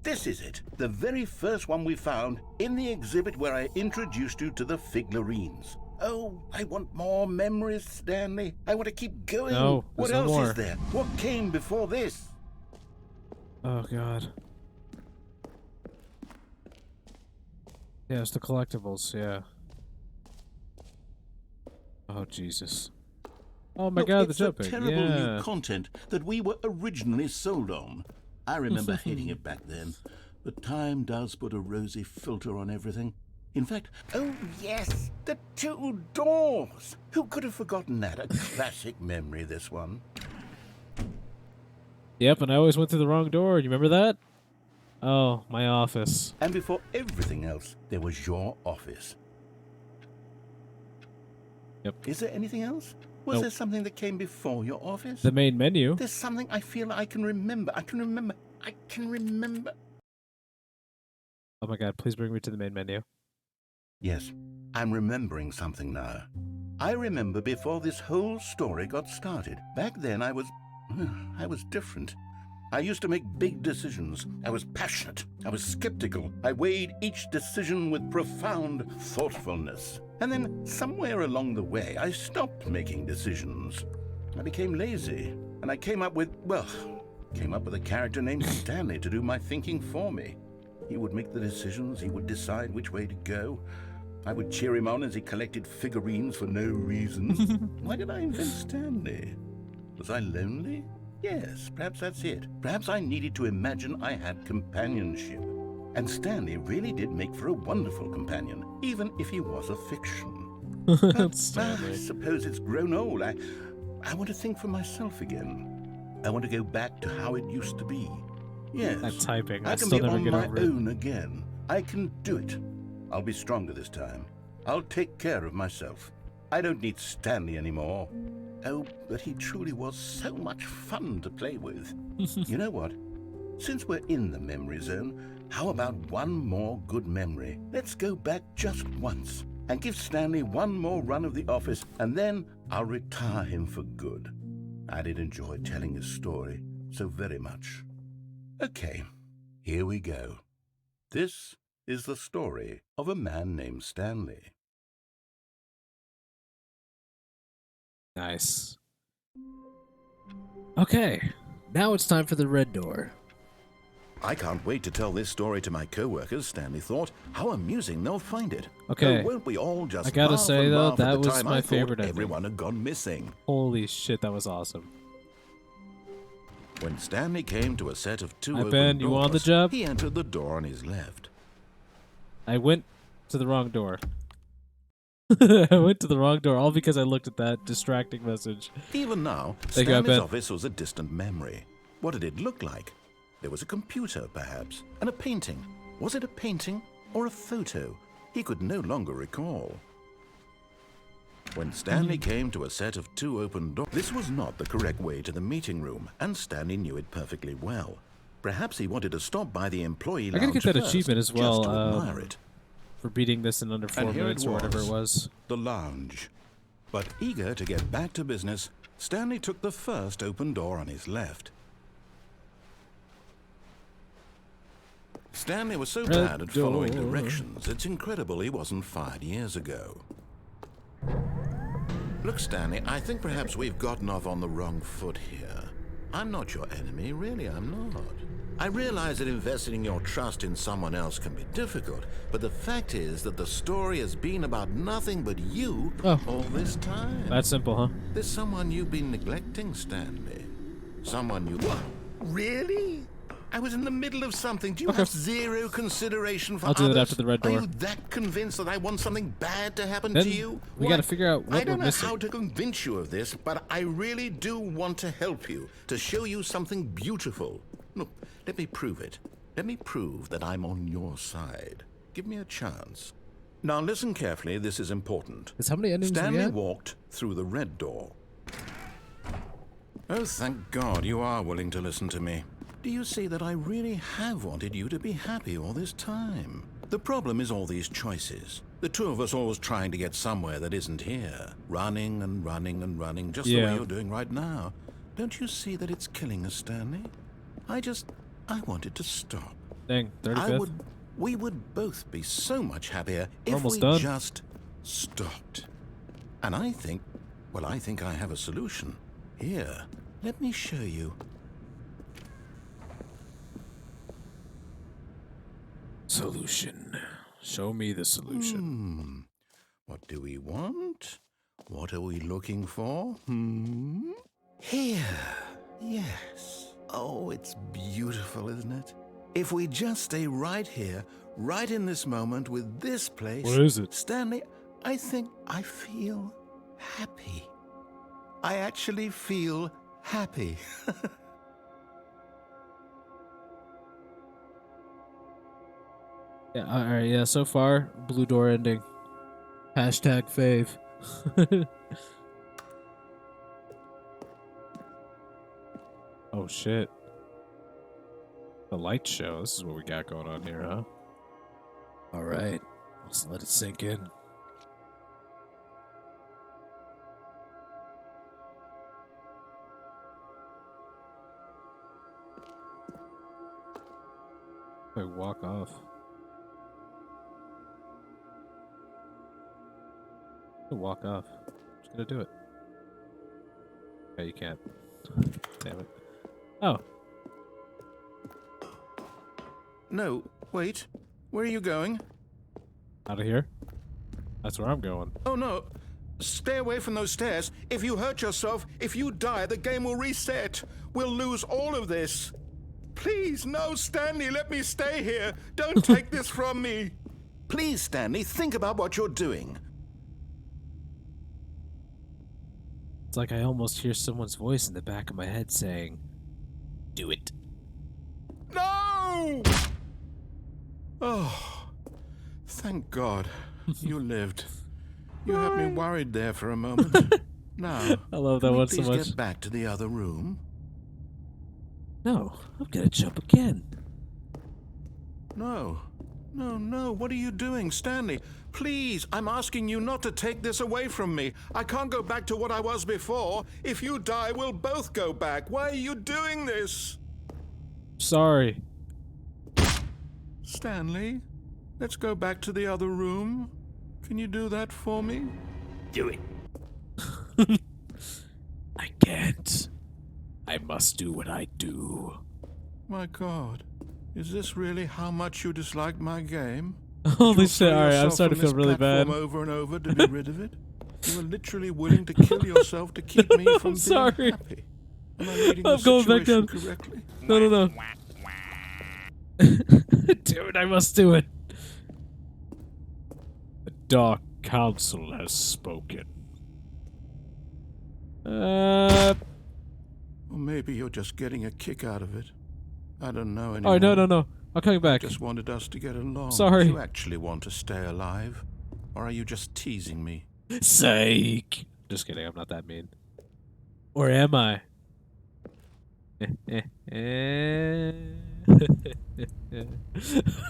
This is it, the very first one we found in the exhibit where I introduced you to the figurines. Oh, I want more memories, Stanley. I want to keep going. No, What there's no else more. is there? What came before this? Oh, God. Yeah, it's the collectibles, yeah. Oh, Jesus. Oh my Look, God, the it's the jumping. terrible Yeah. new content that we were originally sold on. I remember hating it back then, but time does put a rosy filter on everything. In fact, oh yes, the two doors. Who could have forgotten that? A classic memory, this one. Yep, and I always went through the wrong door. You remember that? Oh, my office. And before everything else, there was your office. Yep. Is there anything else? Was Nope. there something that came before your office? The main menu. There's something I feel I can remember. I can remember. Oh my God, please bring me to the main menu. Yes, I'm remembering something now. I remember before this whole story got started. Back then I was different. I used to make big decisions. I was passionate. I was skeptical. I weighed each decision with profound thoughtfulness. And then somewhere along the way, I stopped making decisions. I became lazy. And I came up with a character named Stanley to do my thinking for me. He would make the decisions. He would decide which way to go. I would cheer him on as he collected figurines for no reason. Why did I invent Stanley? Was I lonely? Yes, perhaps that's it. Perhaps I needed to imagine I had companionship. And Stanley really did make for a wonderful companion, even if he was a fiction. But, I Stanley. suppose it's grown old. I want to think for myself again. I want to go back to how it used to be. Yes, That typing, I I can still be never on get my over it. own again. I can do it. I'll be stronger this time. I'll take care of myself. I don't need Stanley anymore. Oh, but he truly was so much fun to play with. You know what? Since we're in the memory zone, how about one more good memory? Let's go back just once and give Stanley one more run of the office, and then I'll retire him for good. I did enjoy telling his story so very much. Okay, here we go. This is the story of a man named Stanley. Nice. Okay, now it's time for the red door. I can't wait to tell this story to my co-workers, Stanley thought. How amusing they'll find it. Okay. Oh, won't we all just I gotta laugh say, and though, laugh that at the was time my I thought favorite ending. everyone had gone missing. Holy shit, that was awesome. When Stanley came to a set of two open Ben, you doors, on the job? he entered the door on his left. I went to the wrong door. I went to the wrong door, all because I looked at that distracting message. Even now, Thank you, Stanley's Ben. office was a distant memory. What did it look like? There was a computer, perhaps, and a painting. Was it a painting or a photo? He could no longer recall. When Stanley came to a set of two open doors, this was not the correct way to the meeting room, and Stanley knew it perfectly well. Perhaps he wanted to stop by the employee lounge I gotta get that first, achievement as just well, to admire it. for beating this in under 4 And here minutes it or whatever it was. was. The lounge. But eager to get back to business, Stanley took the first open door on his left. Stanley was so bad at following directions, it's incredible he wasn't fired years ago. Look, Stanley, I think perhaps we've gotten off on the wrong foot here. I'm not your enemy, really, I'm not. I realize that investing your trust in someone else can be difficult, but the fact is that the story has been about nothing but you all this time. That's simple, huh? There's someone you've been neglecting, Stanley. Someone you... What? Really? I was in the middle of something. Do you have zero consideration for I'll do others? that after the red door. Are you that convinced that I want something bad to happen Then to you? we gotta figure out what I don't we're know missing. how to convince you of this, but I really do want to help you, to show you something beautiful. Look, let me prove it. Let me prove that I'm on your side. Give me a chance. Now listen carefully, this is important. Is how many endings we Stanley got? walked through the red door. Oh, thank God you are willing to listen to me. Do you see that I really have wanted you to be happy all this time? The problem is all these choices. The two of us always trying to get somewhere that isn't here. Running and running and running, just the way you're doing right now. Don't you see that it's killing us, Stanley? I wanted to stop. Dang, 35th? We would both be so much happier if Almost we done. just stopped. And I think I have a solution. Here, let me show you. Solution. Show me the solution. What do we want? What are we looking for? Here. Yes. Oh, it's beautiful, isn't it? If we just stay right here, right in this moment with this place... What is it? Stanley, I think I feel happy. I actually feel happy. Yeah, alright, yeah, so far, blue door ending. Hashtag fave. Oh shit. The light show. This is what we got going on here, huh? Alright. Let's let it sink in. I walk off. Walk off. I'm just gonna do it. Okay, you can't. Damn it. Oh. No, wait. Where are you going? Out of here? That's where I'm going. Oh, no. Stay away from those stairs. If you hurt yourself, if you die, the game will reset. We'll lose all of this. Please, no, Stanley, let me stay here. Don't take this from me. Please, Stanley, think about what you're doing. It's like I almost hear someone's voice in the back of my head saying, "Do it." No! Oh, thank God. You lived. You had me worried there for a moment. Now, I love that can we one so please much. get back to the other room? No, I'm gonna jump again. No. No, what are you doing, Stanley? Please, I'm asking you not to take this away from me. I can't go back to what I was before. If you die, we'll both go back. Why are you doing this? Sorry. Stanley, let's go back to the other room. Can you do that for me? Do it. I can't. I must do what I do. My God, is this really how much you dislike my game? Holy You'll shit, throw alright, I'm yourself starting to from feel really this platform bad. over and over to be rid of it? You were literally willing to kill yourself to keep me from being sorry. happy. Am I reading I'm the going back situation down. correctly? No. Dude, I must do it. The Dark Council has spoken. Or maybe you're just getting a kick out of it. I don't know anymore. Oh, no. I'm coming back. Just wanted us to get along. Sorry. Do you actually want to stay alive? Or are you just teasing me? Psych. Just kidding, I'm not that mean. Or am I?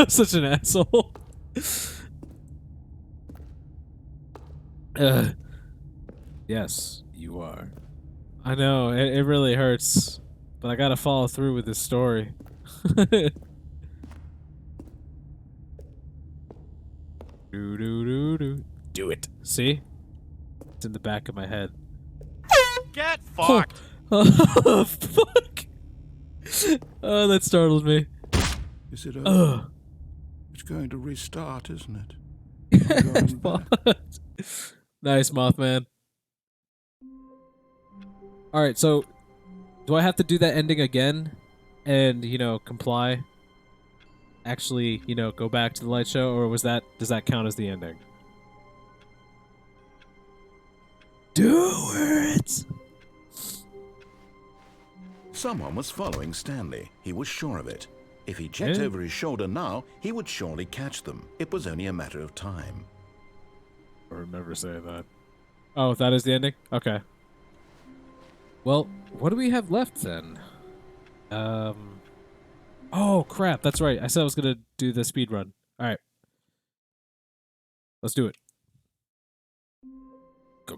Such an asshole. Yes, you are. I know, it really hurts. But I gotta follow through with this story. Do it. See? It's in the back of my head. Get fucked! Oh, fuck! Oh, that startled me. Is it over? It's going to restart, isn't it? I'm going back. Nice, Mothman. Alright, so do I have to do that ending again and, you know, comply? Actually, you know, go back to the light show, or does that count as the ending? Do it! Someone was following Stanley. He was sure of it. If he checked over his shoulder now, he would surely catch them. It was only a matter of time. I remember saying that. Oh, that is the ending? Okay. Well, what do we have left then? Oh, crap. That's right. I said I was going to do the speed run. All right. Let's do it. Go.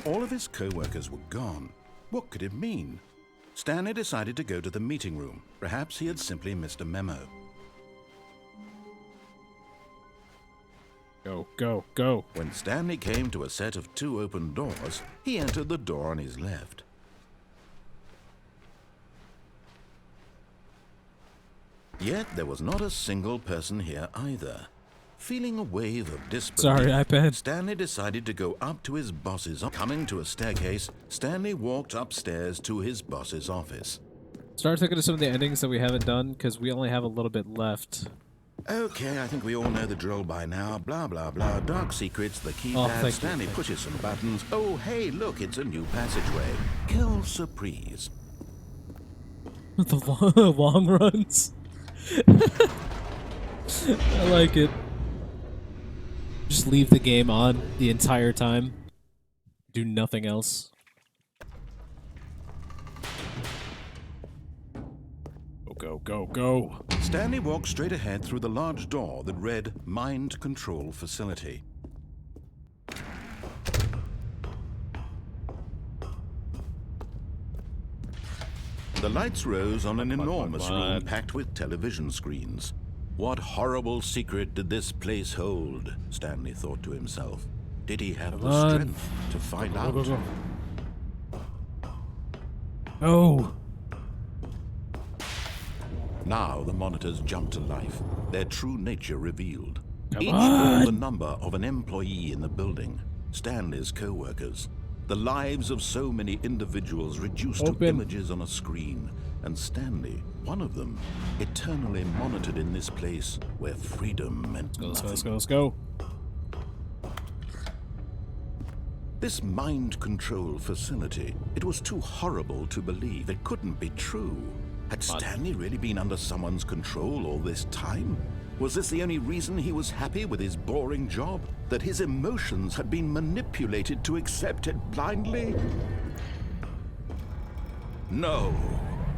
All of his co-workers were gone. What could it mean? Stanley decided to go to the meeting room. Perhaps he had simply missed a memo. Go. When Stanley came to a set of 2 open doors, he entered the door on his left. Yet there was not a single person here either. Feeling a wave of disbelief, Sorry, iPad. Stanley decided to go up to his boss's office. Coming to a staircase, Stanley walked upstairs to his boss's office. Start thinking of some of the endings that we haven't done, because we only have a little bit left. Okay, I think we all know the drill by now. Blah, blah, blah. Dark secrets, the keypad. Stanley pushes some buttons. Oh, hey, look, it's a new passageway. Kill surprise. The long runs. I like it. Just leave the game on the entire time. Do nothing else. Go. Stanley walked straight ahead through the large door that read Mind Control Facility. The lights rose on an enormous room packed with television screens. What horrible secret did this place hold? Stanley thought to himself. Did he have the strength to find out? Go. Oh. Now the monitors jumped to life, their true nature revealed. Each on. bore the number of an employee in the building, Stanley's co-workers. The lives of so many individuals reduced to images on a screen, and Stanley, one of them, eternally monitored in this place where freedom meant nothing. Let's go. This mind control facility, it was too horrible to believe. It couldn't be true. Had Stanley really been under someone's control all this time? Was this the only reason he was happy with his boring job? That his emotions had been manipulated to accept it blindly? No.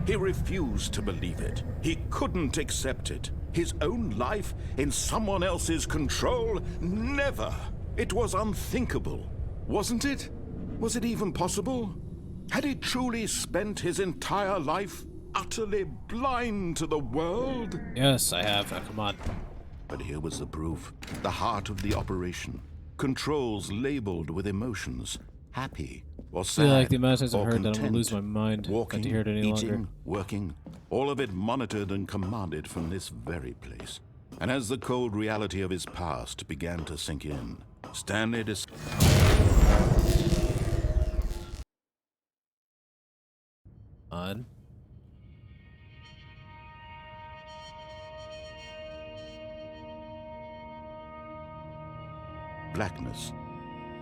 He refused to believe it. He couldn't accept it. His own life in someone else's control? Never. It was unthinkable. Wasn't it? Was it even possible? Had he truly spent his entire life utterly blind to the world? Yes, I have. Come on. But here was the proof. The heart of the operation. Controls labeled with emotions. Happy or sad I feel like the amount of times I've or heard that I'm content. gonna lose my mind. Walking, Not to hear it any eating, longer. working, all of it monitored and commanded from this very place. And as the cold reality of his past began to sink in, Stanley On. blackness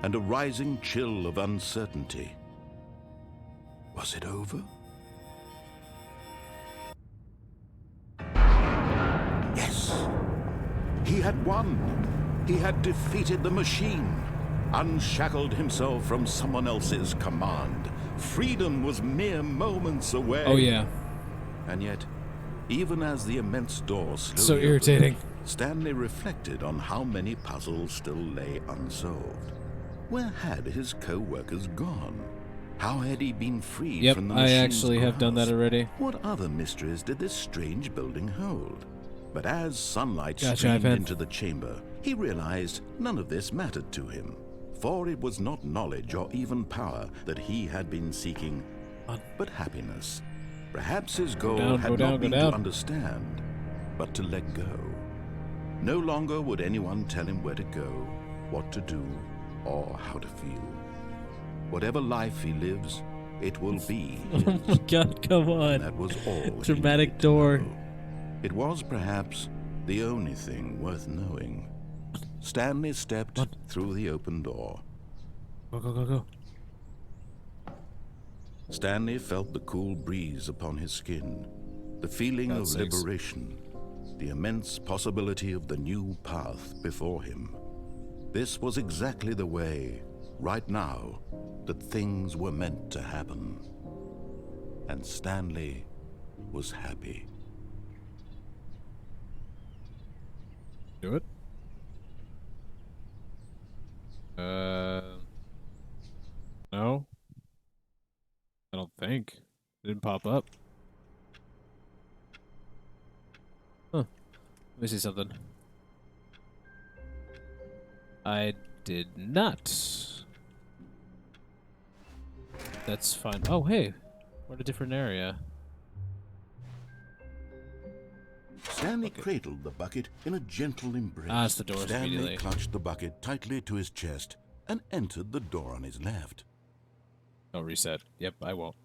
and a rising chill of uncertainty. Was it over? Yes. He had won. He had defeated the machine, unshackled himself from someone else's command. Freedom was mere moments away. Oh yeah. And yet, even as the immense door slowly So irritating. opened, Stanley reflected on how many puzzles still lay unsolved. Where had his co-workers gone? How had he been freed Yep, from the I machine's actually have done that grasp? already. What other mysteries did this strange building hold? But as sunlight Gotcha, streamed iPad. into the chamber, he realized none of this mattered to him. For it was not knowledge or even power that he had been seeking, but happiness. Perhaps his goal down, had go down, not go been down. to understand, but to let go. No longer would anyone tell him where to go, what to do, or how to feel. Whatever life he lives, it will be his. Oh my god, come on. And that was all he Dramatic needed to door. know. It was perhaps the only thing worth knowing. Stanley stepped through the open door. Go, go, go, go. Stanley felt the cool breeze upon his skin, the feeling God of sakes. liberation, the immense possibility of the new path before him. This was exactly the way, right now, that things were meant to happen. And Stanley was happy. Do it. No. I don't think. It didn't pop up. Huh. Let me see something. I did not. That's fine. Oh, hey. We're in a different area. Stanley cradled the bucket in a gentle embrace. Ah, it's the doors Stanley immediately. clutched the bucket tightly to his chest and entered the door on his left. Oh, reset. Yep, I won't.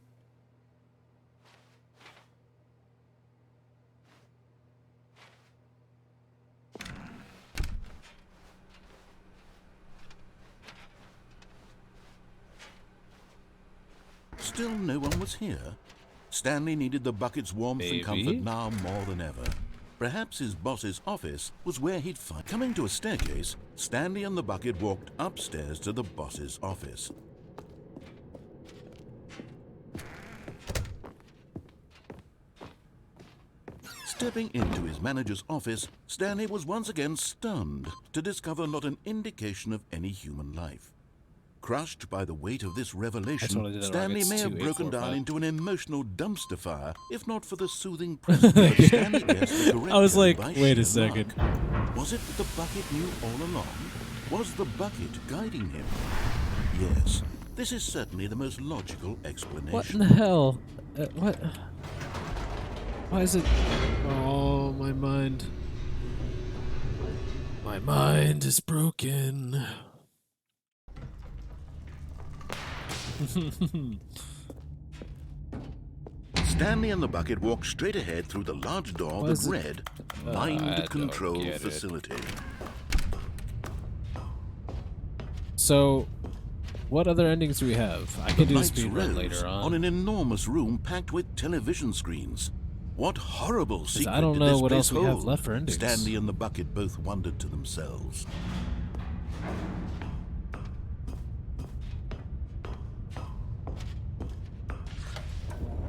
Still no one was here. Stanley needed the bucket's warmth and comfort Maybe? now more than ever. Perhaps his boss's office was where he'd find. Coming to a staircase, Stanley and the bucket walked upstairs to the boss's office. Stepping into his manager's office, Stanley was once again stunned to discover not an indication of any human life. Crushed by the weight of this revelation, totally did that wrong. Stanley It's may have 2, 8, broken 4, down 5. into an emotional dumpster fire, if not for the soothing presence of Stanley guessed the correct I was code like, by wait a sheer second. luck. Was it that the bucket knew all along? Was the bucket guiding him? Yes, this is certainly the most logical explanation. What in the hell? What? Why is it? Oh, my mind. My mind is broken. Stanley and the bucket walked straight ahead through the large door Why that is it- read I Mind don't Control get it. Facility. So, what other endings do we have? I can do the Lights speed run rose later on. an enormous room packed with television screens. What horrible secret I don't did know this what place else we have hold? left for endings. Stanley and the bucket both wondered to themselves.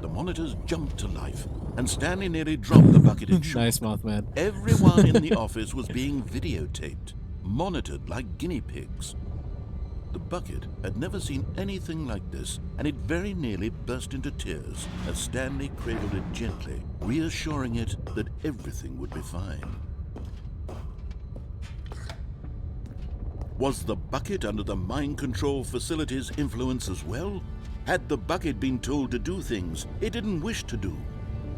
The monitors jumped to life, and Stanley nearly dropped the bucket in shock. Nice, Mothman. Everyone in the office was being videotaped, monitored like guinea pigs. The bucket had never seen anything like this, and it very nearly burst into tears as Stanley cradled it gently, reassuring it that everything would be fine. Was the bucket under the mind control facility's influence as well? Had the bucket been told to do things it didn't wish to do?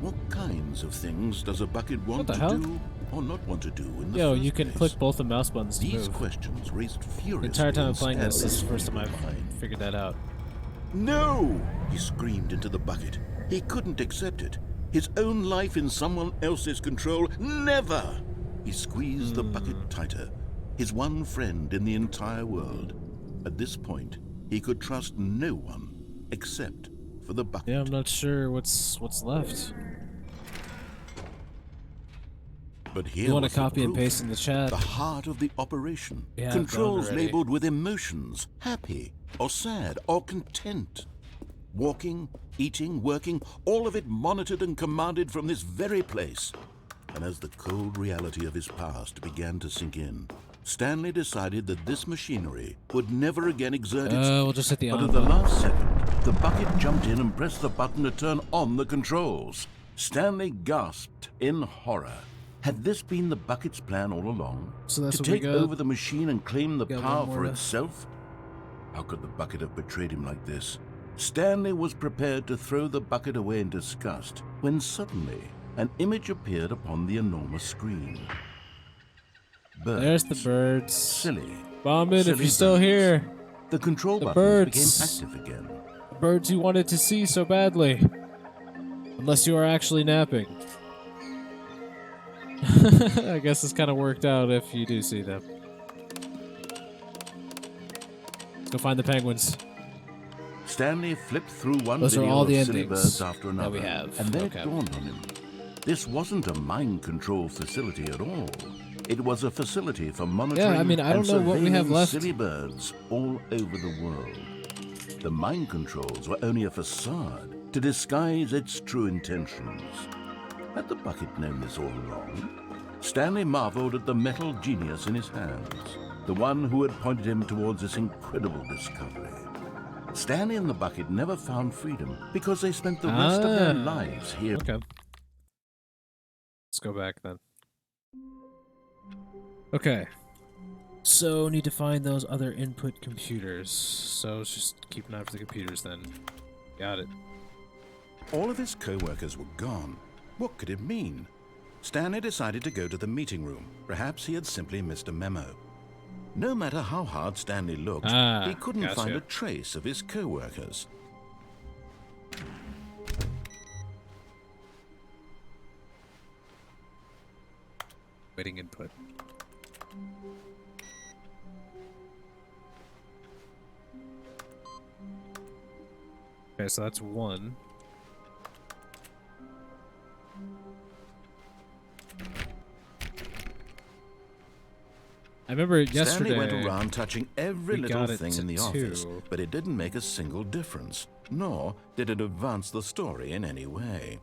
What kinds of things does a bucket want to do or not want to do in the first you can place? click both the mouse buttons to These move. questions raised furiously. The entire time I'm playing this Stanley's is the first time I've mind. figured that out. No! He screamed into the bucket. He couldn't accept it. His own life in someone else's control. Never! He squeezed the bucket tighter. His one friend in the entire world. At this point, he could trust no one except for the bucket. Yeah, I'm not sure what's left. But here You want was to the copy and proof. paste in the chat? The heart of the operation. Yeah, Controls I've done already. labeled with emotions. Happy, or sad, or content. Walking, eating, working, all of it monitored and commanded from this very place. And as the cold reality of his past began to sink in, Stanley decided that this machinery would never again exert its... We'll just hit the But on at the button. last second, the bucket jumped in and pressed the button to turn on the controls. Stanley gasped in horror. Had this been the bucket's plan all along? So that's to what we take got. over the machine and claim the Got power one more for left. itself? How could the bucket have betrayed him like this? Stanley was prepared to throw the bucket away in disgust when suddenly an image appeared upon the enormous screen. Birds. There's the birds. Silly. Bombin, if Silly you're still birds. here. The control The buttons birds. became active again. The birds you wanted to see so badly. Unless you are actually napping. I guess it's kind of worked out if you do see them. Let's go find the penguins. Stanley flipped through one Those are video all the of silly endings birds after that another, we have. and then Okay. it dawned on him. This wasn't a mind control facility at all. It was a facility for monitoring I mean, I and don't know what we have surveilling left. silly birds all over the world. The mind controls were only a facade to disguise its true intentions. Had the bucket known this all along? Stanley marveled at the metal genius in his hands, the one who had pointed him towards this incredible discovery. Stanley and the bucket never found freedom because they spent the rest of their lives here. Okay. Let's go back then. Okay. So, need to find those other input computers. So, let's just keep an eye for the computers then. Got it. All of his co-workers were gone. What could it mean? Stanley decided to go to the meeting room. Perhaps he had simply missed a memo. No matter how hard Stanley looked, he couldn't find a trace of his co-workers. Waiting input. Okay, so that's one. I remember yesterday. Stanley went around touching every we little got it thing in the to office, 2. but it didn't make a single difference, nor did it advance the story in any way.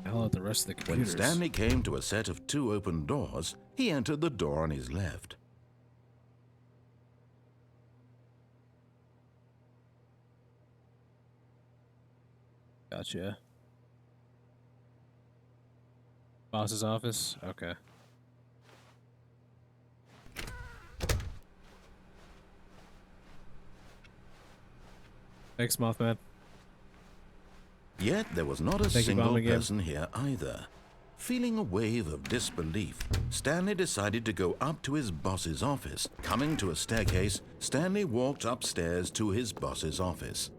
Hell out the rest of the When computers. Stanley came to a set of 2 open doors, he entered the door on his left. Gotcha. Boss's office? Okay. Thanks, Mothman. Yet there was not a Thank you, single Bomb, again. person here either. Feeling a wave of disbelief, Stanley decided to go up to his boss's office. Coming to a staircase, Stanley walked upstairs to his boss's office.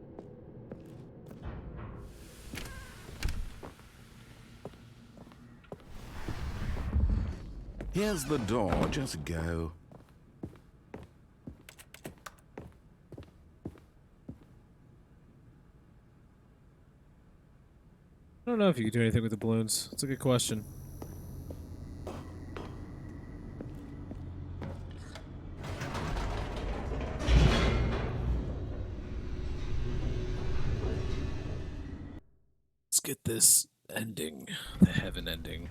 Here's the door, just go. I don't know if you can do anything with the balloons. It's a good question. Let's get this ending, the heaven ending.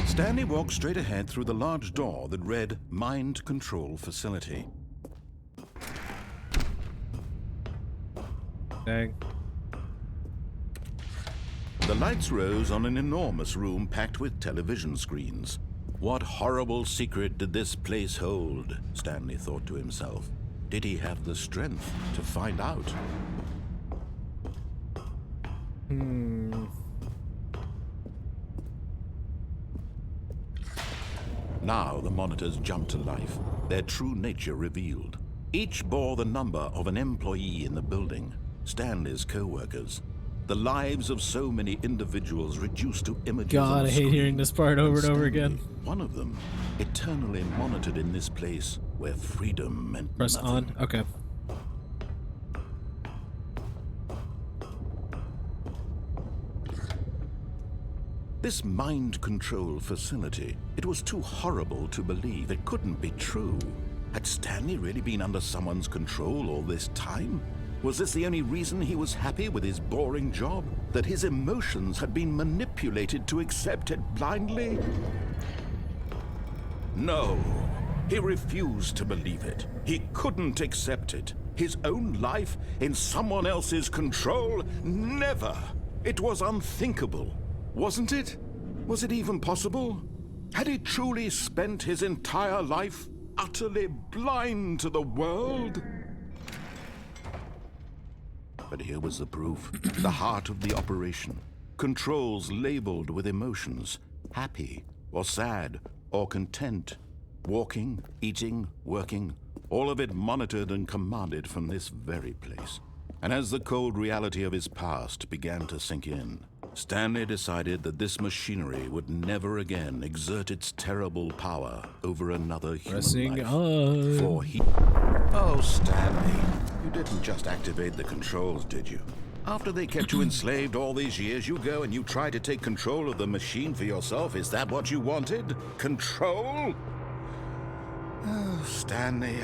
Stanley walked straight ahead through the large door that read Mind Control Facility. Dang. The lights rose on an enormous room packed with television screens. What horrible secret did this place hold? Stanley thought to himself. Did he have the strength to find out? Now the monitors jumped to life, their true nature revealed. Each bore the number of an employee in the building, Stanley's co-workers. The lives of so many individuals reduced to images on God, a I hate screen. hearing this part over and over again. One of them, eternally monitored in this place where freedom meant Press nothing. on. Okay. This mind control facility, it was too horrible to believe. It couldn't be true. Had Stanley really been under someone's control all this time? Was this the only reason he was happy with his boring job? That his emotions had been manipulated to accept it blindly? No, he refused to believe it. He couldn't accept it. His own life in someone else's control? Never! It was unthinkable. Wasn't it? Was it even possible? Had he truly spent his entire life utterly blind to the world? But here was the proof. The heart of the operation. Controls labeled with emotions. Happy, or sad, or content. Walking, eating, working. All of it monitored and commanded from this very place. And as the cold reality of his past began to sink in, Stanley decided that this machinery would never again exert its terrible power over another human Pressing life. on. For he... Oh, Stanley, you didn't just activate the controls, did you? After they kept you enslaved all these years, you go and you try to take control of the machine for yourself. Is that what you wanted? Control? Oh, Stanley,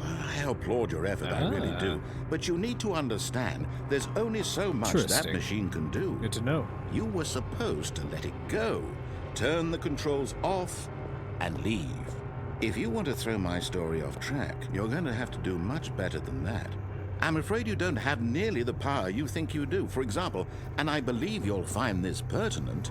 I applaud your effort, I really do. But you need to understand, there's only so much that Interesting. machine can do. Good to know. You were supposed to let it go, turn the controls off, and leave. If you want to throw my story off track, you're going to have to do much better than that. I'm afraid you don't have nearly the power you think you do. For example, and I believe you'll find this pertinent,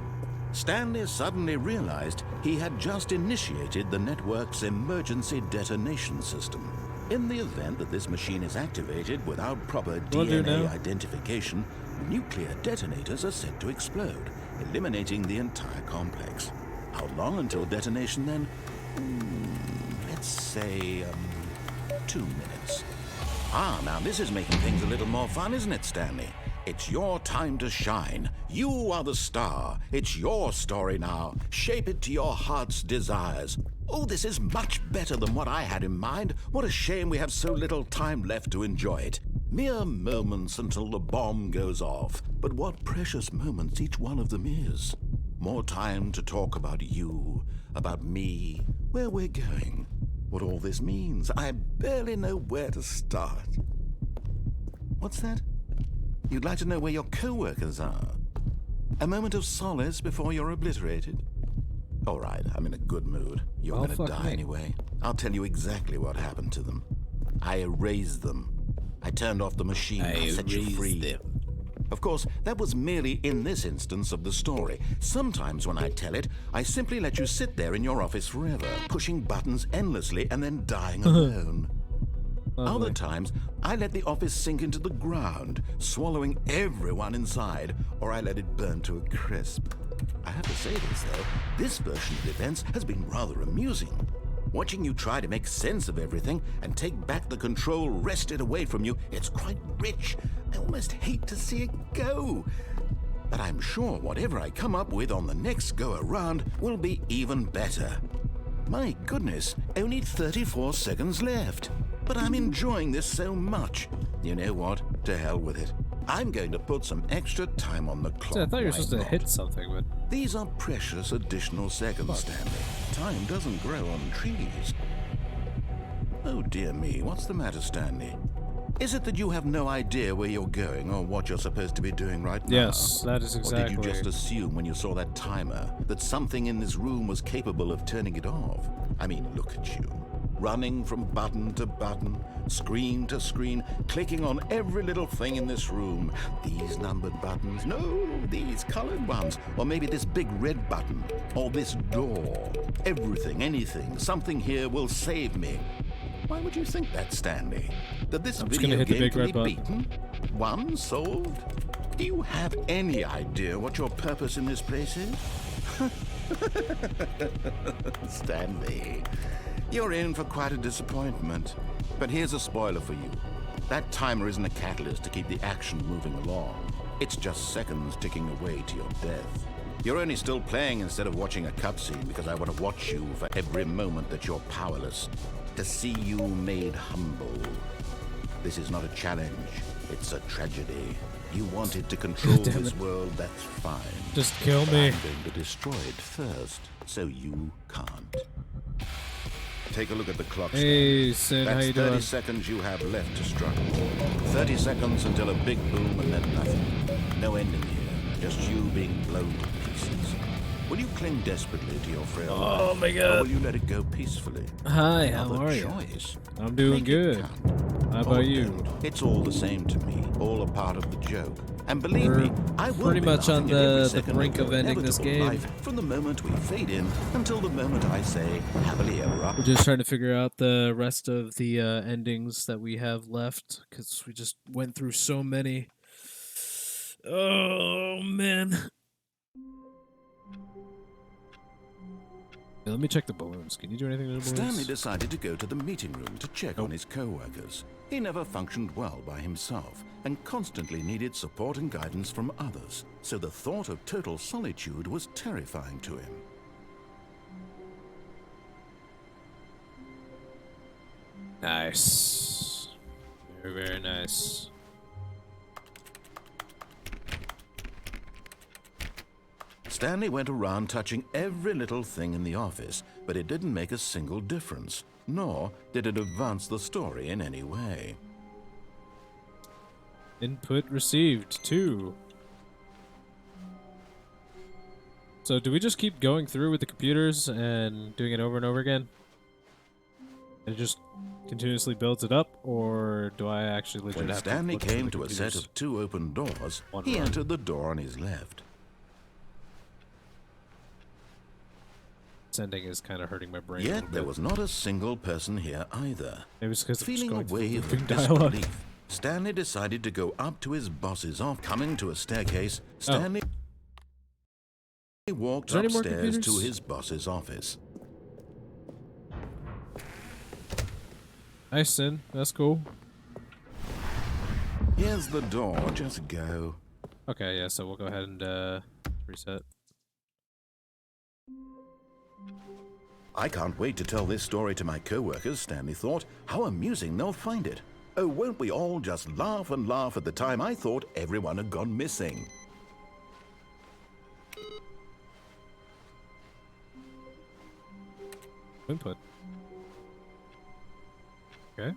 Stanley suddenly realized he had just initiated the network's emergency detonation system. In the event that this machine is activated without proper DNA identification, nuclear detonators are set to explode, eliminating the entire complex. How long until detonation then? Let's say, 2 minutes. Now this is making things a little more fun, isn't it, Stanley? It's your time to shine. You are the star. It's your story now. Shape it to your heart's desires. Oh, this is much better than what I had in mind. What a shame we have so little time left to enjoy it. Mere moments until the bomb goes off. But what precious moments each one of them is. More time to talk about you, about me, where we're going, what all this means. I barely know where to start. What's that? You'd like to know where your co-workers are? A moment of solace before you're obliterated? All right, I'm in a good mood. You're Well, gonna fuck die me. anyway. I'll tell you exactly what happened to them. I erased them. I turned off the machine. I set you free. Of course, that was merely in this instance of the story. Sometimes when I tell it, I simply let you sit there in your office forever, pushing buttons endlessly and then dying alone. Other times, I let the office sink into the ground, swallowing everyone inside, or I let it burn to a crisp. I have to say this, though, this version of events has been rather amusing. Watching you try to make sense of everything and take back the control wrested away from you, it's quite rich. I almost hate to see it go. But I'm sure whatever I come up with on the next go-around will be even better. My goodness, only 34 seconds left. But I'm enjoying this so much. You know what? To hell with it. I'm going to put some extra time on the clock. I thought you were Why supposed to not? hit something, but These are precious additional seconds, Stanley. Time doesn't grow on trees. Oh dear me, what's the matter, Stanley? Is it that you have no idea where you're going or what you're supposed to be doing right now? yes, that is exactly. Or did you just assume when you saw that timer that something in this room was capable of turning it off? I mean, look at you. Running from button to button, screen to screen, clicking on every little thing in this room. These numbered buttons, no, these colored ones. Or maybe this big red button, or this door. Everything, anything, something here will save me. Why would you think that, Stanley? That this I'm just gonna video hit the game big can red be button. beaten? One solved? Do you have any idea what your purpose in this place is? Stanley, you're in for quite a disappointment. But here's a spoiler for you. That timer isn't a catalyst to keep the action moving along. It's just seconds ticking away to your death. You're only still playing instead of watching a cutscene because I want to watch you for every moment that you're powerless. To see you made humble. This is not a challenge. It's a tragedy. You wanted to control Damn this it. world, that's fine. Just kill But me. I'm going to destroy it first, so you can't. Take a look at the clock. Hey, Stan. Sin, how That's you 30 doing? seconds you have left to struggle. 30 seconds until a big boom and then nothing. No ending here, just you being blown to pieces. Will you cling desperately to your frail Oh life, my or God. will you let it go peacefully? Hi, how Another are you? choice. I'm doing Make it good. count. How Or about you? don't. It's all the same to me, all a part of the joke. And believe We're me, I will pretty be much on laughing at every the second brink of of your ending this inevitable game. life from the moment we fade in until the moment I say happily ever after. We're just trying to figure out the rest of the endings that we have left because we just went through so many. Oh man. Let me check the balloons. Can you do anything to the balloons? Stanley decided to go to the meeting room to check on his co-workers. He never functioned well by himself and constantly needed support and guidance from others, so the thought of total solitude was terrifying to him. Nice. Very, very nice. Stanley went around touching every little thing in the office, but it didn't make a single difference, nor did it advance the story in any way. Input received, 2. So do we just keep going through with the computers and doing it over and over again? And it just continuously builds it up, or do I actually legit When have Stanley to look through came the to a set computers? of 2 open doors, One he run. entered the door on his left. Sending is kind of hurting my brain. a Yet little there bit. was not a single person here either. Maybe it's because I'm just Feeling a going through wave the of dialogue. disbelief, Stanley decided to go up to his boss's office. Coming to a staircase, Stanley walked Is there any more upstairs to computers? his boss's office. Nice, Sin. That's cool. Here's the door, just go. Okay, yeah, so we'll go ahead and reset. I can't wait to tell this story to my co-workers, Stanley thought. How amusing they'll find it. Oh, won't we all just laugh and laugh at the time I thought everyone had gone missing. Input. Okay.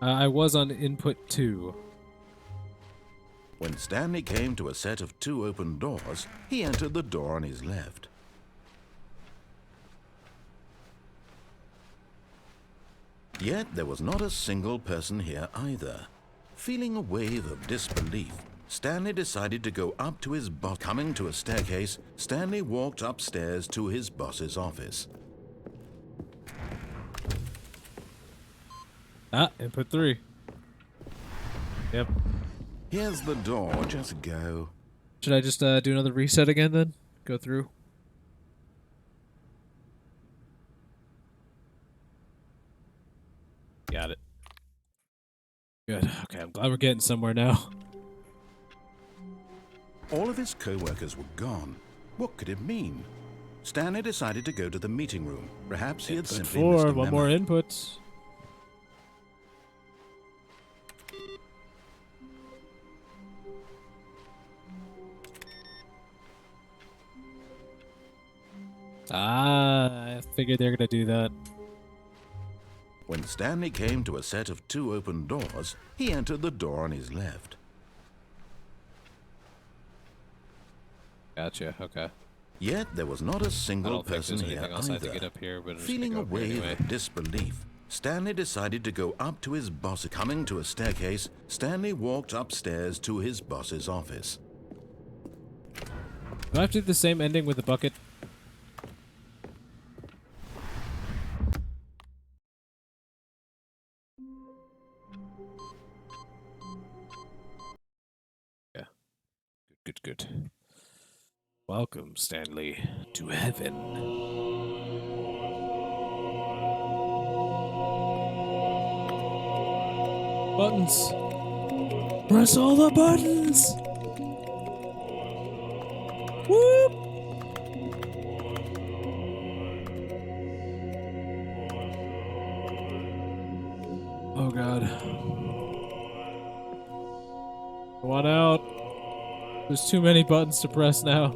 I was on input 2. When Stanley came to a set of 2 open doors, he entered the door on his left. Yet there was not a single person here either. Feeling a wave of disbelief, Stanley decided to go up to his boss. Coming to a staircase, Stanley walked upstairs to his boss's office. Ah, input 3. Yep. Here's the door, just go. Should I just do another reset again then? Go through? Got it. Good. Okay, I'm glad we're getting somewhere now. All of his co-workers were gone. What could it mean? Stanley decided to go to the meeting room. Perhaps he had Input simply missed 4, a one memo. more input. I figured they're gonna do that. When Stanley came to a set of 2 open doors, he entered the door on his left. Gotcha. Okay. Yet there was not a I single don't think person there's here anything else I have to either. get up here, but I'm just Feeling a gonna go up here wave anyway. of disbelief, Stanley decided to go up to his boss. Coming to a staircase, Stanley walked upstairs to his boss's office. Do I have to do the same ending with the bucket? Yeah. Good, good, good. Welcome, Stanley, to heaven. Buttons. Press all the buttons. Whoop. Oh God. Go on out. There's too many buttons to press now.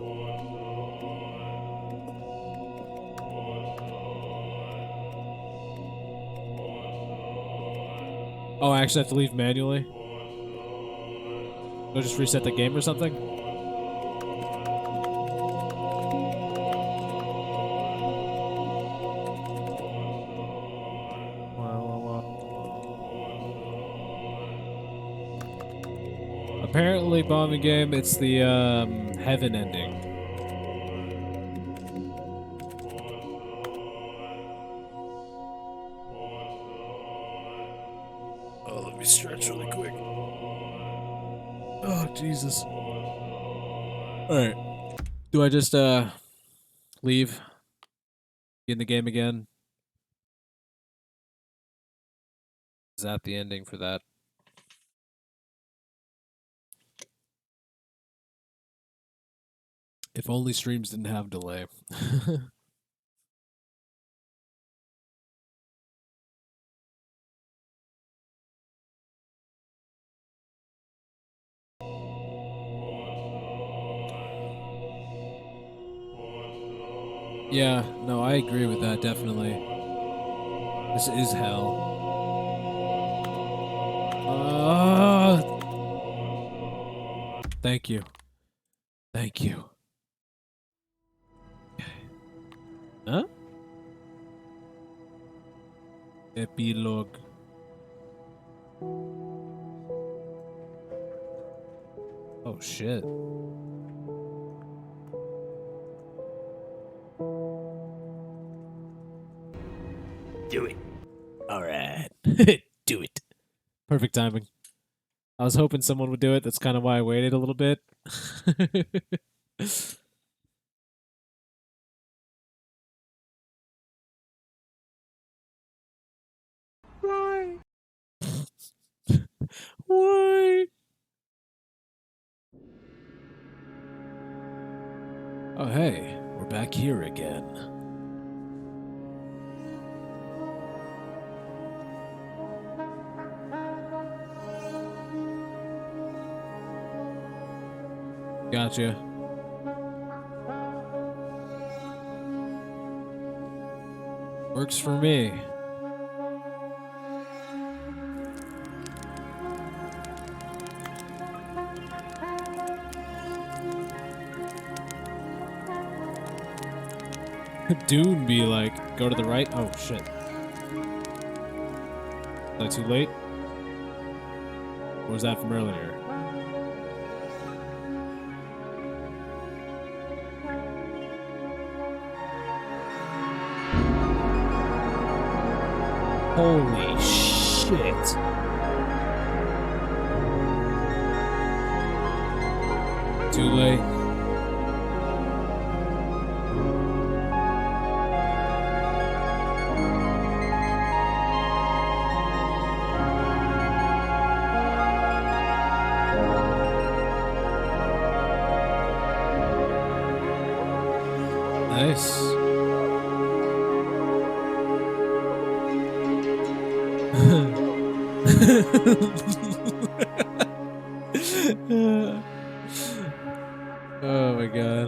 Oh, I actually have to leave manually? Go just reset the game or something? Apparently, bombing game, it's the heaven ending. Oh, let me stretch really quick. Oh, Jesus. Alright. Do I just, leave? Get in the game again? Is that the ending for that? If only streams didn't have delay. Yeah, no, I agree with that, definitely. This is hell. Thank you. Thank you. Huh? Epilogue. Oh, shit. Do it. All right. Do it. Perfect timing. I was hoping someone would do it. That's kind of why I waited a little bit. Why? Why? Oh, hey. We're back here again. Gotcha. Works for me. Dune be like, go to the right? Oh, shit. Is that too late? Or was that from earlier? Holy shit. Too late. Nice. Oh my god.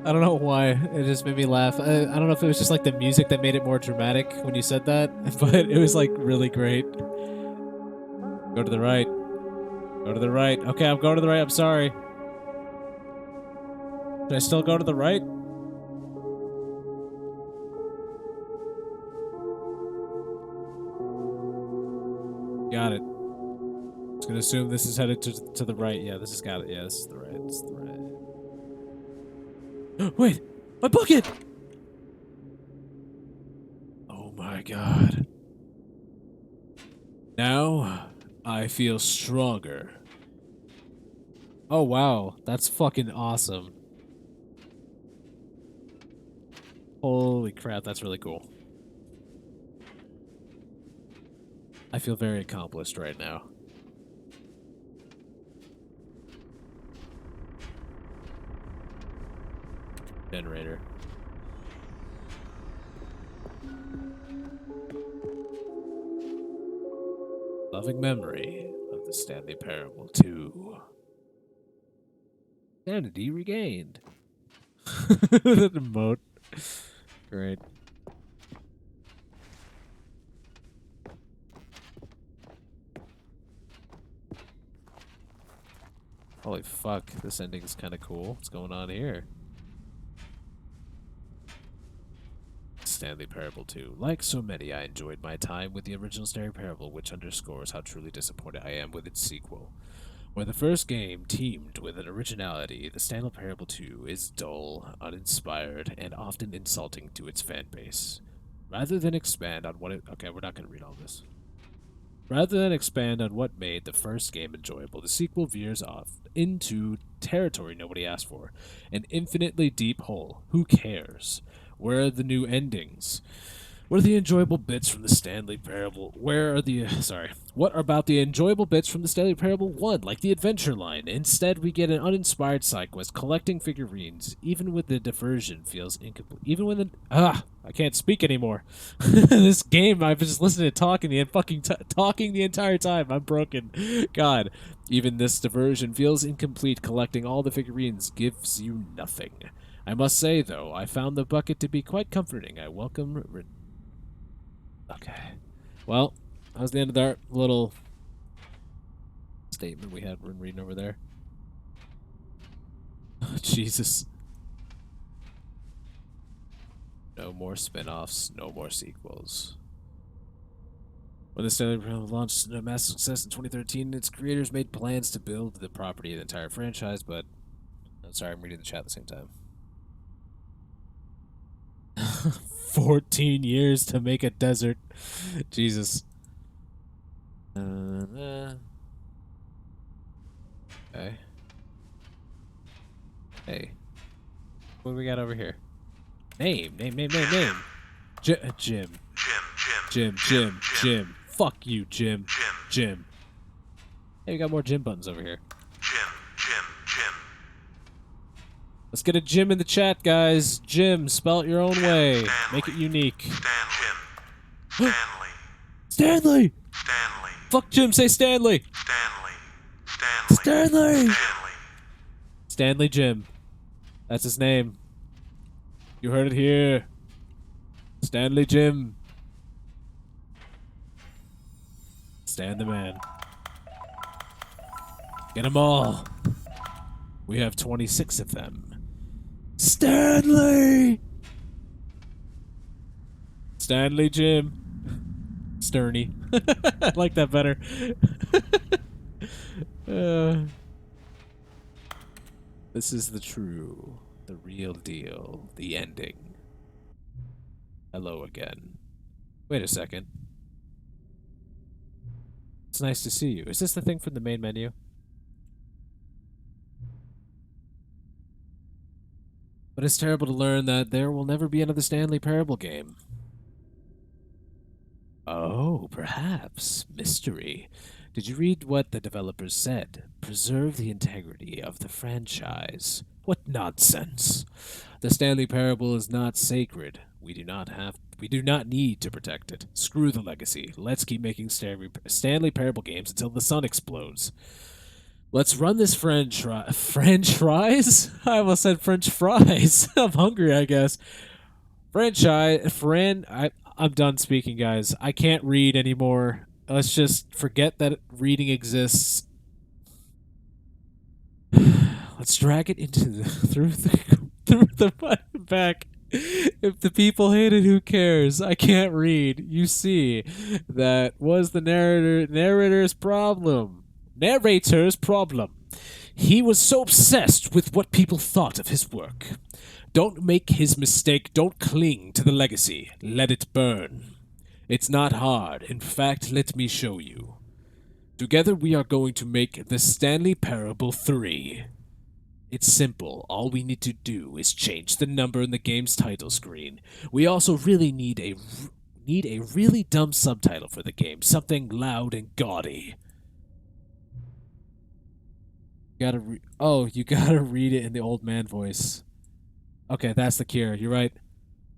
I don't know why. It just made me laugh. I don't know if it was just like the music that made it more dramatic when you said that, but it was like really great. Go to the right. Go to the right. Okay, I'm going to the right. I'm sorry. Should I still go to the right? Got it. Just gonna assume this is headed to the right. Yeah, this has got it. Yeah, this is the right. This is the right. Wait! My bucket! Oh my god. Now, I feel stronger. Oh wow, that's fucking awesome. Holy crap, that's really cool. I feel very accomplished right now. Generator. Loving memory of the Stanley Parable 2. Sanity regained. The emote. Great. Holy fuck, this ending's kind of cool. What's going on here? Stanley Parable 2. Like so many, I enjoyed my time with the original Stanley Parable, which underscores how truly disappointed I am with its sequel. Where the first game teamed with an originality, the Stanley Parable 2 is dull, uninspired, and often insulting to its fan base. Rather than expand on what it... Okay, we're not going to read all this. Rather than expand on what made the first game enjoyable, the sequel veers off into territory nobody asked for. An infinitely deep hole. Who cares? Where are the new endings? What are the enjoyable bits from the Stanley Parable? What about the enjoyable bits from the Stanley Parable 1, like the adventure line? Instead, we get an uninspired side quest collecting figurines. Even with the diversion feels incomplete. Even when the... I can't speak anymore. This game, I've just listened to talking talking the entire time. I'm broken. God. Even this diversion feels incomplete. Collecting all the figurines gives you nothing. I must say, though, I found the bucket to be quite comforting. I welcome... Okay. Well, that was the end of our little statement we had when reading over there. Oh, Jesus. No more spin-offs, no more sequels. When the Stanley Parable launched a massive success in 2013, its creators made plans to build the property of the entire franchise, but... I'm sorry, I'm reading the chat at the same time. 14 years to make a desert. Jesus. Okay. Hey. What do we got over here? Name. Jim. Jim. Fuck you, Jim. Jim. Hey, we got more Jim buttons over here. Jim. Let's get a Jim in the chat, guys. Jim, spell it your own way. Stanley. Make it unique. Stanley! Fuck Jim, say Stanley! Stanley! Stanley Jim. That's his name. You heard it here. Stanley Jim. Stan the man. Get them all. We have 26 of them. Stanley! Stanley Jim. Sterny. I like that better. This is the real deal, the ending. Hello again. Wait a second. It's nice to see you. Is this the thing from the main menu? But it's terrible to learn that there will never be another Stanley Parable game. Oh, perhaps. Mystery. Did you read what the developers said? Preserve the integrity of the franchise. What nonsense. The Stanley Parable is not sacred. We do not need to protect it. Screw the legacy. Let's keep making Stanley Parable games until the sun explodes. Let's run this French fries? I almost said French fries. I'm hungry, I guess. I'm done speaking, guys. I can't read anymore. Let's just forget that reading exists. Let's drag it into the through the back. If the people hate it, who cares? I can't read. You see, that was the narrator's problem. Narrator's problem. He was so obsessed with what people thought of his work. Don't make his mistake. Don't cling to the legacy. Let it burn. It's not hard. In fact, let me show you. Together we are going to make the Stanley Parable 3. It's simple. All we need to do is change the number in the game's title screen. We also really need a really dumb subtitle for the game, something loud and gaudy. You gotta read it in the old man voice. Okay, that's the cure. You're right.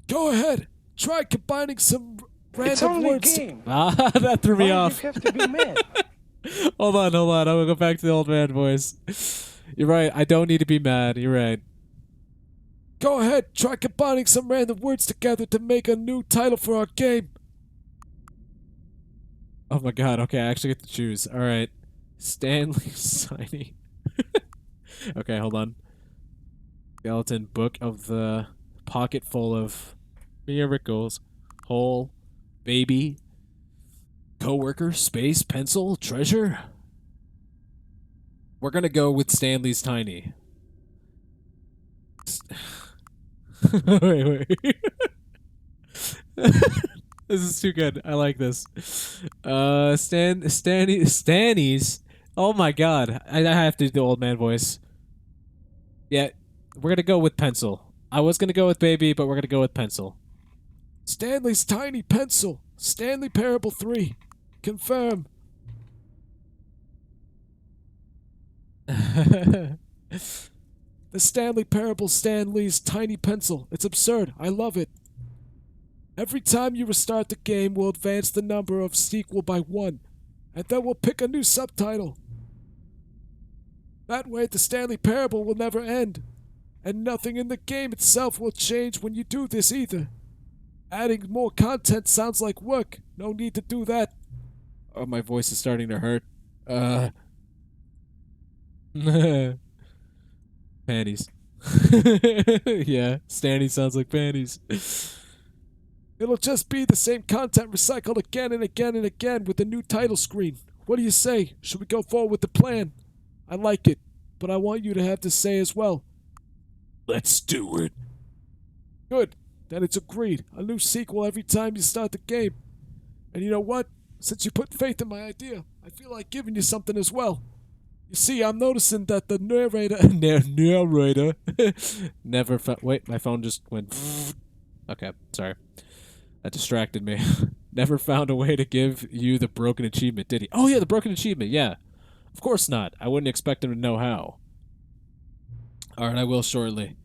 Go ahead. Try combining some random words. That threw me off. You have to be mad. Hold on. I'm gonna go back to the old man voice. You're right. I don't need to be mad. You're right. Go ahead. Try combining some random words together to make a new title for our game. Oh my god. Okay, I actually get to choose. All right. Stanley signing. Okay, hold on. Skeleton book of the pocket full of miracles. Hole. Baby. Coworker. Space. Pencil. Treasure. We're gonna go with Stanley's Tiny. Wait. This is too good. I like this. Stanny's. Oh my god. I have to do the old man voice. Yeah, we're gonna go with pencil. I was gonna go with baby, but we're gonna go with pencil. Stanley's Tiny Pencil. Stanley Parable 3. Confirm. The Stanley Parable Stanley's Tiny Pencil. It's absurd. I love it. Every time you restart the game, we'll advance the number of sequel by 1, and then we'll pick a new subtitle. That way, the Stanley Parable will never end, and nothing in the game itself will change when you do this either. Adding more content sounds like work. No need to do that. Oh, my voice is starting to hurt. Panties. Yeah, Stanny sounds like panties. It'll just be the same content recycled again and again and again with a new title screen. What do you say? Should we go forward with the plan? I like it, but I want you to have to say as well. Let's do it. Good. Then it's agreed. A new sequel every time you start the game. And you know what? Since you put faith in my idea, I feel like giving you something as well. You see, I'm noticing that the narrator never wait, my phone just went okay, sorry. That distracted me. Never found a way to give you the broken achievement, did he? Oh yeah, the broken achievement, yeah. Of course not. I wouldn't expect him to know how. Alright, I will shortly.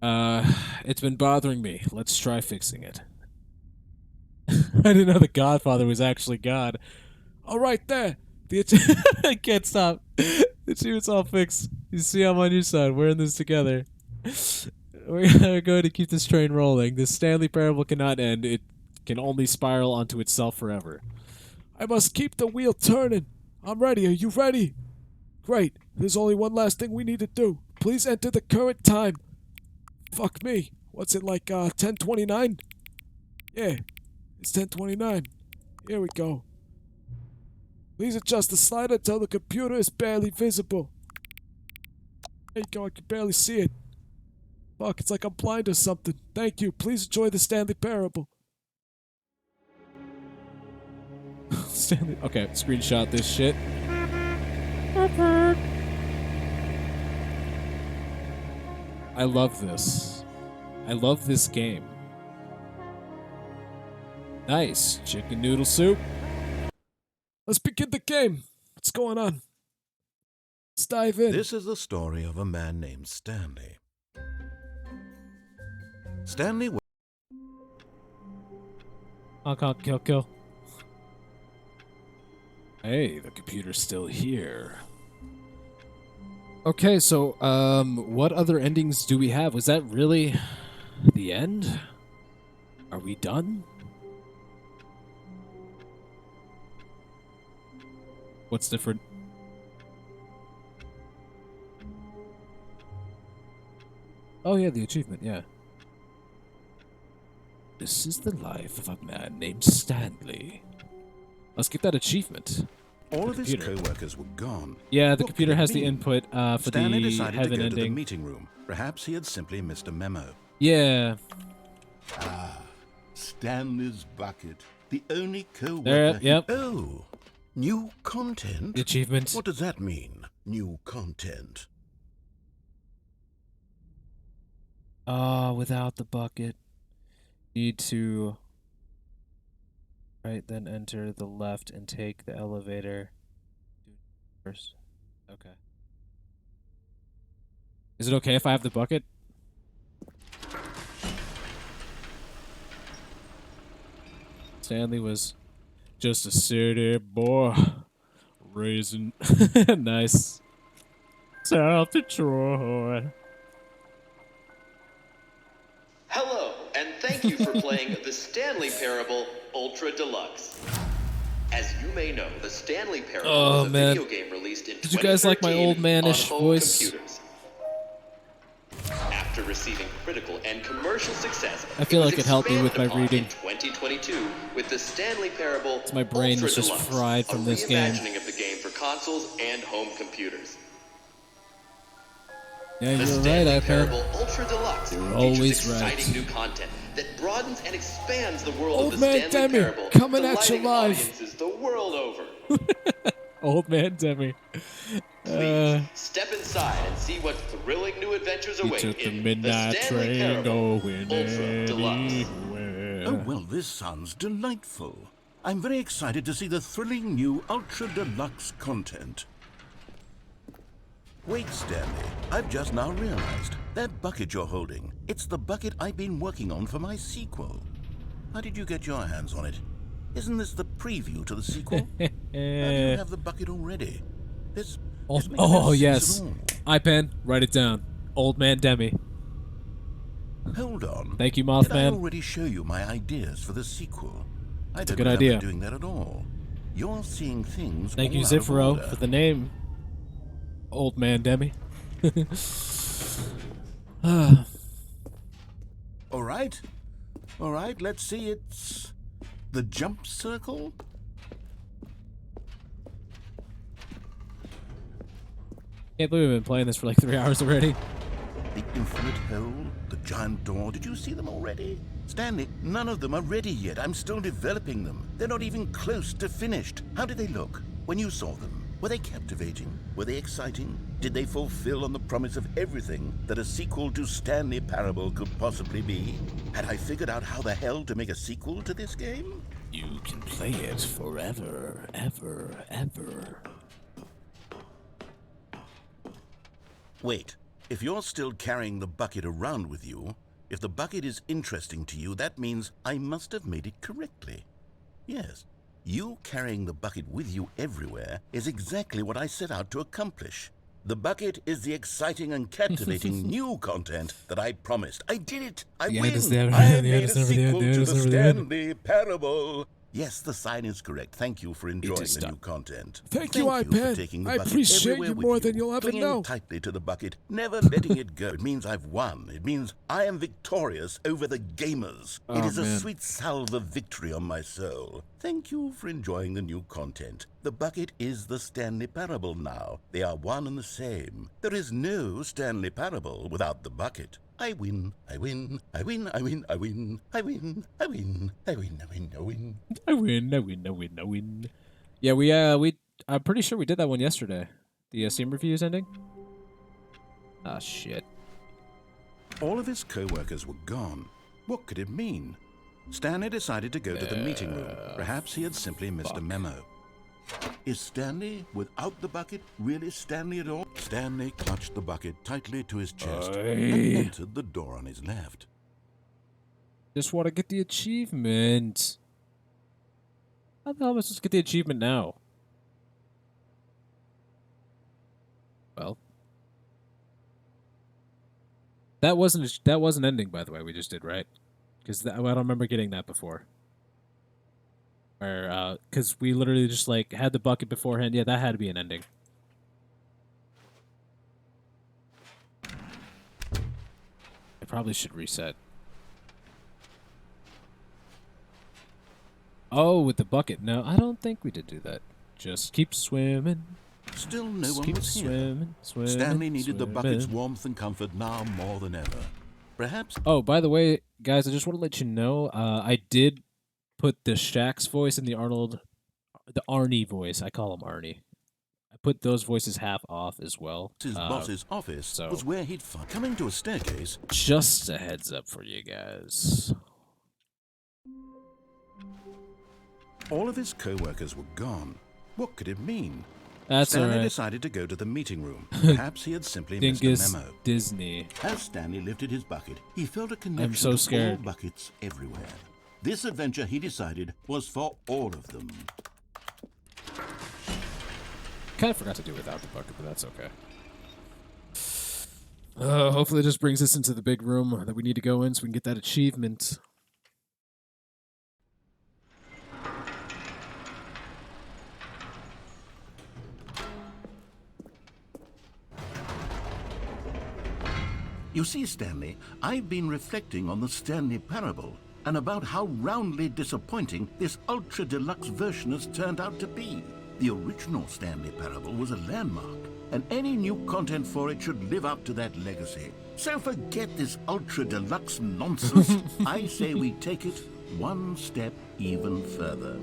It's been bothering me. Let's try fixing it. I didn't know the Godfather was actually God. All right, there. I can't stop. The achievement's all fixed. You see, I'm on your side. We're in this together. We're going to keep this train rolling. This Stanley Parable cannot end. It can only spiral onto itself forever. I must keep the wheel turning. I'm ready. Are you ready? Great. There's only one last thing we need to do. Please enter the current time. Fuck me. What's it like, 10:29? Yeah, it's 10:29. Here we go. Please adjust the slider until the computer is barely visible. There you go, I can barely see it. Fuck, it's like I'm blind or something. Thank you. Please enjoy the Stanley Parable. Stanley. Okay, screenshot this shit. I love this. I love this game. Nice. Chicken noodle soup. Let's begin the game. What's going on? Let's dive in. This is the story of a man named Stanley. Stanley Kill. Hey, the computer's still here. Okay, so what other endings do we have? Was that really the end? Are we done? What's different? Oh yeah, the achievement, yeah. This is the life of a man named Stanley. Let's get that achievement. All The of his computer. co-workers were gone. Yeah, the What computer could it has the mean? input for Stanley the decided to heaven go to the ending. meeting room. Perhaps he had simply missed a memo. Yeah. Stanley's bucket. The only There, co-worker. yep. Oh, new content? The achievement. What does that mean, new content? Without the bucket. Need to right then enter the left and take the elevator first. Okay. Is it okay if I have the bucket? Stanley was just a city boy raising nice South Detroit. Hello, and thank you for playing the Stanley Parable Ultra Deluxe. As you may know, the Stanley Parable was a video game released in 2013 Did you guys like my old manish on home voice? computers. After receiving critical and commercial success, I feel was like it helped me with my expanded upon reading. in 2022 with the Stanley Parable My brain Ultra is just Deluxe, fried from this game. a reimagining of the game for consoles and home computers. Yeah, The you're Stanley right, Parable iPad. Ultra Deluxe You're features always right. exciting new content that broadens and expands the world Old of the Man Stanley Demi, Parable, coming at you delighting live. audiences the world over. Old Man Demi. Please step inside and see what thrilling new adventures He await took the in midnight the Stanley train Parable going Ultra Deluxe. anywhere. Oh, well, this sounds delightful. I'm very excited to see the thrilling new Ultra Deluxe content. Wait, Stanley. I've just now realized. That bucket you're holding, it's the bucket I've been working on for my sequel. How did you get your hands on it? Isn't this the preview to the sequel? How do you have the bucket already? This makes no sense yes. at all. iPen, write it down. Old Man Demi. Hold on. Thank you, Did I Mothman. already show you my ideas for the sequel? I a don't good remember idea. doing that at all. You're seeing things Thank all you, out of Zifro, order. for the name. Old Man Demi. All right. All right, let's see. It's the jump circle. Can't believe we've been playing this for like 3 hours already. The infinite hole, the giant door. Did you see them already? Stanley, none of them are ready yet. I'm still developing them. They're not even close to finished. How did they look when you saw them? Were they captivating? Were they exciting? Did they fulfill on the promise of everything that a sequel to Stanley Parable could possibly be? Had I figured out how the hell to make a sequel to this game? You can play it forever, ever, ever. Wait, if you're still carrying the bucket around with you, if the bucket is interesting to you, that means I must have made it correctly. Yes, you carrying the bucket with you everywhere is exactly what I set out to accomplish. The bucket is the exciting and captivating new content that I promised. I did it! I The win! end is never- I the end made is a never the end, sequel the end to is the never the end. Stanley Parable. Yes, the sign is correct. Thank you for enjoying is the done. new content. Thank you, for iPad. taking the I bucket appreciate everywhere you with more than you'll ever Clinging know. tightly to the bucket, never letting it go. It means I've won. It means I am victorious over the gamers. It Oh, is a man. sweet salve of victory on my soul. Thank you for enjoying the new content. The bucket is the Stanley Parable now. They are one and the same. There is no Stanley Parable without the bucket. I win, I win, I win, I win, I win, I win, I win, I win, I win, I win. I win, I win, I win, I win. Yeah, I'm pretty sure we did that one yesterday. The Steam reviews ending. Ah, shit. All of his co-workers were gone. What could it mean? Stanley decided to go to the meeting room. Perhaps he had simply missed a memo. Is Stanley, without the bucket, really Stanley at all? Stanley clutched the bucket tightly to his chest and entered the door on his left. Just want to get the achievement. How the hell am I supposed to get the achievement now? Well, That wasn't ending, by the way. We just did, right? Because I don't remember getting that before. Or because we literally just like had the bucket beforehand. Yeah, that had to be an ending. I probably should reset. Oh, with the bucket. No, I don't think we did do that. Just keep swimming. Still no Just one keep was here. swimming, swimming, Stanley needed the bucket's swimming. warmth and comfort now more than ever. Perhaps... Oh, by the way, guys, I just want to let you know, I did put the Shax's voice and the Arnie voice. I call him Arnie. I put those voices half off as well. his boss's office so was where he'd find... Coming to a staircase... Just a heads up for you guys. All of his co-workers were gone. What could it mean? That's Stanley alright. decided to go to the meeting room. Perhaps he had simply missed a Dingus memo. Disney. As Stanley lifted his bucket, he felt a connection I'm so to scared. all buckets everywhere. This adventure, he decided, was for all of them. Kind of forgot to do without the bucket, but that's okay. Hopefully it just brings us into the big room that we need to go in so we can get that achievement. You see, Stanley, I've been reflecting on the Stanley Parable and about how roundly disappointing this ultra-deluxe version has turned out to be. The original Stanley Parable was a landmark, and any new content for it should live up to that legacy. So forget this ultra-deluxe nonsense. I say we take it one step even further.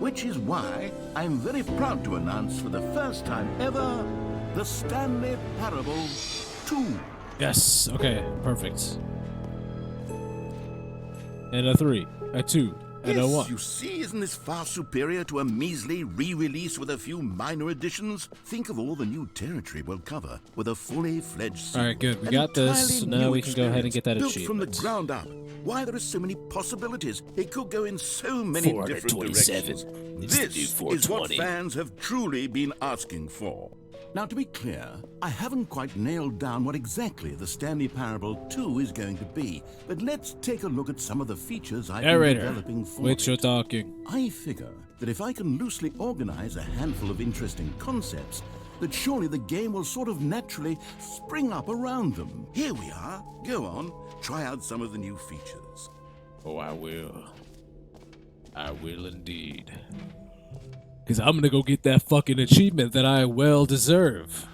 Which is why I'm very proud to announce for the first time ever, the Stanley Parable 2. Yes, okay, perfect. And a 3, a 2, and a 1. You see, isn't this far superior to a measly re-release with a few minor additions? Think of all the new territory we'll cover with a fully fledged sequel. Alright, good. We An got this. entirely Now new we can go ahead and get that experience, built achievement. from the ground up. Why, there are so many possibilities. It could go in so many different 427. directions. It's the new This is 420. what fans have truly been asking for. Now, to be clear, I haven't quite nailed down what exactly the Stanley Parable 2 is going to be, but let's take a look at some of the features I've been Narrator, developing for wait, it. you're talking. I figure that if I can loosely organize a handful of interesting concepts, that surely the game will sort of naturally spring up around them. Here we are. Go on, try out some of the new features. Oh, I will. I will indeed. Because I'm going to go get that fucking achievement that I well deserve.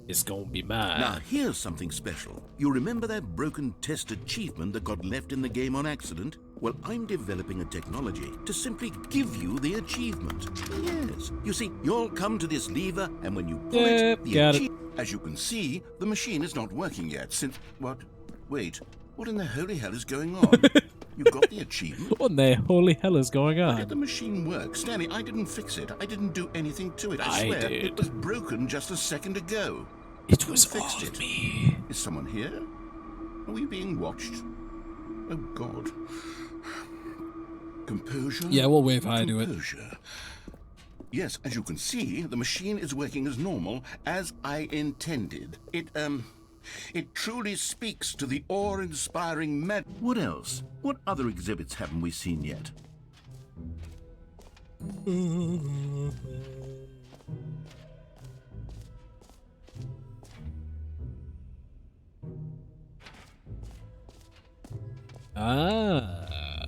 It's going to be mine. Now, here's something special. You remember that broken test achievement that got left in the game on accident? Well, I'm developing a technology to simply give you the achievement. Yes. You see, you'll come to this lever, and when you pull Yep, it, the got it. achievement... As you can see, the machine is not working yet since... What? Wait. What in the holy hell is going on? You got the achievement? What in the holy hell is going How on? did the machine work? Stanley, I didn't fix it. I didn't do anything to it. I I swear, did. it was broken just a second ago. It Who was fixed all it? me. Is someone here? Are we being watched? Oh, God. Composure? Yeah, we'll wave hi to it. Composure. Yes, as you can see, the machine is working as normal, as I intended. It truly speaks to the awe-inspiring mad... What else? What other exhibits haven't we seen yet? Ah.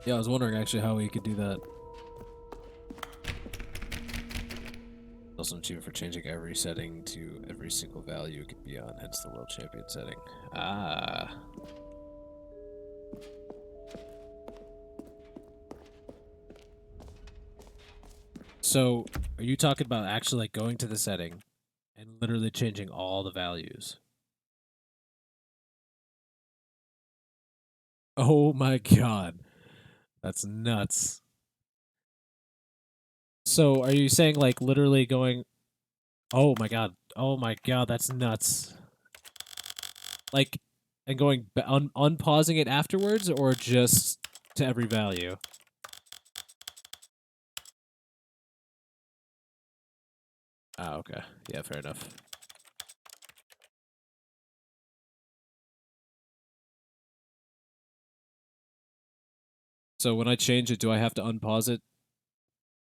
Yeah, I was wondering actually how we could do that. Also an achievement for changing every setting to every single value it could be on, hence the world champion setting. Ah. So, are you talking about actually like going to the setting and literally changing all the values? Oh my god. That's nuts. So, are you saying like literally going, oh my god, that's nuts. Like, and going, unpausing it afterwards, or just to every value? Ah, okay. Yeah, fair enough. So when I change it, do I have to unpause it,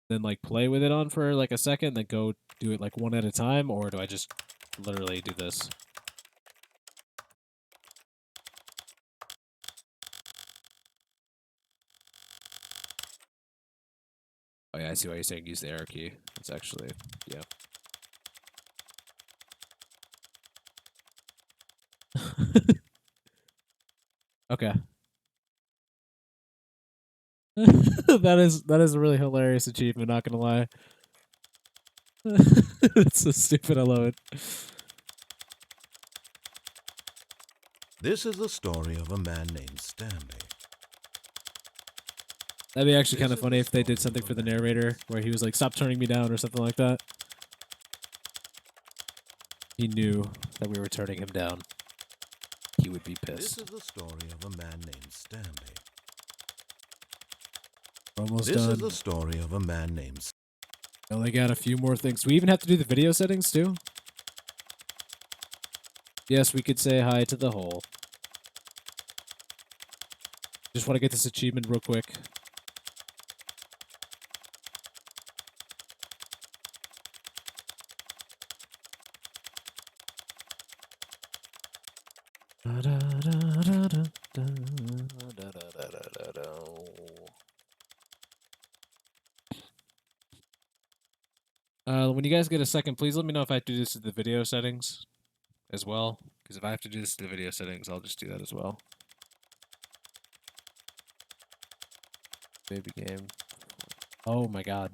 then like play with it on for like a second, then go do it like one at a time, or do I just literally do this? Oh yeah, I see why you're saying use the arrow key. It's actually, yeah. Okay. that is a really hilarious achievement, not gonna lie. It's so stupid, I love it. This is the story of a man named Stanley. That'd be actually This kind of is funny the if they story did something of for a the man narrator where he was like, stop turning me down or something like that. He knew that we were turning him down. He would be This pissed. is the story of a man named Stanley. Almost This done. is the story of a man named Only got a few more things. We even have to do the video settings too? Yes, we could say hi to the hole. Just want to get this achievement real quick. When you guys get a second, please let me know if I have to do this to the video settings as well. Because if I have to do this to the video settings, I'll just do that as well. Baby game. Oh my god.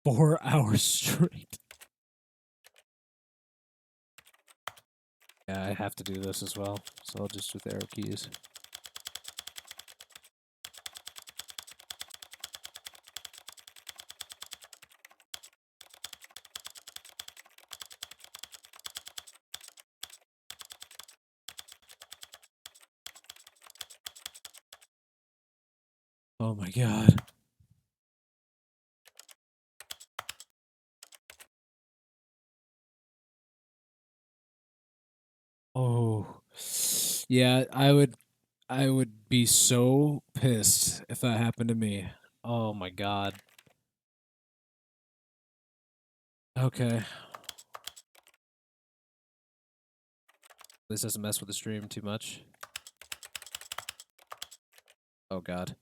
4 hours straight. Yeah, I have to do this as well. So I'll just do the arrow keys. Oh my god. Oh. Yeah, I would be so pissed if that happened to me. Oh my god. Okay. This doesn't mess with the stream too much. Oh god.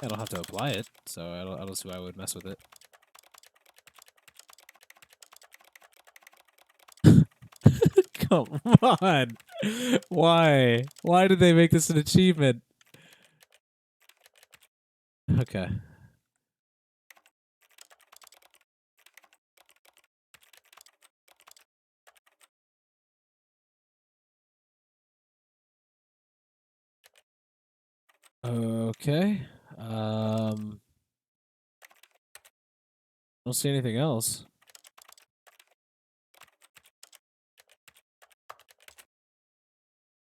I don't have to apply it, so I don't see why I would mess with it. Come on. Why? Why did they make this an achievement? Okay. Okay. Don't see anything else.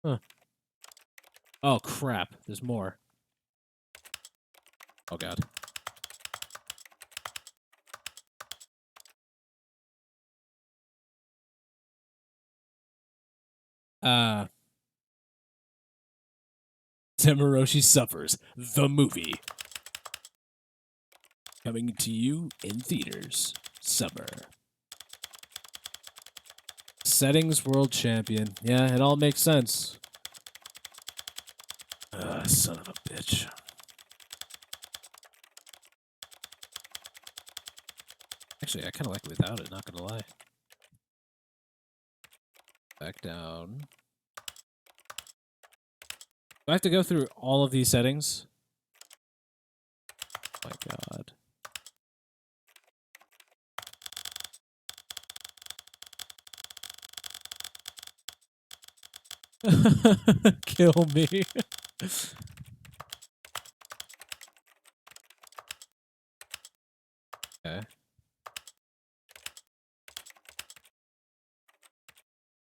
Huh. Oh crap, there's more. Oh god. Demirioshi Suffers, the movie. Coming to you in theaters. Summer. Settings World Champion. Yeah, it all makes sense. Son of a bitch. Actually, I kind of like it without it, not gonna lie. Back down. Do I have to go through all of these settings? Oh my god. Kill me. Okay.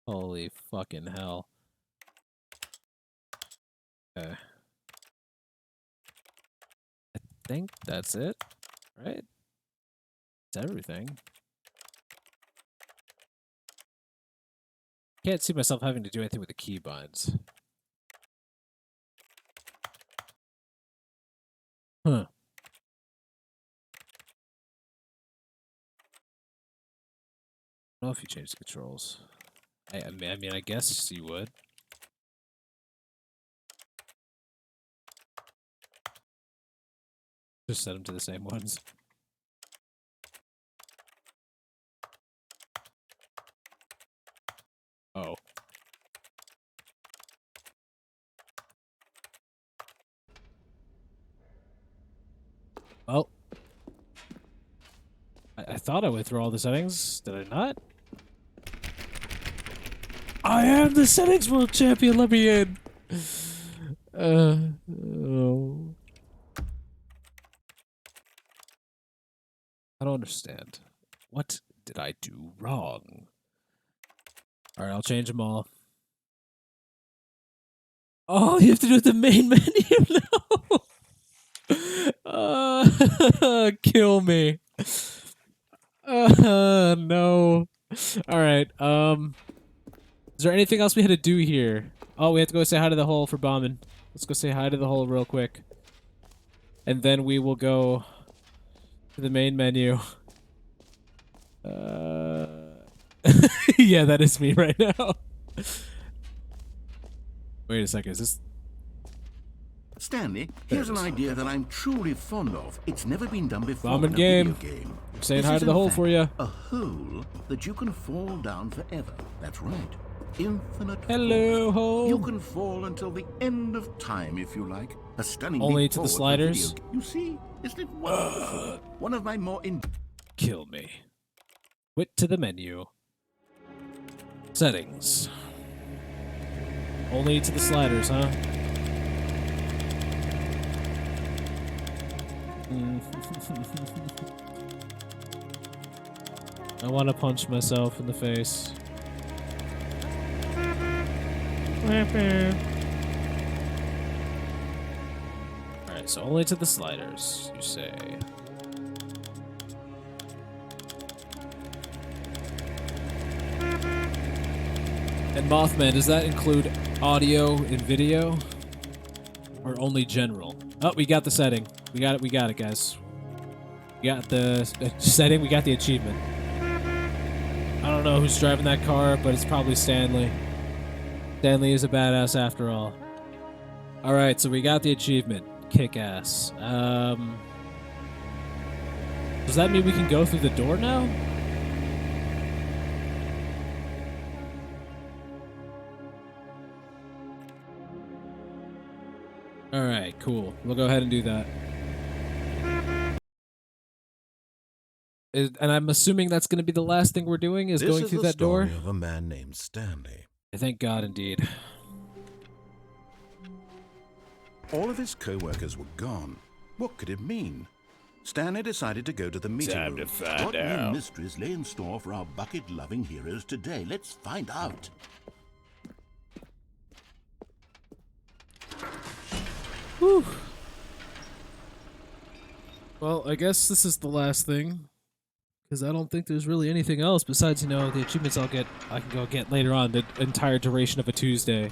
Holy fucking hell. Okay. I think that's it, right? It's everything. Can't see myself having to do anything with the keybinds. Huh. I don't know if you change the controls. I mean, I guess you would. Just set them to the same ones. Oh. Well. I thought I went through all the settings. Did I not? I am the settings world champion. Let me in. Oh. I don't understand. What did I do wrong? Alright, I'll change them all. Oh, you have to do it the main menu now. Kill me. No. Alright, is there anything else we had to do here? Oh, we have to go say hi to the hole for bombing. Let's go say hi to the hole real quick. And then we will go to the main menu. Yeah, that is me right now. Wait a second, is this... Stanley, here's an idea that I'm truly fond of. It's never been done before Bombing in a game. video game. I'm saying This hi is, to the in hole fact, for you. A hole that you can fall down forever. That's right. Infinite Hello, fall. hole. You can fall until the end of time, if you like. A stunning Only leap to the forward for sliders? video. You see, isn't it wonderful? One of my more Kill me. Quit to the menu. Settings. Only to the sliders, huh? I want to punch myself in the face. Alright, so only to the sliders, you say. And Mothman, does that include audio and video? Or only general? Oh, we got the setting. We got it, guys. We got the setting, we got the achievement. I don't know who's driving that car, but it's probably Stanley. Stanley is a badass after all. Alright, so we got the achievement. Kick ass. Does that mean we can go through the door now? Alright, cool. We'll go ahead and do that. And I'm assuming that's going to be the last thing we're doing is going through that door? This is the story of a man named Stanley. Thank God, indeed. All of his co-workers were gone. What could it mean? Stanley decided to go to the meeting Time room. to find What out. new mysteries lay in store for our bucket-loving heroes today? Let's find out. Whew. Well, I guess this is the last thing. Because I don't think there's really anything else besides, you know, the achievements I can go get later on, the entire duration of a Tuesday.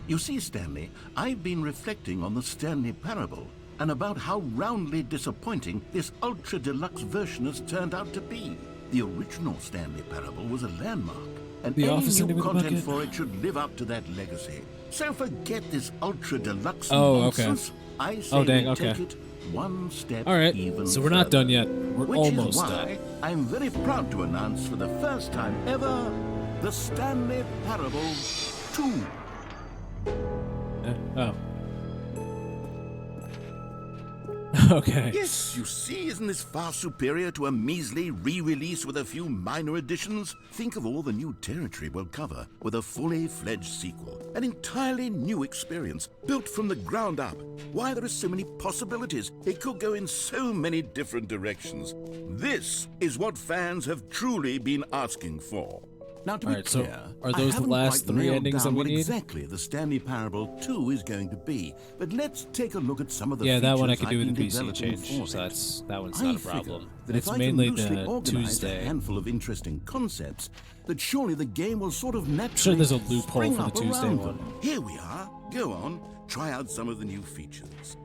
You see, Stanley, I've been reflecting on the Stanley Parable and about how roundly disappointing this ultra-deluxe version has turned out to be. The original Stanley Parable was a landmark, and The any Office new ending with a content bucket. for it should live up to that legacy. So forget this ultra-deluxe Oh, okay. nonsense. I say Oh, dang, we okay. take it one step Alright, even so we're not further. done yet. We're Which almost is why done. I'm very proud to announce for the first time ever, the Stanley Parable 2. Oh. Okay. Yes, you see, isn't this far superior to a measly re-release with a few minor additions? Think of all the new territory we'll cover with a fully fledged sequel. An entirely new experience, built from the ground up. Why, there are so many possibilities. It could go in so many different directions. This is what fans have truly been asking for. Now, to Alright, be so clear, are I those the haven't last quite 3 nailed endings down that we what need? exactly the Stanley Parable 2 is going to be, but let's take a look at some of the Yeah, features that one I could I've do been with the PC developing change, for so it. that one's I not a figure problem. that It's if I can mainly loosely the organize Tuesday. a handful of interesting concepts, that surely the game will sort of naturally sure there's a loophole spring for the up Tuesday around one. them. Here we are. Go on, try out some of the new features.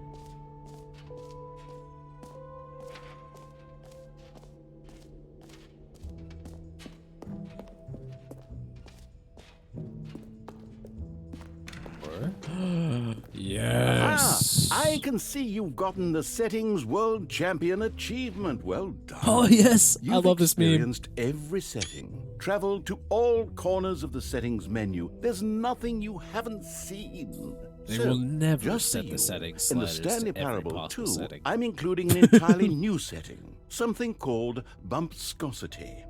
Yes. I can see you've gotten the Settings World Champion achievement. Well done. Oh, yes. You've I love this meme. experienced every setting, traveled to all corners of the settings menu. There's nothing you haven't seen. They So, will never just set for the you, settings in the sliders to Stanley every Parable possible 2, setting. I'm including an entirely new setting, something called bumpscosity.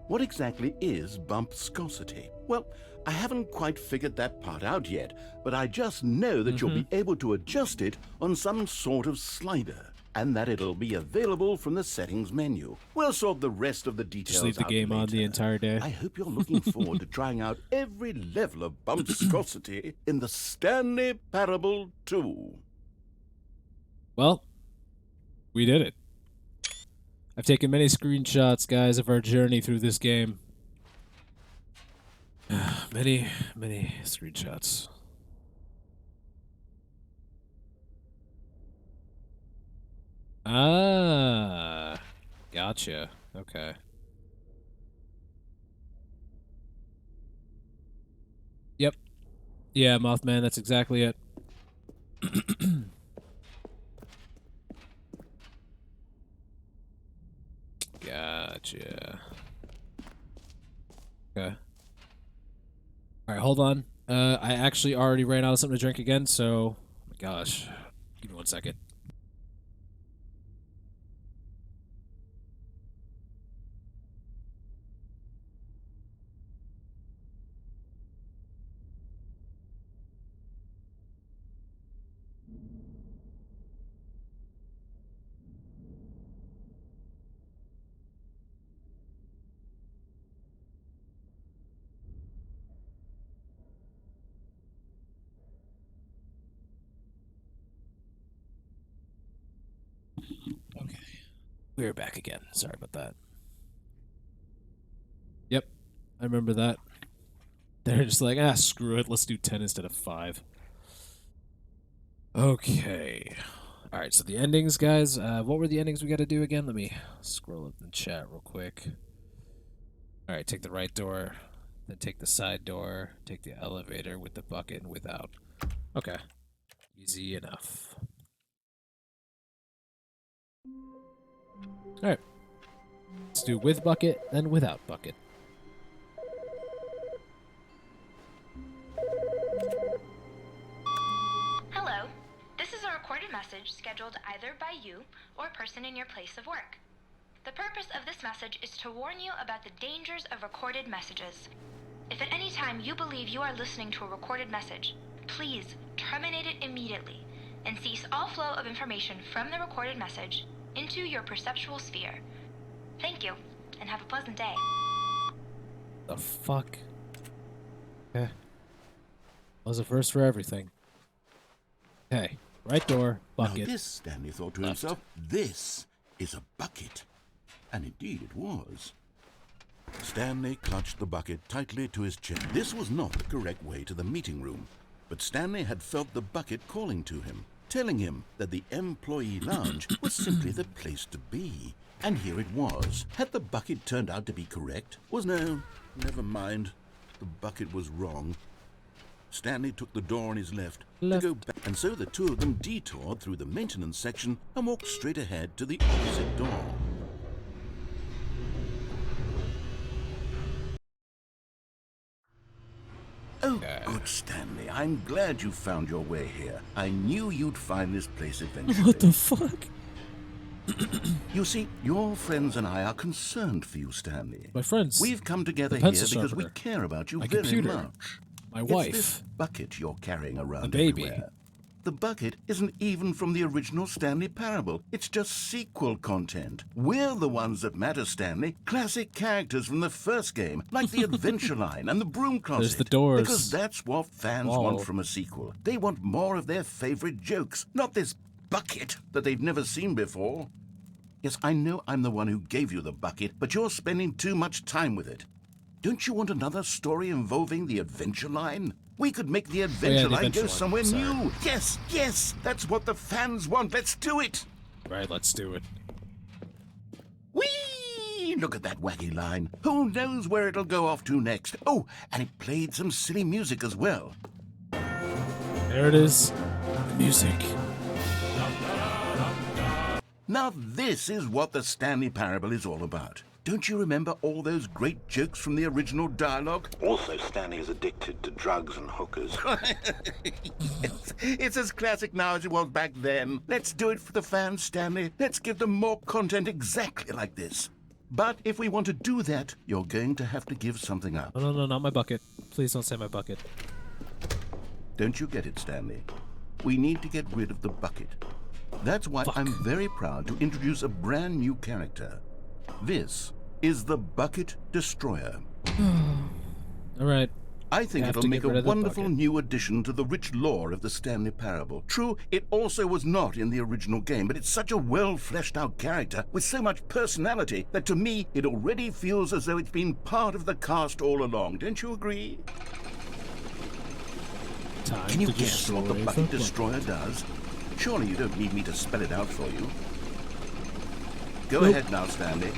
What exactly is bumpscosity? Well, I haven't quite figured that part out yet, but I just know that you'll be able to adjust it on some sort of slider, and that it'll be available from the settings menu. We'll sort the rest of the details Just leave the out game on later. the entire day. I hope you're looking forward to trying out every level of bumpscosity in the Stanley Parable 2. Well, we did it. I've taken many screenshots, guys, of our journey through this game. many screenshots. Ah, gotcha. Okay. Yep. Yeah, Mothman, that's exactly it. Gotcha. Okay. Alright, hold on. I actually already ran out of something to drink again, so... Oh my gosh. Give me 1 second. Okay. We're back again. Sorry about that. Yep. I remember that. They're just like, screw it. Let's do 10 instead of 5. Okay. Alright, so the endings, guys. What were the endings we gotta do again? Let me scroll up in the chat real quick. Alright, take the right door. Then take the side door. Take the elevator with the bucket and without. Okay. Easy enough. Alright. Let's do with bucket, then without bucket. Hello. This is a recorded message scheduled either by you or a person in your place of work. The purpose of this message is to warn you about the dangers of recorded messages. If at any time you believe you are listening to a recorded message, please terminate it immediately and cease all flow of information from the recorded message into your perceptual sphere. Thank you, and have a pleasant day. The fuck? Okay. Was a first for everything. Okay. Right door, bucket. Now this, Stanley thought to left. himself, this is a bucket. And indeed it was. Stanley clutched the bucket tightly to his chest. This was not the correct way to the meeting room, but Stanley had felt the bucket calling to him, telling him that the employee lounge was simply the place to be. And here it was. Had the bucket turned out to be correct? No, never mind. The bucket was wrong. Stanley took the door on his left to go back, and so the two of them detoured through the maintenance section and walked straight ahead to the opposite door. Oh, good, Stanley. I'm glad you found your way here. I knew you'd find this place eventually. What the fuck? You see, your friends and I are concerned for you, Stanley. My friends. We've come together the here pencil because we sharpener, care about you my very computer, much. My It's wife. this bucket you're carrying around baby. everywhere. The bucket isn't even from the original Stanley Parable. It's just sequel content. We're the ones that matter, Stanley. Classic characters from the first game, like the Adventure Line and the Broom Closet. There's the doors. Because that's what fans want from a sequel. They want more of their favorite jokes, not this bucket that they've never seen before. Yes, I know I'm the one who gave you the bucket, but you're spending too much time with it. Don't you want another story involving the Adventure Line? We could make the Adventure Line go somewhere new. Yes, yes, that's what the fans want. Let's do it. Right, let's do it. Whee! Look at that wacky line. Who knows where it'll go off to next? Oh, and it played some silly music as well. There it is. The music. Now this is what the Stanley Parable is all about. Don't you remember all those great jokes from the original dialogue? Also, Stanley is addicted to drugs and hookers. Yes, it's as classic now as it was back then. Let's do it for the fans, Stanley. Let's give them more content exactly like this. But if we want to do that, you're going to have to give something up. No, no, no, not my bucket. Please don't say my bucket. Don't you get it, Stanley? We need to get rid of the bucket. That's why I'm very proud to introduce a brand new character. This is the Bucket Destroyer. All right. I think it'll make a wonderful new addition to the rich lore of the Stanley Parable. True, it also was not in the original game, but it's such a well-fleshed-out character with so much personality that to me, it already feels as though it's been part of the cast all along. Don't you agree? Can you guess what the Bucket Destroyer does? Surely you don't need me to spell it out for you. Go ahead now, Stanley.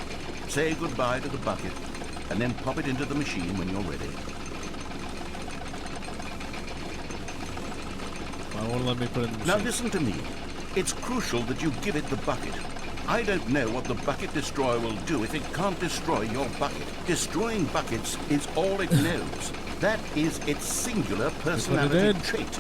Say goodbye to the bucket, and then pop it into the machine when you're ready. I won't let me put it in the machine. Now listen to me. It's crucial that you give it the bucket. I don't know what the Bucket Destroyer will do if it can't destroy your bucket. Destroying buckets is all it knows. That is its singular personality trait.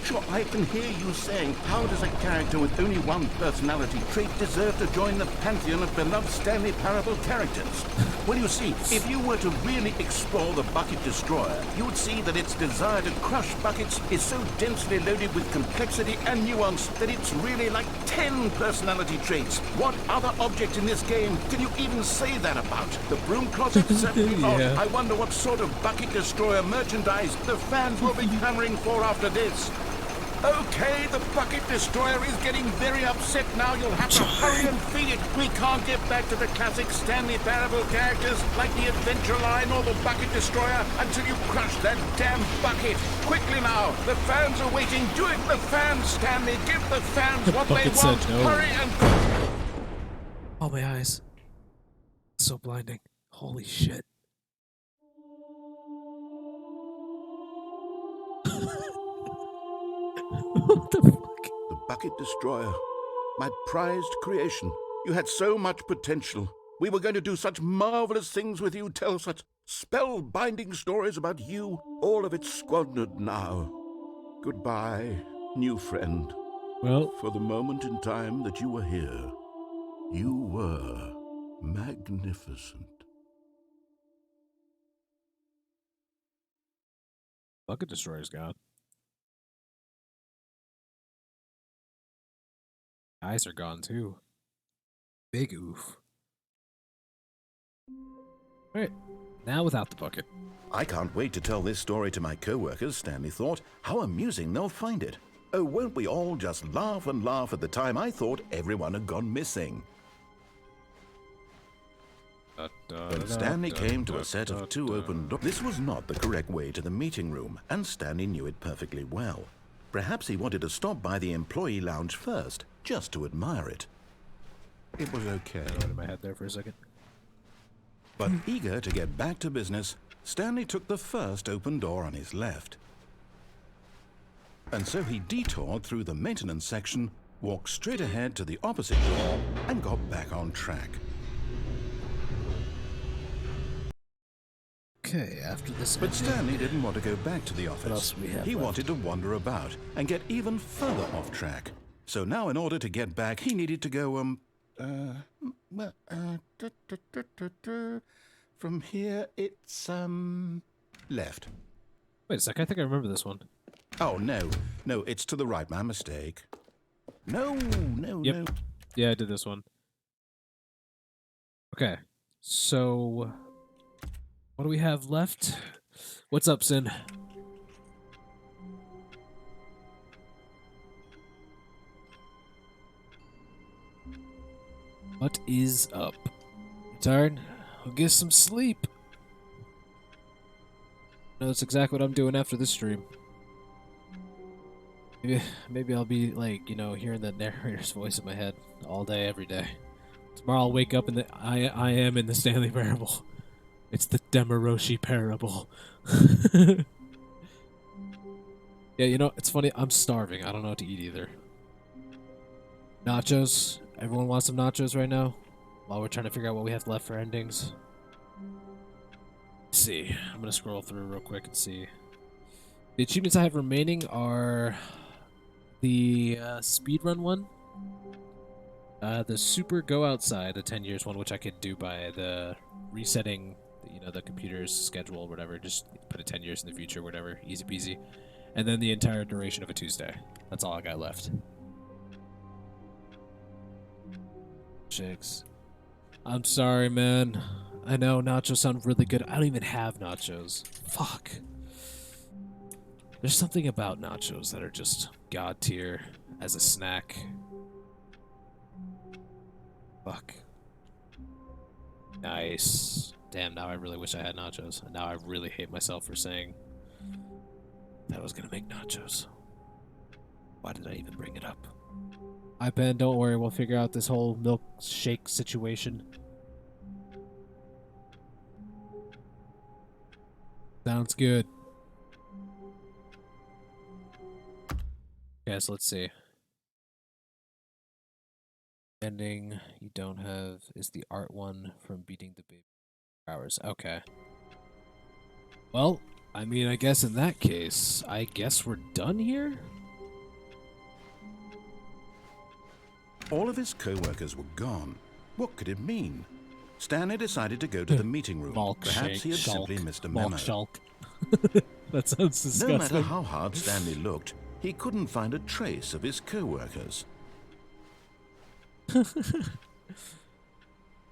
Sure, I can hear you saying, how does a character with only one personality trait deserve to join the pantheon of beloved Stanley Parable characters? Well, you see, if you were to really explore the Bucket Destroyer, you would see that its desire to crush buckets is so densely loaded with complexity and nuance that it's really like 10 personality traits. What other object in this game can you even say that about? The Broom Closet? Certainly not. I wonder what sort of Bucket Destroyer merchandise the fans will be clamoring for after this. Okay, the Bucket Destroyer is getting very upset now. You'll have to hurry and feed it. We can't get back to the classic Stanley Parable characters like the Adventure Line or the Bucket Destroyer until you crush that damn bucket. Quickly now, the fans are waiting. Do it, the fans, Stanley. Give the fans what they want. Hurry and... Oh, my eyes. So blinding. Holy shit. What the fuck? The Bucket Destroyer. My prized creation. You had so much potential. We were going to do such marvelous things with you, tell such spell-binding stories about you. All of it squandered now. Goodbye, new friend. Well, for the moment in time that you were here, you were magnificent. Bucket Destroyer's gone. Eyes are gone too. Big oof. Alright, now without the bucket. I can't wait to tell this story to my co-workers, Stanley thought. How amusing they'll find it. Oh, won't we all just laugh and laugh at the time I thought everyone had gone missing. When Stanley came to a set of 2 open doors, this was not the correct way to the meeting room, and Stanley knew it perfectly well. Perhaps he wanted to stop by the employee lounge first, just to admire it. It was okay. I went in my head there for a second. But eager to get back to business, Stanley took the first open door on his left. And so he detoured through the maintenance section, walked straight ahead to the opposite door, and got back on track. Okay, after this... But Stanley didn't want to go back to the office. He wanted to wander about and get even further off track. So now in order to get back, he needed to go, from here, it's, left. Wait a sec, I think I remember this one. Oh, no. No, it's to the right. My mistake. No. Yep. Yeah, I did this one. Okay. So, what do we have left? What's up, Sin? What is up? You tired? I'll get some sleep. No, that's exactly what I'm doing after this stream. Maybe I'll be like, you know, hearing the narrator's voice in my head all day, every day. Tomorrow I'll wake up and I am in the Stanley Parable. It's the Demirioshi Parable. Yeah, you know, it's funny. I'm starving. I don't know what to eat either. Nachos. Everyone wants some nachos right now? While we're trying to figure out what we have left for endings. Let's see. I'm going to scroll through real quick and see. The achievements I have remaining are the speedrun one. The super go outside, the 10 years one, which I could do by the resetting, you know, the computer's schedule or whatever. Just put it 10 years in the future, whatever. Easy peasy. And then the entire duration of a Tuesday. That's all I got left. Shakes. I'm sorry, man. I know nachos sound really good. I don't even have nachos. Fuck. There's something about nachos that are just god tier as a snack. Fuck. Nice. Damn, now I really wish I had nachos. And now I really hate myself for saying that I was gonna make nachos. Why did I even bring it up? iPad, don't worry, we'll figure out this whole milkshake situation. Sounds good. Okay, so let's see. Ending you don't have is the art one from beating the baby hours. Okay. Well, I mean, I guess in that case, I guess we're done here? All of his co-workers were gone. What could it mean? Stanley decided to go to the meeting room. Perhaps he had simply missed a memo. That sounds disgusting. No matter how hard Stanley looked, he couldn't find a trace of his co-workers.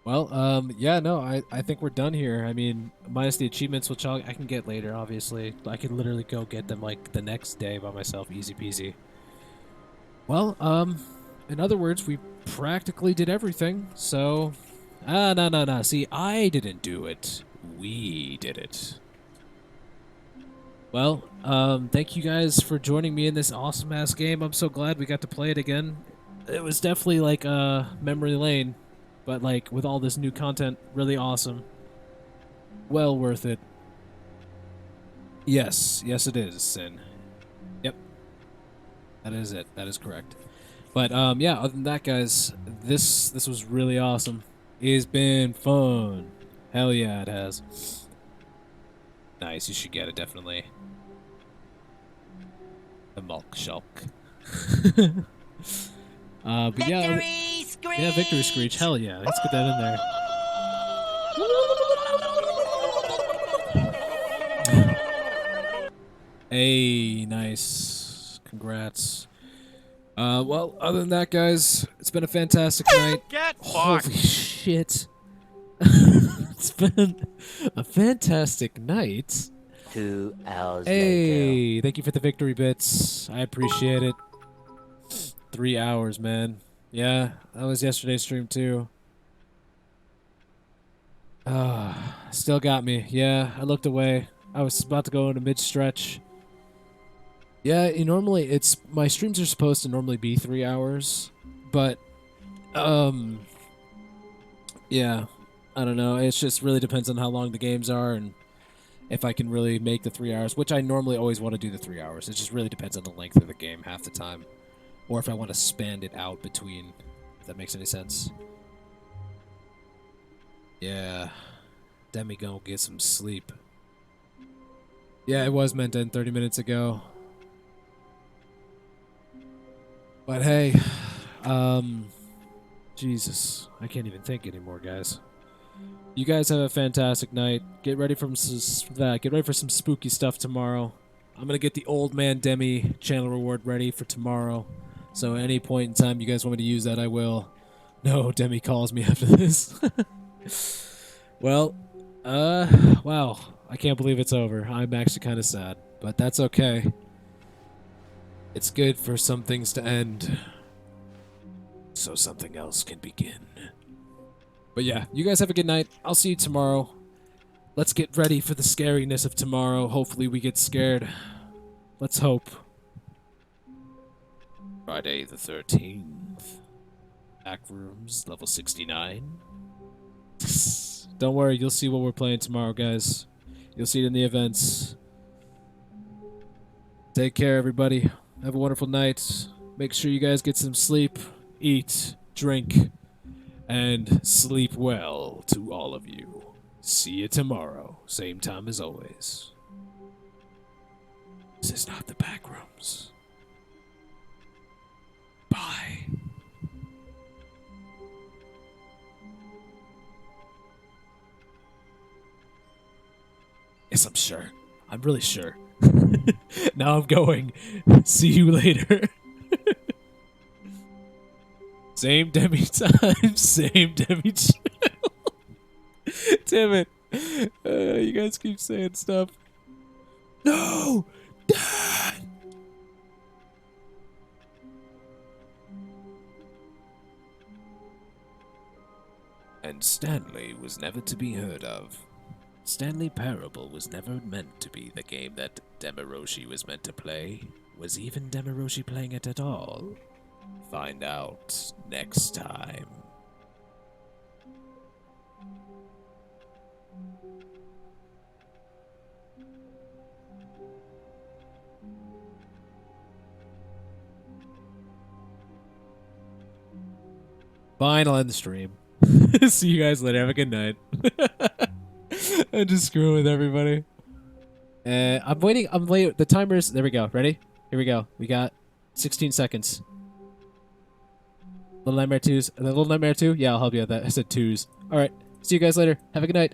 Well, yeah, no, I think we're done here. I mean, minus the achievements, which I can get later, obviously. I can literally go get them, like, the next day by myself, easy peasy. Well, in other words, we practically did everything, so... no. See, I didn't do it. We did it. Well, thank you guys for joining me in this awesome-ass game. I'm so glad we got to play it again. It was definitely, like, memory lane, but, like, with all this new content, really awesome. Well worth it. Yes, it is, Sin. Yep. That is it. That is correct. But, yeah, other than that, guys, this was really awesome. It's been fun. Hell yeah, it has. Nice, you should get it, definitely. The Mulk Shulk. But Victory Screech! Yeah, Victory Screech, hell yeah, let's get that in there. Hey, nice. Congrats. Well, other than that, guys, it's been a fantastic night. Get fucked! Holy shit. It's been a fantastic night. 2 hours Hey, later. thank you for the victory bits. I appreciate it. 3 hours, man. Yeah, that was yesterday's stream, too. Still got me. Yeah, I looked away. I was about to go into mid-stretch. Yeah, normally my streams are supposed to normally be 3 hours, but yeah, I don't know. It just really depends on how long the games are and if I can really make the 3 hours, which I normally always want to do the 3 hours. It just really depends on the length of the game half the time, or if I want to span it out between. If that makes any sense. Yeah, Demi gonna get some sleep. Yeah, it was meant to end 30 minutes ago. But hey, Jesus, I can't even think anymore, guys. You guys have a fantastic night. Get ready for some spooky stuff tomorrow. I'm going to get the old man Demi channel reward ready for tomorrow. So at any point in time you guys want me to use that, I will. No, Demi calls me after this. Well, wow. I can't believe it's over. I'm actually kind of sad, but that's okay. It's good for some things to end, so something else can begin. But yeah, you guys have a good night. I'll see you tomorrow. Let's get ready for the scariness of tomorrow. Hopefully we get scared. Let's hope. Friday the 13th. Backrooms, level 69. Don't worry, you'll see what we're playing tomorrow, guys. You'll see it in the events. Take care, everybody. Have a wonderful night. Make sure you guys get some sleep, eat, drink, and sleep well to all of you. See you tomorrow. Same time as always. This is not the Backrooms. Bye. Yes, I'm sure. I'm really sure. Now I'm going. See you later. Same Demi time, same Demi channel. Damn it. You guys keep saying stuff. No! Dad! And Stanley was never to be heard of. Stanley Parable was never meant to be the game that Demirioshi was meant to play. Was even Demirioshi playing it at all? Find out next time. Fine, I'll end the stream. See you guys later. Have a good night. I'm just screwing with everybody. I'm waiting. I'm late. The timer's. There we go. Ready? Here we go. We got 16 seconds. Little Nightmare 2s. The Little Nightmare 2? Yeah, I'll help you with that. I said 2s. Alright. See you guys later. Have a good night.